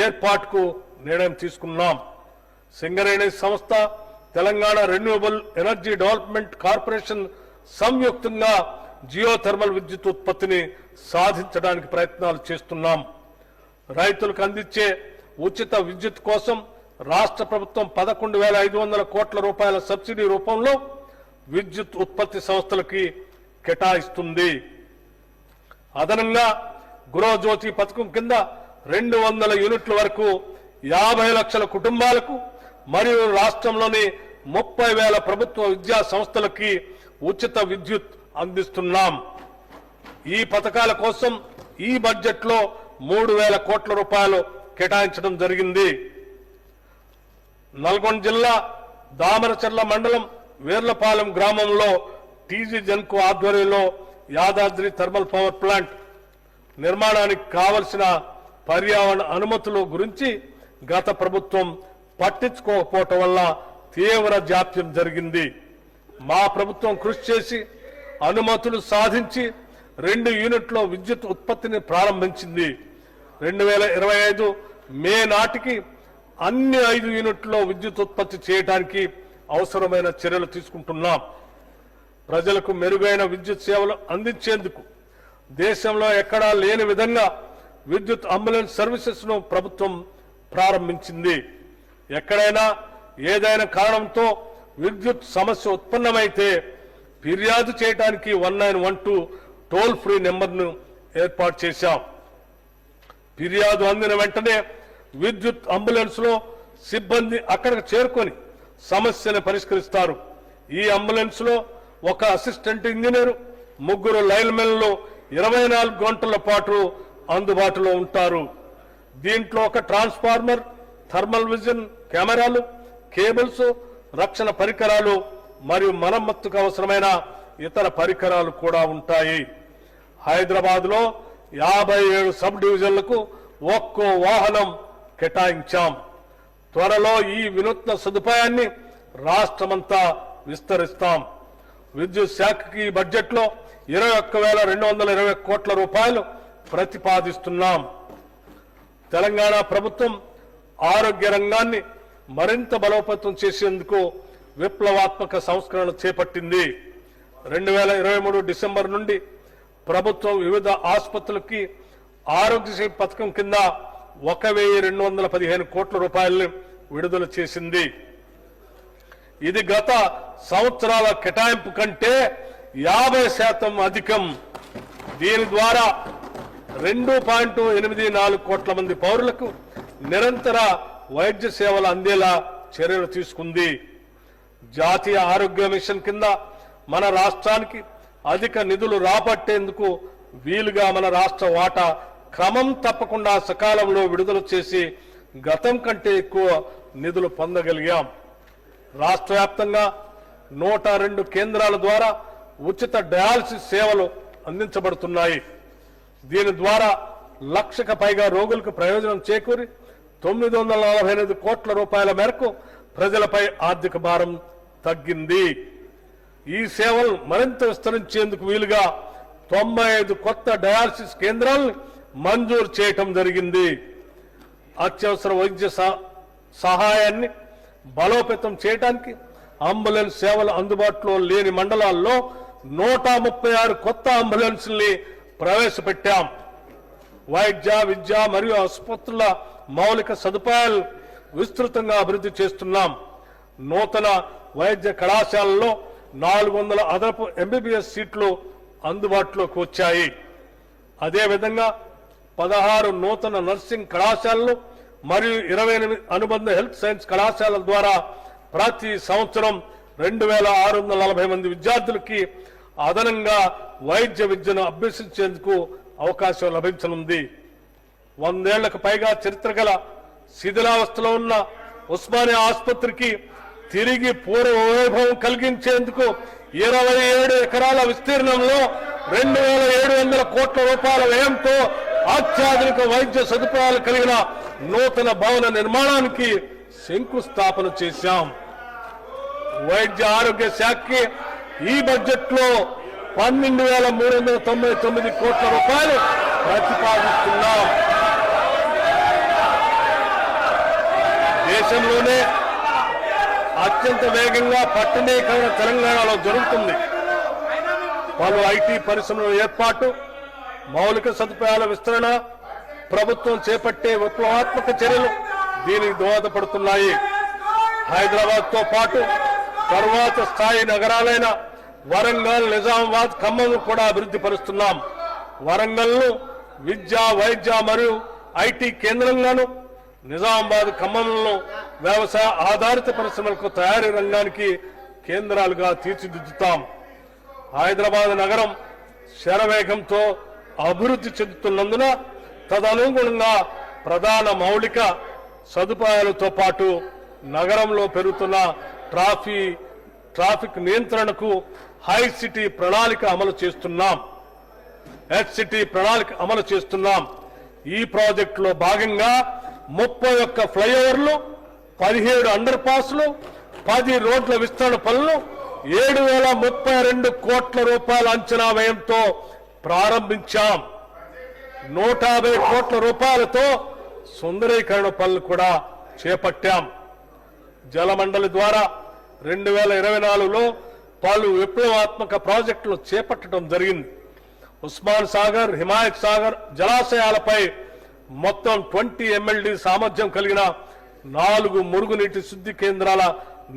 [SPEAKER 2] ఏర్పాటుకు నిర్ణయం తీసుకున్నాం. సింగరేణి సంస్థ, Telangana renewable energy development corporation సంయుక్తంగా జియోథర్మల్ విద్యుత్ ఉత్పత్తిని సాధించడానికి ప్రయత్నాలు చేస్తున్నాం. రైతులకు అందించే ఉచిత విద్యుత్ కోసం రాష్ట్ర ప్రభుత్వం 11,500 కోట్ల రూపాయల సబ్సిడీ రూపంలో విద్యుత్ ఉత్పత్తి సంస్థలకి కేటాయిస్తుంది. అదనంగా గృహజ్యోతి పథకం కింద 200 యూనిట్ల వరకు 50 లక్షల కుటుంబాలకు మరియు రాష్ట్రంలోని 30,000 ప్రభుత్వ విద్యా సంస్థలకి ఉచిత విద్యుత్ అందిస్తున్నాం. ఈ పథకాల కోసం ఈ బడ్జెట్లో 3,000 కోట్ల రూపాయలు కేటాయించడం జరిగింది. నల్గొండ జిల్లా దామరచర్ల మండలం వేర్లపాలెం గ్రామంలో టీజీ జెన్కో ఆధ్వర్యంలో యాదాద్రి థర్మల్ పవర్ ప్లాంట్ నిర్మాణానికి కావలసిన పర్యావరణ అనుమతుల గురించి గత ప్రభుత్వం పట్టించుకోకపోవటం వల్ల తీవ్ర జాప్యం జరిగింది. మా ప్రభుత్వం కృషి చేసి అనుమతులు సాధించి 2 యూనిట్ల విద్యుత్ ఉత్పత్తిని ప్రారంభించింది. 2025 మే నాటికి అన్ని 5 యూనిట్లలో విద్యుత్ ఉత్పత్తి చేయడానికి అవసరమైన చర్యలు తీసుకుంటున్నాం. ప్రజలకు మెరుగైన విద్యుత్ సేవలు అందించేందుకు దేశంలో ఎక్కడా లేని విధంగా విద్యుత్ అంబులెన్స్ సర్వీసెస్ ను ప్రభుత్వం ప్రారంభించింది. ఎక్కడైనా ఏదైనా కారణంతో విద్యుత్ సమస్య ఉత్పన్నమైతే ఫిర్యాదు చేయడానికి 1912 టోల్ ఫ్రీ నెంబర్ను ఏర్పాటు చేశాం. ఫిర్యాదు అందిన వెంటనే విద్యుత్ అంబులెన్స్ లో సిబ్బంది అక్కడికి చేరుకొని సమస్యను పరిష్కరిస్తారు. ఈ అంబులెన్స్ లో ఒక అసిస్టెంట్ ఇంజనీర్, 3 లైన్మెన్లు 24 గంటల పాటు అందుబాటులో ఉంటారు. దీంట్లో ఒక ట్రాన్స్ఫార్మర్, థర్మల్ విజన్ కెమెరాలు, కేబుల్స్, రక్షణ పరికరాలు మరియు మరమ్మతుకు అవసరమైన ఇతర పరికరాలు కూడా ఉంటాయి. హైదరాబాద్ లో 57 సబ్ డివిజన్లకు ఒక్కో వాహనం కేటాయించాం. త్వరలో ఈ వినూత్న సదుపాయాన్ని రాష్ట్రమంతా విస్తరిస్తాం. విద్యుత్ శాఖకి బడ్జెట్లో 21,220 కోట్ల రూపాయలు ప్రతిపాదిస్తున్నాం. తెలంగాణ ప్రభుత్వం ఆరోగ్య రంగాన్ని మరింత బలోపేతం చేసేందుకు విప్లవాత్మక సంస్కరణలు చేపట్టింది. 2023 డిసెంబర్ నుండి ప్రభుత్వం వివిధ ఆసుపత్రులకి ఆరోగ్యశ్రీ పథకం కింద 1,215 కోట్ల రూపాయలను విడుదల చేసింది. ఇది గత సంవత్సరాల కేటాయింపు కంటే 50% అధికం. దీని ద్వారా 2.84 కోట్ల మంది పౌరులకు నిరంతర వైద్య సేవలు అందేలా చర్యలు తీసుకుంది. జాతీయ ఆరోగ్య మిషన్ కింద మన రాష్ట్రానికి అధిక నిధులు రాబట్టేందుకు వీలుగా మన రాష్ట్ర వాటా క్రమం తప్పకుండా సకాలంలో విడుదల చేసి గతం కంటే ఎక్కువ నిధులు పొందగలిగాం. రాష్ట్ర వ్యాప్తంగా 102 కేంద్రాల ద్వారా ఉచిత డయాలసిస్ సేవలు అందించబడుతున్నాయి. దీని ద్వారా 1,00,000కు పైగా రోగులకు ప్రయోజనం చేకూరి 948 కోట్ల రూపాయల మేరకు ప్రజలపై ఆర్థిక భారం తగ్గింది. ఈ సేవలు మరింత విస్తరించేందుకు వీలుగా 95 కొత్త డయాలసిస్ కేంద్రాలను మంజూరు చేయటం జరిగింది. అత్యవసర వైద్య సహాయాన్ని బలోపేతం చేయడానికి అంబులెన్స్ సేవలు అందుబాటులో లేని మండలాల్లో 136 కొత్త అంబులెన్స్ని ప్రవేశపెట్టాం. వైద్య, విద్య మరియు ఆసుపత్రుల మౌలిక సదుపాయాలు విస్తృతంగా అభివృద్ధి చేస్తున్నాం. నూతన వైద్య కళాశాలలో 400 అదనపు MBBS సీట్లు అందుబాటులోకి వచ్చాయి. అదేవిధంగా 16 నూతన నర్సింగ్ కళాశాలలు మరియు 28 అనుబంధ హెల్త్ సైన్స్ కళాశాలల ద్వారా ప్రతి సంవత్సరం 2640 మంది విద్యార్థులకి అదనంగా వైద్య విద్యను అభ్యసించేందుకు అవకాశం లభించనుంది. 100 ఏళ్లకు పైగా చరిత్ర గల శిథిలావస్థలో ఉన్న ఉస్మానియా ఆసుపత్రికి తిరిగి పూర్వ వైభవం కలిగించేందుకు 27 ఎకరాల విస్తీర్ణంలో 2700 కోట్ల రూపాయల వ్యయంతో అత్యాధునిక వైద్య సదుపాయాలు కలిగిన నూతన భవన నిర్మాణానికి శంకుస్థాపన చేశాం. వైద్య ఆరోగ్య శాఖకి ఈ బడ్జెట్ లో 12,399 కోట్ల రూపాయలు ప్రతిపాదిస్తున్నాం. దేశంలోనే అత్యంత వేగంగా పట్టణీకరణ తెలంగాణలో జరుగుతుంది. పలు ఐటీ పరిశ్రమల ఏర్పాటు, మౌలిక సదుపాయాల విస్తరణ, ప్రభుత్వం చేపట్టే విప్లవాత్మక చర్యలు దీనికి దోహదపడుతున్నాయి. హైదరాబాద్ తో పాటు తరువాత స్థాయి నగరాలైన వరంగల్, నిజామాబాద్, ఖమ్మం కూడా అభివృద్ధి పరుస్తున్నాం. వరంగల్ను విద్య, వైద్య మరియు ఐటీ కేంద్రంగాను, నిజామాబాద్, ఖమ్మంలో వ్యవసాయ ఆధారిత పరిశ్రమలకు తయారీ రంగానికి కేంద్రాలుగా తీర్చిదిద్దుతాం. హైదరాబాద్ నగరం శరవేగంతో అభివృద్ధి చెందుతున్నందున తదనుగుణంగా ప్రధాన మౌలిక సదుపాయాలతో పాటు నగరంలో పెరుగుతున్న ట్రాఫిక్ నియంత్రణకు హై సిటీ ప్రణాళిక అమలు చేస్తున్నాం. HCT ప్రణాళిక అమలు చేస్తున్నాం. ఈ ప్రాజెక్టులో భాగంగా 31 ఫ్లైఓవర్లు, 17 అండర్ పాస్లు, 10 రోడ్ల విస్తరణ పనులు 7,032 కోట్ల రూపాయల అంచనా వ్యయంతో ప్రారంభించాం. 150 కోట్ల రూపాయలతో సుందరీకరణ పనులు కూడా చేపట్టాం. జలమండలి ద్వారా 2024లో పలు విప్లవాత్మక ప్రాజెక్టులు చేపట్టడం జరిగింది. ఉస్మాన్ సాగర్, హిమాయత్ సాగర్ జలాశయాలపై మొత్తం 20 MLD సామర్థ్యం కలిగిన 4 మురుగునీటి శుద్ధి కేంద్రాల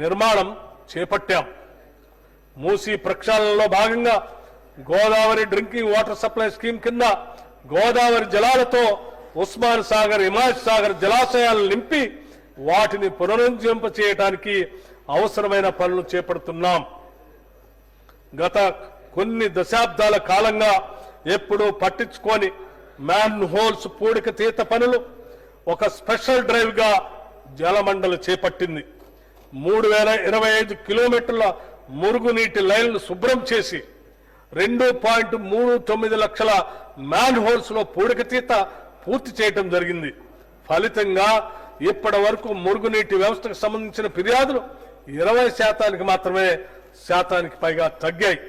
[SPEAKER 2] నిర్మాణం చేపట్టాం. మూసీ ప్రక్షాళనలో భాగంగా Godavari drinking water supply scheme కింద గోదావరి జలాలతో ఉస్మాన్ సాగర్, హిమాయత్ సాగర్ జలాశయాలను నింపి వాటిని పునరుజ్జీవింప చేయడానికి అవసరమైన పనులు చేపడుతున్నాం. గత కొన్ని దశాబ్దాల కాలంగా ఎప్పుడూ పట్టించుకొని మ్యాన్ హోల్స్ పూడిక తీత పనులు ఒక స్పెషల్ డ్రైవ్ గా జలమండలి చేపట్టింది. 3,025 కిలోమీటర్ల మురుగునీటి లైన్లు శుభ్రం చేసి 2.39 లక్షల మ్యాన్ హోల్స్ లో పూడిక తీత పూర్తి చేయడం జరిగింది. ఫలితంగా ఇప్పటి వరకు మురుగునీటి వ్యవస్థకు సంబంధించిన ఫిర్యాదులు 20% మాత్రమే శాతానికి పైగా తగ్గాయి.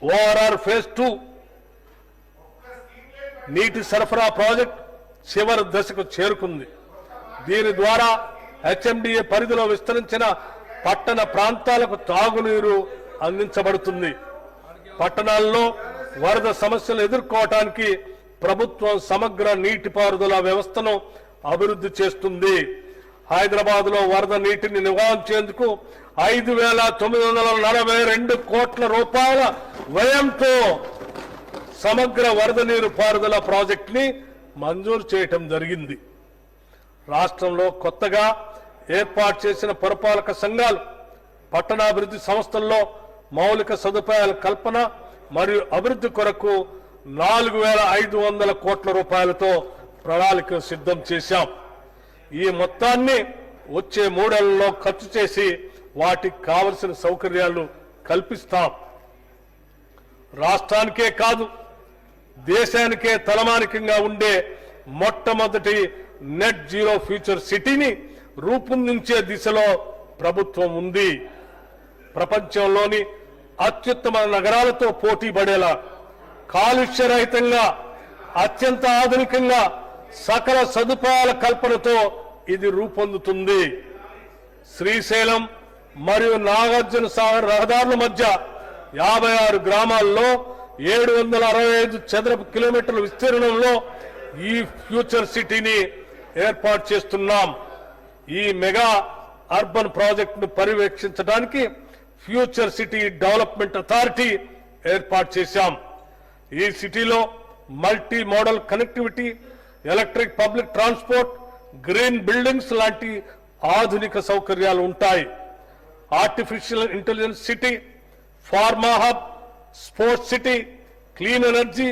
[SPEAKER 2] ORR ఫేజ్ 2 నీటి సరఫరా ప్రాజెక్ట్ చివరి దశకు చేరుకుంది. దీని ద్వారా HMDA పరిధిలో విస్తరించిన పట్టణ ప్రాంతాలకు తాగునీరు అందించబడుతుంది. పట్టణాల్లో వరద సమస్యలు ఎదుర్కోవటానికి ప్రభుత్వం సమగ్ర నీటిపారుదల వ్యవస్థను అభివృద్ధి చేస్తుంది. హైదరాబాద్ లో వరద నీటిని నివారించేందుకు 5,942 కోట్ల రూపాయల వ్యయంతో సమగ్ర వరద నీరు పారుదల ప్రాజెక్ట్ ని మంజూరు చేయటం జరిగింది. రాష్ట్రంలో కొత్తగా ఏర్పాటు చేసిన పురపాలక సంఘాలు, పట్టణాభివృద్ధి సంస్థల్లో మౌలిక సదుపాయాల కల్పన మరియు అభివృద్ధి కొరకు 4,500 కోట్ల రూపాయలతో ప్రణాళిక సిద్ధం చేశాం. ఈ మొత్తాన్ని వచ్చే 3 ఏళ్లలో ఖర్చు చేసి వాటికి కావలసిన సౌకర్యాలు కల్పిస్తాం. రాష్ట్రానికే కాదు దేశానికే తలమానికంగా ఉండే మొట్టమొదటి నెట్ జీరో ఫ్యూచర్ సిటీని రూపొందించే దిశలో ప్రభుత్వం ఉంది. ప్రపంచంలోని అత్యుత్తమ నగరాలతో పోటీ పడేలా కాలుష్య రహితంగా, అత్యంత ఆధునికంగా, సకల సదుపాయాల కల్పనతో ఇది రూపొందుతుంది. శ్రీశైలం మరియు నాగార్జున సాగర్ రహదారుల మధ్య 56 గ్రామాల్లో 765 చదరపు కిలోమీటర్ల విస్తీర్ణంలో ఈ ఫ్యూచర్ సిటీని ఏర్పాటు చేస్తున్నాం. ఈ మెగా అర్బన్ ప్రాజెక్టును పర్యవేక్షించడానికి ఫ్యూచర్ సిటీ డెవలప్మెంట్ అథారిటీ ఏర్పాటు చేశాం. ఈ సిటీలో multi modal connectivity, electric public transport, green buildings లాంటి ఆధునిక సౌకర్యాలు ఉంటాయి. Artificial intelligence city, pharma hub, sports city, clean energy,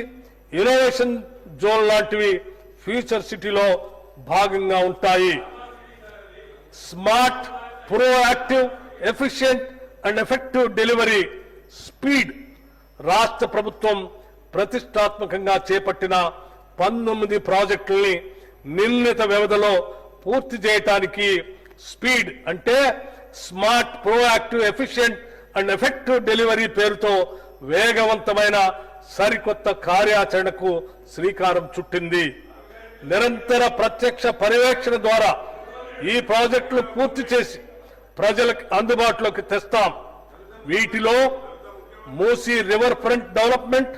[SPEAKER 2] innovation zone లాంటివి ఫ్యూచర్ సిటీలో భాగంగా ఉంటాయి. Smart, proactive, efficient and effective delivery speed రాష్ట్ర ప్రభుత్వం ప్రతిష్టాత్మకంగా చేపట్టిన 19 ప్రాజెక్టుల్ని నిర్ణీత వ్యవధిలో పూర్తి చేయడానికి స్పీడ్ అంటే smart, proactive, efficient and effective delivery పేరుతో వేగవంతమైన సరికొత్త కార్యాచరణకు శ్రీకారం చుట్టింది. నిరంతర ప్రత్యక్ష పర్యవేక్షణ ద్వారా ఈ ప్రాజెక్టులు పూర్తి చేసి ప్రజలకు అందుబాటులోకి తెస్తాం. వీటిలో Musi riverfront development,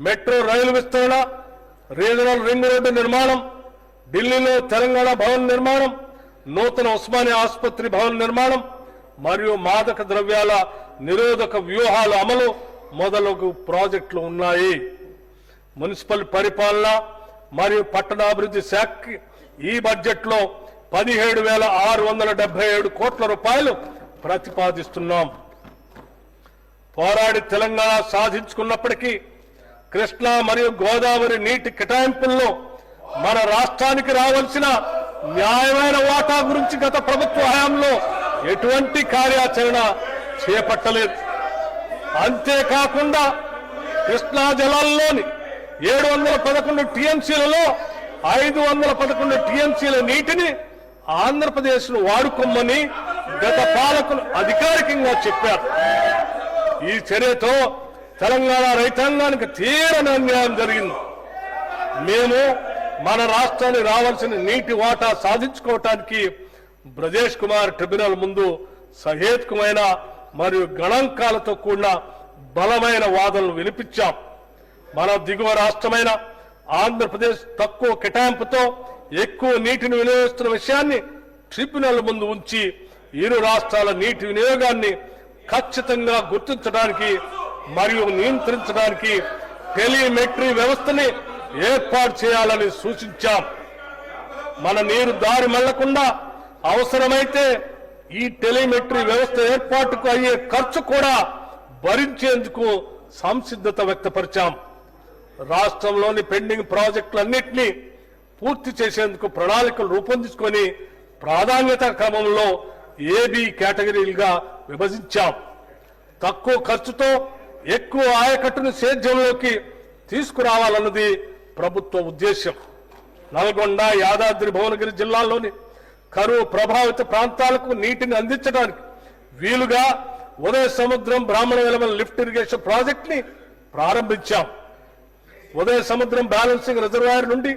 [SPEAKER 2] metro rail విస్తరణ, రీజనల్ రింగ్ రోడ్డు నిర్మాణం, ఢిల్లీలో తెలంగాణ భవన్ నిర్మాణం, నూతన ఉస్మానియా ఆసుపత్రి భవన్ నిర్మాణం మరియు మాదక ద్రవ్యాల నిరోధక వ్యూహాల అమలు మొదలగు ప్రాజెక్టులు ఉన్నాయి. మున్సిపల్ పరిపాలన మరియు పట్టణాభివృద్ధి శాఖకి ఈ బడ్జెట్లో 17,677 కోట్ల రూపాయలు ప్రతిపాదిస్తున్నాం. పోరాడి తెలంగాణ సాధించుకున్నప్పటికీ కృష్ణా మరియు గోదావరి నీటి కేటాయింపుల్లో మన రాష్ట్రానికి రావాల్సిన న్యాయమైన వాటా గురించి గత ప్రభుత్వ హయాంలో ఎటువంటి కార్యాచరణ చేపట్టలేదు. అంతేకాకుండా కృష్ణా జలాల్లోని 711 టీఎంసీలలో 511 టీఎంసీల నీటిని ఆంధ్రప్రదేశ్ను వాడుకోమని గత పాలకులు అధికారికంగా చెప్పారు. ఈ చర్యతో తెలంగాణ రైతాంగానికి తీవ్ర అన్యాయం జరిగింది. మేము మన రాష్ట్రానికి రావాల్సిన నీటి వాటా సాధించుకోవటానికి బ్రజేష్ కుమార్ ట్రిబ్యునల్ ముందు సహేతుకమైన మరియు గణాంకాలతో కూడిన బలమైన వాదనలు వినిపించాం. మన దిగువ రాష్ట్రమైన ఆంధ్రప్రదేశ్ తక్కువ కేటాయింపుతో ఎక్కువ నీటిని వినియోగిస్తున్న విషయాన్ని ట్రిబ్యునల్ ముందు ఉంచి ఇరు రాష్ట్రాల నీటి వినియోగాన్ని ఖచ్చితంగా గుర్తించడానికి మరియు నియంత్రించడానికి టెలిమెట్రీ వ్యవస్థని ఏర్పాటు చేయాలని సూచించాం. మన నీరు దారి మళ్లకుండా అవసరమైతే ఈ టెలిమెట్రీ వ్యవస్థ ఏర్పాటుకు అయ్యే ఖర్చు కూడా భరించేందుకు సంసిద్ధత వ్యక్తపరిచాం. రాష్ట్రంలోని పెండింగ్ ప్రాజెక్టులన్నింటినీ పూర్తి చేసేందుకు ప్రణాళికలు రూపొందించుకొని ప్రాధాన్యత క్రమంలో ఏబీ కేటగిరీలుగా విభజించాం. తక్కువ ఖర్చుతో ఎక్కువ ఆయకట్టును సేద్యంలోకి తీసుకురావాలన్నది ప్రభుత్వ ఉద్దేశ్యం. నల్గొండ, యాదాద్రి భువనగిరి జిల్లాల్లోని కరువు ప్రభావిత ప్రాంతాలకు నీటిని అందించడానికి వీలుగా ఉదయ సముద్రం బ్రాహ్మణ వెలమల లిఫ్ట్ ఇరిగేషన్ ప్రాజెక్ట్ ని ప్రారంభించాం. ఉదయ సముద్రం బ్యాలెన్సింగ్ రిజర్వాయర్ నుండి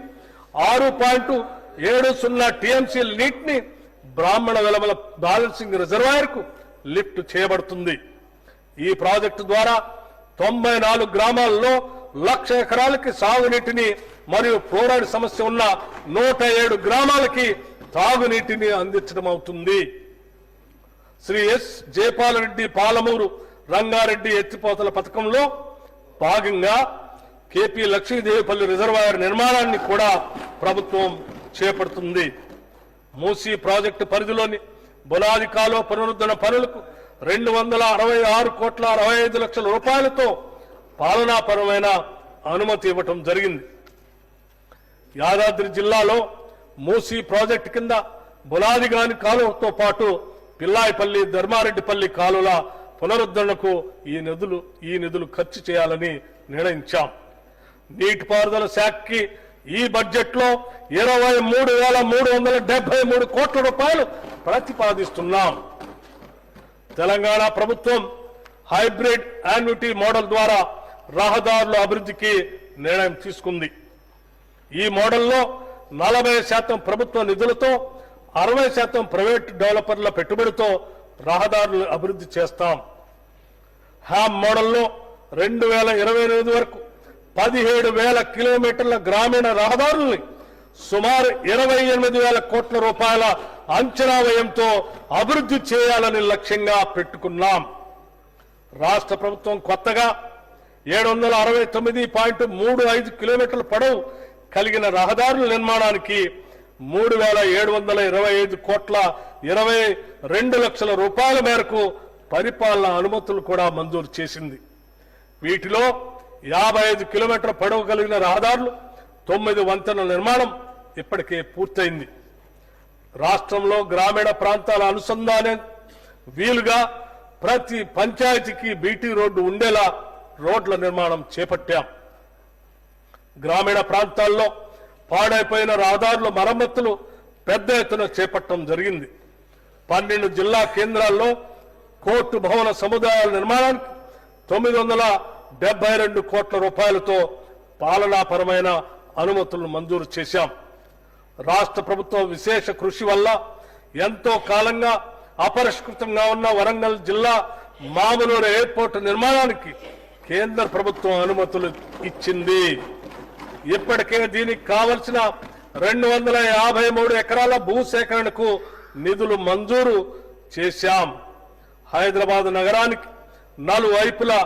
[SPEAKER 2] 6.70 టీఎంసీల నీటిని బ్రాహ్మణ వెలమల బ్యాలెన్సింగ్ రిజర్వాయర్ కు లిఫ్ట్ చేయబడుతుంది. ఈ ప్రాజెక్టు ద్వారా 94 గ్రామాల్లో 1,00,000 ఎకరాలకి సాగునీటిని మరియు ఫ్లోరైడ్ సమస్య ఉన్న 107 గ్రామాలకి తాగునీటిని అందించడం అవుతుంది. శ్రీ ఎస్ జయపాలరెడ్డి పాలమూరు రంగారెడ్డి ఎత్తిపోతల పథకంలో భాగంగా కేపీ లక్ష్మీదేవిపల్లి రిజర్వాయర్ నిర్మాణాన్ని కూడా ప్రభుత్వం చేపడుతుంది. మూసీ ప్రాజెక్టు పరిధిలోని బులాది కాలువ పునరుద్ధరణ పనులకు 266,65 రూపాయలతో పాలనాపరమైన అనుమతి ఇవ్వటం జరిగింది. యాదాద్రి జిల్లాలో మూసీ ప్రాజెక్టు కింద బులాదిగాని కాలువతో పాటు పిల్లాయిపల్లి, ధర్మారెడ్డిపల్లి కాలువల పునరుద్ధరణకు ఈ నిధులు ఖర్చు చేయాలని నిర్ణయించాం. నీటిపారుదల శాఖకి ఈ బడ్జెట్ లో 23,373 కోట్ల రూపాయలు ప్రతిపాదిస్తున్నాం. తెలంగాణ ప్రభుత్వం హైబ్రిడ్ యాన్యుటీ మోడల్ ద్వారా రహదారుల అభివృద్ధికి నిర్ణయం తీసుకుంది. ఈ మోడల్లో 40% ప్రభుత్వ నిధులతో 60% ప్రైవేట్ డెవలపర్ల పెట్టుబడితో రహదారులు అభివృద్ధి చేస్తాం. హ్యామ్ మోడల్లో 2028 వరకు 17,000 కిలోమీటర్ల గ్రామీణ రహదారుల్ని సుమారు 28,000 కోట్ల రూపాయల అంచనా వ్యయంతో అభివృద్ధి చేయాలని లక్ష్యంగా పెట్టుకున్నాం. రాష్ట్ర ప్రభుత్వం కొత్తగా 769.35 కిలోమీటర్ల పొడవు కలిగిన రహదారుల నిర్మాణానికి 3,725 కోట్ల 22 లక్షల రూపాయల మేరకు పరిపాలన అనుమతులు కూడా మంజూరు చేసింది. వీటిలో 55 కిలోమీటర్ల పొడవు కలిగిన రహదారులు, 9 వంతెనల నిర్మాణం ఇప్పటికే పూర్తయింది. రాష్ట్రంలో గ్రామీణ ప్రాంతాల అనుసంధానం వీలుగా ప్రతి పంచాయతీకి బీటీ రోడ్డు ఉండేలా రోడ్ల నిర్మాణం చేపట్టాం. గ్రామీణ ప్రాంతాల్లో పాడైపోయిన రహదారుల మరమ్మతులు పెద్ద ఎత్తున చేపట్టడం జరిగింది. 12 జిల్లా కేంద్రాల్లో కోర్టు భవన సముదాయాల నిర్మాణానికి 972 కోట్ల రూపాయలతో పాలనాపరమైన అనుమతులను మంజూరు చేశాం. రాష్ట్ర ప్రభుత్వం విశేష కృషి వల్ల ఎంతో కాలంగా అపరిష్కృతంగా ఉన్న వరంగల్ జిల్లా మామునూరు ఎయిర్పోర్టు నిర్మాణానికి కేంద్ర ప్రభుత్వం అనుమతులు ఇచ్చింది. ఇప్పటికే దీనికి కావలసిన 253 ఎకరాల భూసేకరణకు నిధులు మంజూరు చేశాం. హైదరాబాద్ నగరానికి నలువైపులా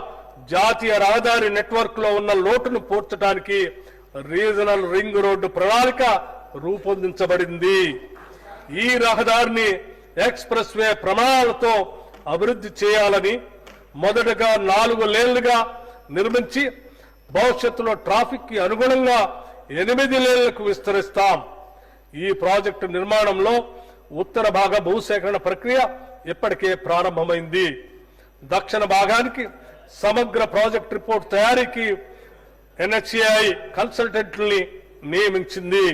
[SPEAKER 2] జాతీయ రహదారి నెట్వర్క్ లో ఉన్న లోటును పూడ్చడానికి రీజనల్ రింగ్ రోడ్డు ప్రణాళిక రూపొందించబడింది. ఈ రహదారిని ఎక్స్ప్రెస్ వే ప్రమాణాలతో అభివృద్ధి చేయాలని మొదటగా 4 లేన్లుగా నిర్మించి భవిష్యత్తులో ట్రాఫిక్ కి అనుగుణంగా 8 లేన్లకు విస్తరిస్తాం. ఈ ప్రాజెక్టు నిర్మాణంలో ఉత్తర భాగ భూసేకరణ ప్రక్రియ ఇప్పటికే ప్రారంభమైంది. దక్షిణ భాగానికి సమగ్ర ప్రాజెక్ట్ రిపోర్ట్ తయారీకి NHAI కన్సల్టెంట్లని నియమించింది.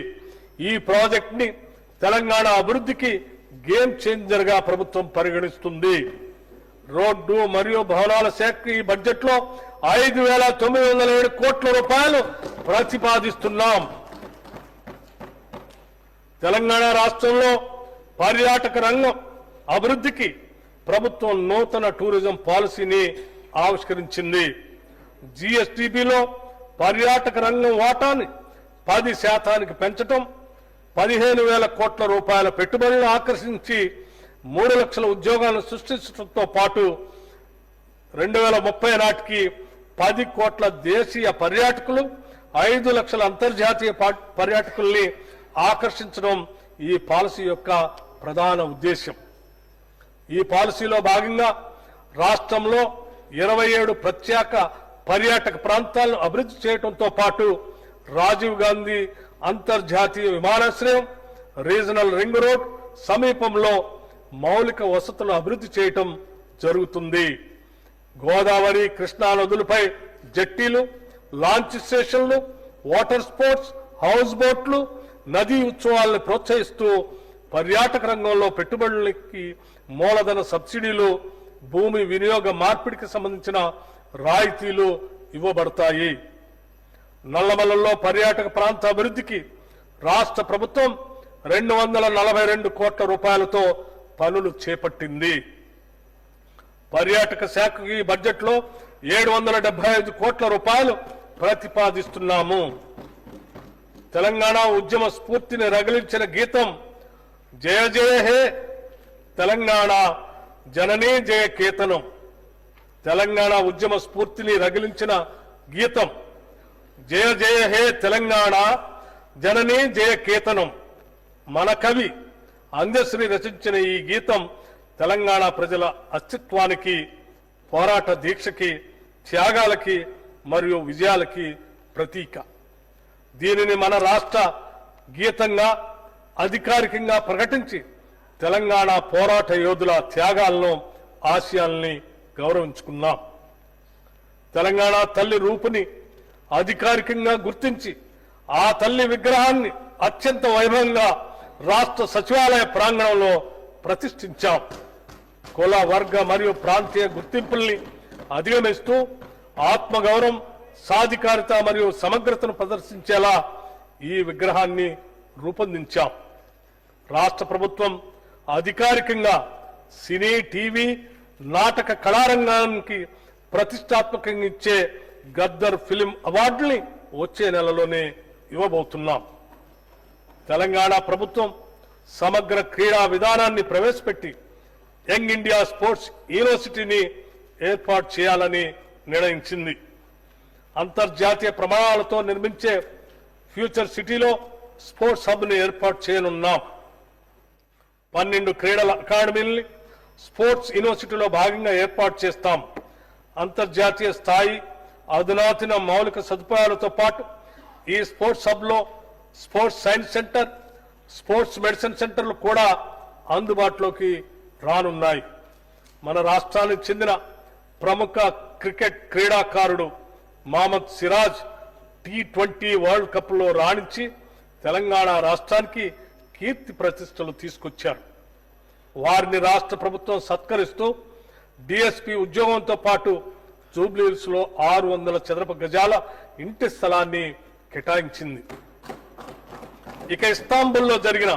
[SPEAKER 2] ఈ ప్రాజెక్ట్ ని తెలంగాణ అభివృద్ధికి గేమ్ చేంజర్ గా ప్రభుత్వం పరిగణిస్తుంది. రోడ్డు మరియు భవనాల శాఖ ఈ బడ్జెట్ లో 5,907 కోట్ల రూపాయలు ప్రతిపాదిస్తున్నాం. తెలంగాణ రాష్ట్రంలో పర్యాటక రంగం అభివృద్ధికి ప్రభుత్వం నూతన టూరిజం పాలసీని ఆవిష్కరించింది. GSTBలో పర్యాటక రంగం వాటాని 10% పెంచడం, 15,000 కోట్ల రూపాయల పెట్టుబడులను ఆకర్షించి 3 లక్షల ఉద్యోగాలను సృష్టించడంతో పాటు 2030 నాటికి 10 కోట్ల దేశీయ పర్యాటకులు, 5 లక్షల అంతర్జాతీయ పర్యాటకుల్ని ఆకర్షించడం ఈ పాలసీ యొక్క ప్రధాన ఉద్దేశం. ఈ పాలసీలో భాగంగా రాష్ట్రంలో 27 ప్రత్యేక పర్యాటక ప్రాంతాలను అభివృద్ధి చేయడంతో పాటు రాజీవ్ గాంధీ అంతర్జాతీయ విమానాశ్రయం, రీజనల్ రింగ్ రోడ్ సమీపంలో మౌలిక వసతులను అభివృద్ధి చేయటం జరుగుతుంది. గోదావరి, కృష్ణా నదులపై జట్టీలు, లాంచ్ స్టేషన్లు, వాటర్ స్పోర్ట్స్, హౌస్ బోట్లు, నదీ ఉత్సవాలను ప్రోత్సహిస్తూ పర్యాటక రంగంలో పెట్టుబడులకి మూలధన సబ్సిడీలు, భూమి వినియోగ మార్పిడికి సంబంధించిన రాయితీలు ఇవ్వబడతాయి. నల్లమలలో పర్యాటక ప్రాంత అభివృద్ధికి రాష్ట్ర ప్రభుత్వం 242 కోట్ల రూపాయలతో పనులు చేపట్టింది. పర్యాటక శాఖకి ఈ బడ్జెట్ లో 775 కోట్ల రూపాయలు ప్రతిపాదిస్తున్నాము. తెలంగాణ ఉద్యమ స్ఫూర్తిని రగిలించిన గీతం జయ జయ హే తెలంగాణ జననీ జయ కేతనం. తెలంగాణ ఉద్యమ స్ఫూర్తిని రగిలించిన గీతం జయ జయ హే తెలంగాణ జననీ జయ కేతనం. మన కవి అందశ్రీ రచించిన ఈ గీతం తెలంగాణ ప్రజల అస్తిత్వానికి, పోరాట దీక్షకి, త్యాగాలకి మరియు విజయాలకి ప్రతీక. దీనిని మన రాష్ట్ర గీతంగా అధికారికంగా ప్రకటించి తెలంగాణ పోరాట యోధుల త్యాగాలను, ఆశయాల్ని గౌరవించుకున్నాం. తెలంగాణ తల్లి రూపుని అధికారికంగా గుర్తించి ఆ తల్లి విగ్రహాన్ని అత్యంత వైభవంగా రాష్ట్ర సచివాలయ ప్రాంగణంలో ప్రతిష్ఠించాం. కుల, వర్గ మరియు ప్రాంతీయ గుర్తింపుల్ని అధిగమిస్తూ ఆత్మగౌరవం, సాధికారిత మరియు సమగ్రతను ప్రదర్శించేలా ఈ విగ్రహాన్ని రూపొందించాం. రాష్ట్ర ప్రభుత్వం అధికారికంగా సినీ, టీవీ, నాటక కళారంగానికి ప్రతిష్టాత్మకంగా ఇచ్చే గద్దర్ ఫిలిం అవార్డుని వచ్చే నెలలోనే ఇవ్వబోతున్నాం. తెలంగాణ ప్రభుత్వం సమగ్ర క్రీడా విధానాన్ని ప్రవేశపెట్టి యంగ్ ఇండియా స్పోర్ట్స్ యూనివర్సిటీని ఏర్పాటు చేయాలని నిర్ణయించింది. అంతర్జాతీయ ప్రమాణాలతో నిర్మించే ఫ్యూచర్ సిటీలో స్పోర్ట్స్ హబ్ని ఏర్పాటు చేయనున్నాం. 12 క్రీడల అకాడమీల్ని స్పోర్ట్స్ యూనివర్సిటీలో భాగంగా ఏర్పాటు చేస్తాం. అంతర్జాతీయ స్థాయి అధునాతన మౌలిక సదుపాయాలతో పాటు ఈ స్పోర్ట్స్ హబ్లో sports science centre, sports medicine సెంటర్లు కూడా అందుబాటులోకి రానున్నాయి. మన రాష్ట్రానికి చెందిన ప్రముఖ క్రికెట్ క్రీడాకారుడు మహమ్మద్ సిరాజ్ T20 వరల్డ్ కప్లో రాణించి తెలంగాణ రాష్ట్రానికి కీర్తి ప్రతిష్టలు తీసుకొచ్చారు. వారిని రాష్ట్ర ప్రభుత్వం సత్కరిస్తూ డిఎస్పీ ఉద్యోగంతో పాటు జూబ్లీహిల్స్ లో 600 చదరపు గజాల ఇంటి స్థలాన్ని కేటాయించింది. ఇక ఇస్తాంబుల్లో జరిగిన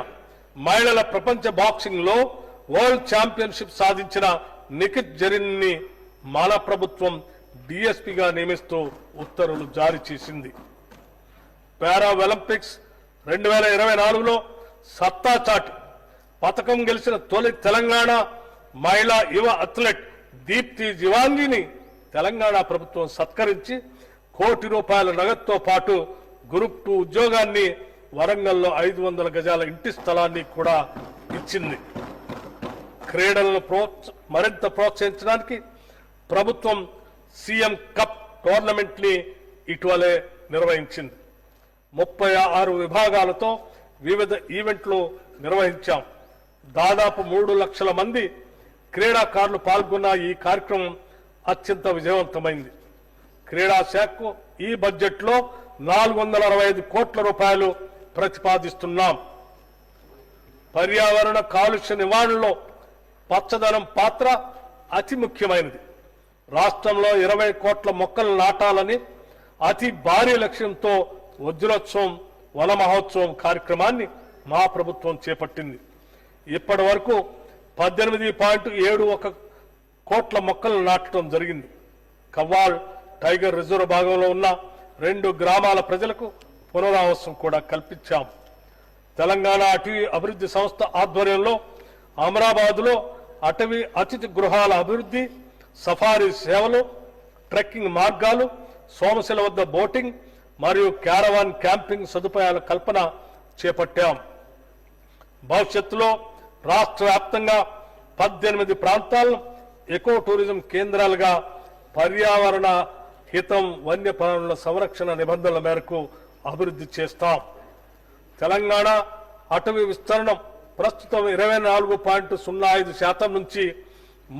[SPEAKER 2] మహిళల ప్రపంచ బాక్సింగ్ లో వరల్డ్ ఛాంపియన్షిప్ సాధించిన నిఖిత్ జరీన్ ని మన ప్రభుత్వం డిఎస్పీగా నియమిస్తూ ఉత్తర్వులు జారీ చేసింది. పారా ఒలింపిక్స్ 2024లో సత్తా చాటి పతకం గెలిచిన తొలి తెలంగాణ మహిళా యువ అథ్లెట్ దీప్తి జివాంగిని తెలంగాణ ప్రభుత్వం సత్కరించి ₹1 కోటి నగదుతో పాటు గ్రూప్ 2 ఉద్యోగాన్ని, వరంగల్లో 500 గజాల ఇంటి స్థలాన్ని కూడా ఇచ్చింది. క్రీడలను మరింత ప్రోత్సహించడానికి ప్రభుత్వం సీఎం కప్ టోర్నమెంట్ ని ఇటీవలే నిర్వహించింది. 36 విభాగాలతో వివిధ ఈవెంట్లు నిర్వహించాం. దాదాపు 3 లక్షల మంది క్రీడాకారులు పాల్గొన్న ఈ కార్యక్రమం అత్యంత విజయవంతమైంది. క్రీడా శాఖకు ఈ బడ్జెట్లో ₹465 కోట్ల ప్రతిపాదిస్తున్నాం. పర్యావరణ కాలుష్య నివారణలో పచ్చదనం పాత్ర అతి ముఖ్యమైనది. రాష్ట్రంలో 20 కోట్ల మొక్కలు నాటాలని అతి భారీ లక్ష్యంతో వజ్రోత్సవం, వన మహోత్సవం కార్యక్రమాన్ని మా ప్రభుత్వం చేపట్టింది. ఇప్పటి వరకు 18.71 కోట్ల మొక్కలు నాటడం జరిగింది. కవ్వాల్ టైగర్ రిజర్వ్ భాగంలో ఉన్న 2 గ్రామాల ప్రజలకు పునరావాసం కూడా కల్పించాం. తెలంగాణ అటవీ అభివృద్ధి సంస్థ ఆధ్వర్యంలో అమరాబాద్లో అటవీ అతిథి గృహాల అభివృద్ధి, సఫారీ సేవలు, ట్రెక్కింగ్ మార్గాలు, సోమశిల వద్ద బోటింగ్ మరియు క్యారవాన్ క్యాంపింగ్ సదుపాయాల కల్పన చేపట్టాం. భవిష్యత్తులో రాష్ట్ర వ్యాప్తంగా 18 ప్రాంతాలను ఎకో టూరిజం కేంద్రాలుగా పర్యావరణ హితం వన్యప్రాణుల సంరక్షణ నిబంధనల మేరకు అభివృద్ధి చేస్తాం. తెలంగాణ అటవీ విస్తరణం ప్రస్తుతం 24.05% నుంచి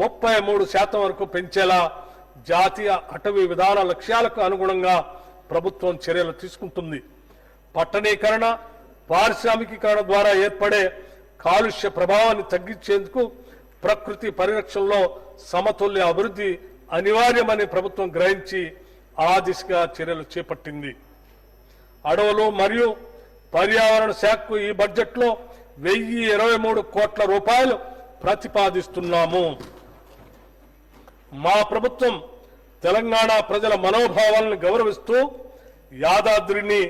[SPEAKER 2] 33% వరకు పెంచేలా జాతీయ అటవీ విధాన లక్ష్యాలకు అనుగుణంగా ప్రభుత్వం చర్యలు తీసుకుంటుంది. పట్టణీకరణ, పారిశ్రామికీకరణ ద్వారా ఏర్పడే కాలుష్య ప్రభావాన్ని తగ్గించేందుకు ప్రకృతి పరిరక్షణలో సమతుల్య అభివృద్ధి అనివార్యమని ప్రభుత్వం గ్రహించి ఆ దిశగా చర్యలు చేపట్టింది. అడవులు మరియు పర్యావరణ శాఖకు ఈ బడ్జెట్లో ₹1023 కోట్ల ప్రతిపాదిస్తున్నాము. మా ప్రభుత్వం తెలంగాణ ప్రజల మనోభావాలను గౌరవిస్తూ యాదాద్రిని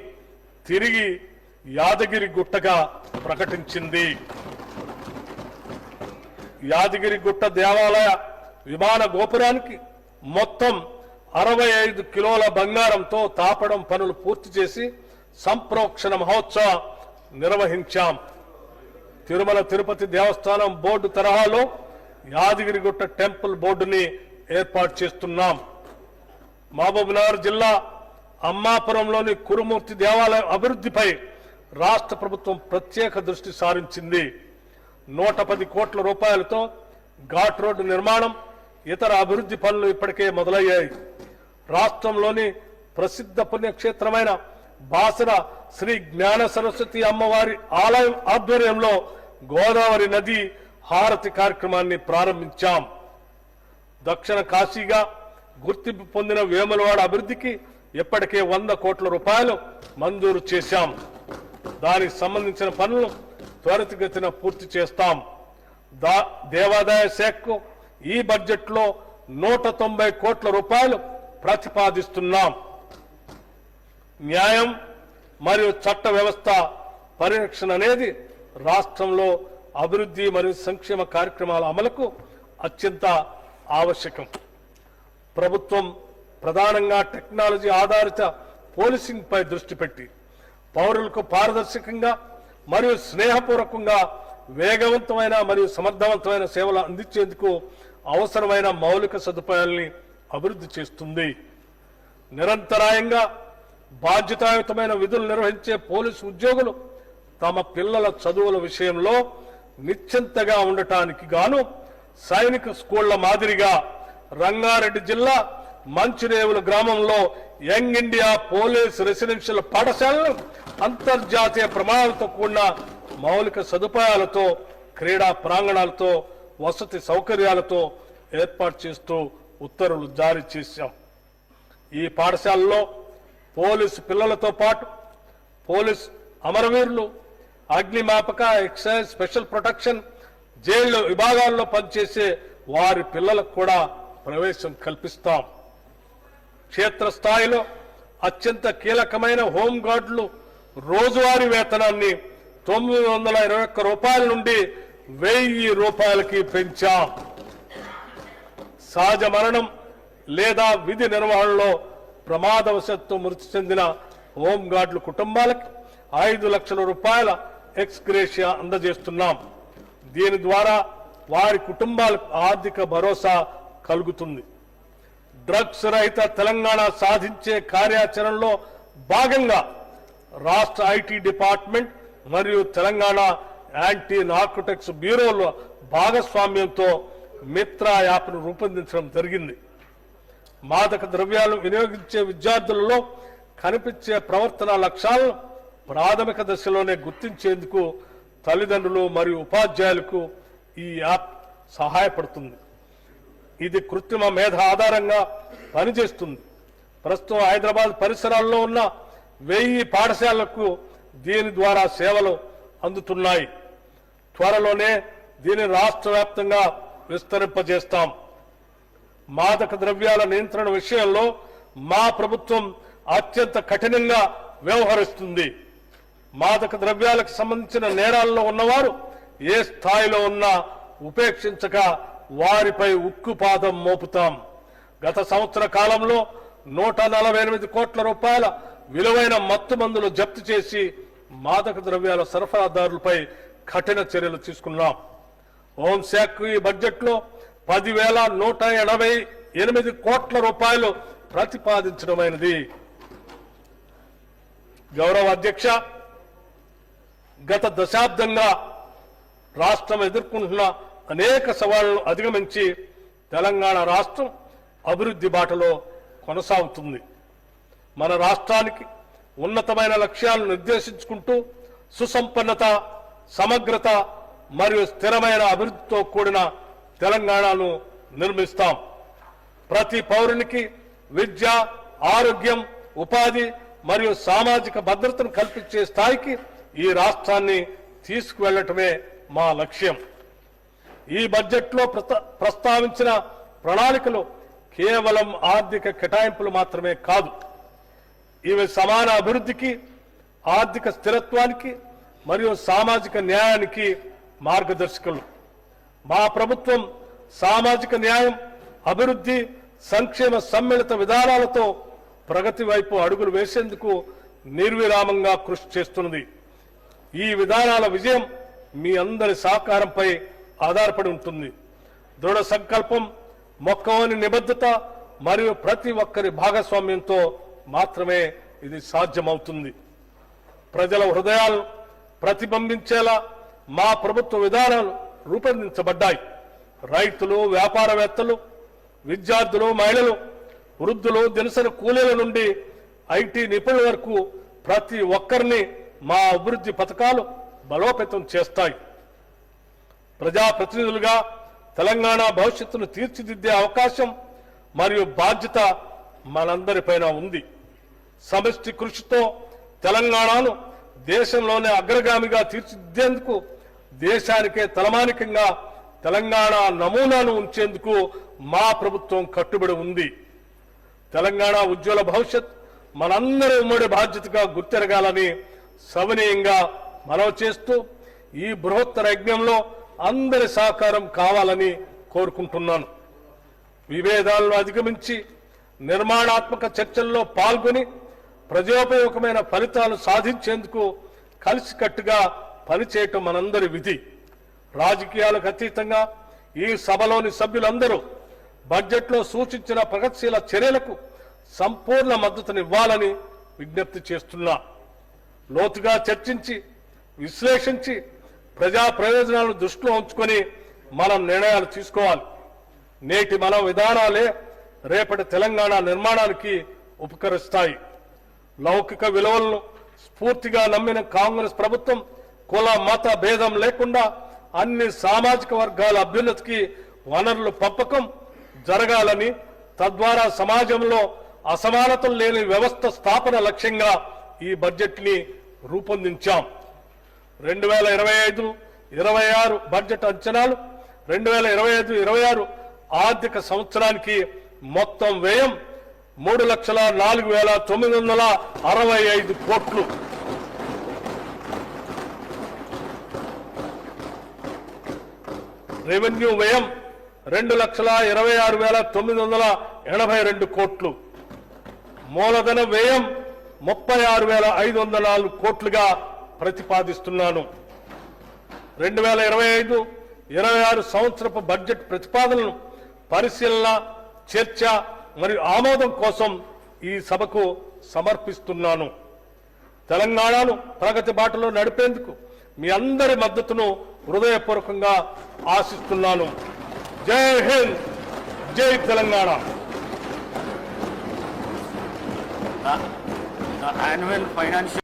[SPEAKER 2] తిరిగి యాదగిరి గుట్టగా ప్రకటించింది. యాదగిరి గుట్ట దేవాలయ విమాన గోపురానికి మొత్తం 65 కిలోల బంగారంతో తాపడం పనులు పూర్తి చేసి సంప్రోక్షణ మహోత్సవ నిర్వహించాం. తిరుమల తిరుపతి దేవస్థానం బోర్డు తరహాలో యాదగిరిగుట్ట టెంపుల్ బోర్డుని ఏర్పాటు చేస్తున్నాం. మహబూబ్నగర్ జిల్లా అమ్మాపురంలోని కురుమూర్తి దేవాలయం అభివృద్ధిపై రాష్ట్ర ప్రభుత్వం ప్రత్యేక దృష్టి సారించింది. 110 కోట్ల రూపాయలతో ఘాట్ రోడ్డు నిర్మాణం, ఇతర అభివృద్ధి పనులు ఇప్పటికే మొదలయ్యాయి. రాష్ట్రంలోని ప్రసిద్ధ పుణ్యక్షేత్రమైన బాసర శ్రీ జ్ఞాన సరస్వతి అమ్మవారి ఆలయం ఆధ్వర్యంలో గోదావరి నది హారతి కార్యక్రమాన్ని ప్రారంభించాం. దక్షిణ కాశీగా గుర్తింపు పొందిన వేములవాడ అభివృద్ధికి ఇప్పటికే ₹100 కోట్ల మంజూరు చేశాం. దానికి సంబంధించిన పనులు త్వరితగతిన పూర్తి చేస్తాం. దేవాదాయ శాఖకు ఈ బడ్జెట్లో ₹190 కోట్ల ప్రతిపాదిస్తున్నాం. న్యాయం మరియు చట్ట వ్యవస్థ పరిరక్షణ అనేది రాష్ట్రంలో అభివృద్ధి మరియు సంక్షేమ కార్యక్రమాల అమలుకు అత్యంత ఆవశ్యకం. ప్రభుత్వం ప్రధానంగా టెక్నాలజీ ఆధారిత పోలీసింగ్ పై దృష్టి పెట్టి పౌరులకు పారదర్శకంగా మరియు స్నేహపూర్వకంగా వేగవంతమైన మరియు సమర్థవంతమైన సేవలు అందించేందుకు అవసరమైన మౌలిక సదుపాయాల్ని అభివృద్ధి చేస్తుంది. నిరంతరాయంగా బాధ్యతాయుతమైన విధులు నిర్వహించే పోలీసు ఉద్యోగులు తమ పిల్లల చదువుల విషయంలో నిశ్చింతగా ఉండటానికి గాను సైనిక స్కూళ్ల మాదిరిగా రంగారెడ్డి జిల్లా మంచిరేవుల గ్రామంలో యంగ్ ఇండియా పోలీస్ రెసిడెన్షియల్ పాఠశాలను అంతర్జాతీయ ప్రమాణాలతో కూడిన మౌలిక సదుపాయాలతో, క్రీడా ప్రాంగణాలతో, వసతి సౌకర్యాలతో ఏర్పాటు చేస్తూ ఉత్తర్వులు జారీ చేశాం. ఈ పాఠశాలలో పోలీసు పిల్లలతో పాటు పోలీస్ అమరవీరులు, అగ్నిమాపక, ఎక్సైజ్, స్పెషల్ ప్రొటెక్షన్, జైళ్ల విభాగాల్లో పనిచేసే వారి పిల్లలకు కూడా ప్రవేశం కల్పిస్తాం. క్షేత్రస్థాయిలో అత్యంత కీలకమైన హోంగార్డులు రోజువారీ వేతనాన్ని 921 రూపాయల నుండి 1000 రూపాయలకి పెంచాం. సహజ మరణం లేదా విధి నిర్వహణలో ప్రమాదవశాత్తు మృతి చెందిన హోంగార్డుల కుటుంబాలకు 5 లక్షల రూపాయల ఎక్స్గ్రేషియా అందజేస్తున్నాం. దీని ద్వారా వారి కుటుంబాలకు ఆర్థిక భరోసా కలుగుతుంది. డ్రగ్స్ రహిత తెలంగాణ సాధించే కార్యాచరణలో భాగంగా రాష్ట్ర ఐటీ డిపార్ట్మెంట్ మరియు తెలంగాణ యాంటీ నార్కోటిక్స్ బ్యూరోల భాగస్వామ్యంతో మిత్రా యాప్ను రూపొందించడం జరిగింది. మాదక ద్రవ్యాలు వినియోగించే విద్యార్థులలో కనిపించే ప్రవర్తన లక్ష్యాలను ప్రాథమిక దశలోనే గుర్తించేందుకు తల్లిదండ్రులు మరియు ఉపాధ్యాయులకు ఈ యాప్ సహాయపడుతుంది. ఇది కృత్రిమ మేధ ఆధారంగా పనిచేస్తుంది. ప్రస్తుతం హైదరాబాద్ పరిసరాల్లో ఉన్న 1000 పాఠశాలలకు దీని ద్వారా సేవలు అందుతున్నాయి. త్వరలోనే దీన్ని రాష్ట్ర వ్యాప్తంగా విస్తరింపజేస్తాం. మాదక ద్రవ్యాల నియంత్రణ విషయంలో మా ప్రభుత్వం అత్యంత కఠినంగా వ్యవహరిస్తుంది. మాదక ద్రవ్యాలకు సంబంధించిన నేరాల్లో ఉన్నవారు ఏ స్థాయిలో ఉన్నా ఉపేక్షించక వారిపై ఉక్కుపాదం మోపుతాం. గత సంవత్సర కాలంలో 148 కోట్ల రూపాయల విలువైన మత్తు మందులు జప్తు చేసి మాదక ద్రవ్యాల సరఫరాదారులపై కఠిన చర్యలు తీసుకున్నాం. హోంశాఖ ఈ బడ్జెట్లో 10,188 కోట్ల రూపాయలు ప్రతిపాదించడమైనది. గౌరవ అధ్యక్ష, గత దశాబ్దంగా రాష్ట్రం ఎదుర్కొంటున్న అనేక సవాళ్లను అధిగమించి తెలంగాణ రాష్ట్రం అభివృద్ధి బాటలో కొనసాగుతుంది. మన రాష్ట్రానికి ఉన్నతమైన లక్ష్యాలను నిర్దేశించుకుంటూ సుసంపన్నత, సమగ్రత మరియు స్థిరమైన అభివృద్ధితో కూడిన తెలంగాణను నిర్మిస్తాం. ప్రతి పౌరునికి విద్య, ఆరోగ్యం, ఉపాధి మరియు సామాజిక భద్రతను కల్పించే స్థాయికి ఈ రాష్ట్రాన్ని తీసుకువెళ్లటమే మా లక్ష్యం. ఈ బడ్జెట్లో ప్రస్తావించిన ప్రణాళికలు కేవలం ఆర్థిక కేటాయింపులు మాత్రమే కాదు. ఇవి సమాన అభివృద్ధికి, ఆర్థిక స్థిరత్వానికి మరియు సామాజిక న్యాయానికి మార్గదర్శకులు. మా ప్రభుత్వం సామాజిక న్యాయం, అభివృద్ధి, సంక్షేమ సమ్మిళిత విధానాలతో ప్రగతి వైపు అడుగులు వేసేందుకు నిర్విరామంగా కృషి చేస్తున్నది. ఈ విధానాల విజయం మీ అందరి సహకారంపై ఆధారపడి ఉంటుంది. దృఢ సంకల్పం, మొక్కవోని నిబద్ధత మరియు ప్రతి ఒక్కరి భాగస్వామ్యంతో మాత్రమే ఇది సాధ్యమవుతుంది. ప్రజల హృదయాలను ప్రతిబింబించేలా మా ప్రభుత్వ విధానాలు రూపొందించబడ్డాయి. రైతులు, వ్యాపారవేత్తలు, విద్యార్థులు, మహిళలు, వృద్ధులు, దినసరి కూలీల నుండి ఐటీ నిపుణుల వరకు ప్రతి ఒక్కరిని మా అభివృద్ధి పథకాలు బలోపేతం చేస్తాయి. ప్రజాప్రతినిధులుగా తెలంగాణ భవిష్యత్తును తీర్చిదిద్దే అవకాశం మరియు బాధ్యత మనందరిపైన ఉంది. సమిష్టి కృషితో తెలంగాణను దేశంలోనే అగ్రగామిగా తీర్చిదిద్దేందుకు, దేశానికే తలమానికంగా తెలంగాణ నమూనాను ఉంచేందుకు మా ప్రభుత్వం కట్టుబడి ఉంది. తెలంగాణ ఉజ్వల భవిష్యత్ మనందరి ఉమ్మడి బాధ్యతగా గుర్తెరగాలని సవినయంగా మనవి చేస్తూ ఈ బృహత్తర యజ్ఞంలో అందరి సహకారం కావాలని కోరుకుంటున్నాను. విభేదాలను అధిగమించి నిర్మాణాత్మక చర్చల్లో పాల్గొని ప్రజోపయోగమైన ఫలితాలు సాధించేందుకు కలిసికట్టుగా పనిచేయటం మనందరి విధి. రాజకీయాలకు అతీతంగా ఈ సభలోని సభ్యులందరూ బడ్జెట్లో సూచించిన ప్రగతిశీల చర్యలకు సంపూర్ణ మద్దతునివ్వాలని విజ్ఞప్తి చేస్తున్నా. లోతుగా చర్చించి విశ్లేషించి ప్రజా ప్రయోజనాలను దృష్టిలో ఉంచుకొని మనం నిర్ణయాలు తీసుకోవాలి. నేటి మన విధానాలే రేపటి తెలంగాణ నిర్మాణానికి ఉపకరిస్తాయి. లౌకిక విలువలను స్ఫూర్తిగా నమ్మిన కాంగ్రెస్ ప్రభుత్వం కుల మత భేదం లేకుండా అన్ని సామాజిక వర్గాల అభ్యున్నతికి వనరులు పంపకం జరగాలని, తద్వారా సమాజంలో అసమానతలు లేని వ్యవస్థ స్థాపన లక్ష్యంగా ఈ బడ్జెట్ ని రూపొందించాం. 2025-26 బడ్జెట్ అంచనాలు 2025-26 ఆర్థిక సంవత్సరానికి మొత్తం వ్యయం 3,04,965 కోట్లు. రెవెన్యూ వ్యయం 2,26,982 కోట్లు. మూలధన వ్యయం 36,504 కోట్లుగా ప్రతిపాదిస్తున్నాను. 2025-26 సంవత్సరపు బడ్జెట్ ప్రతిపాదనలను పరిశీలన, చర్చ మరియు ఆమోదం కోసం ఈ సభకు సమర్పిస్తున్నాను. తెలంగాణను ప్రగతి బాటలో నడిపేందుకు మీ అందరి మద్దతును హృదయపూర్వకంగా ఆశిస్తున్నాను. జై హింద్, జై తెలంగాణ.
[SPEAKER 1] The annual financial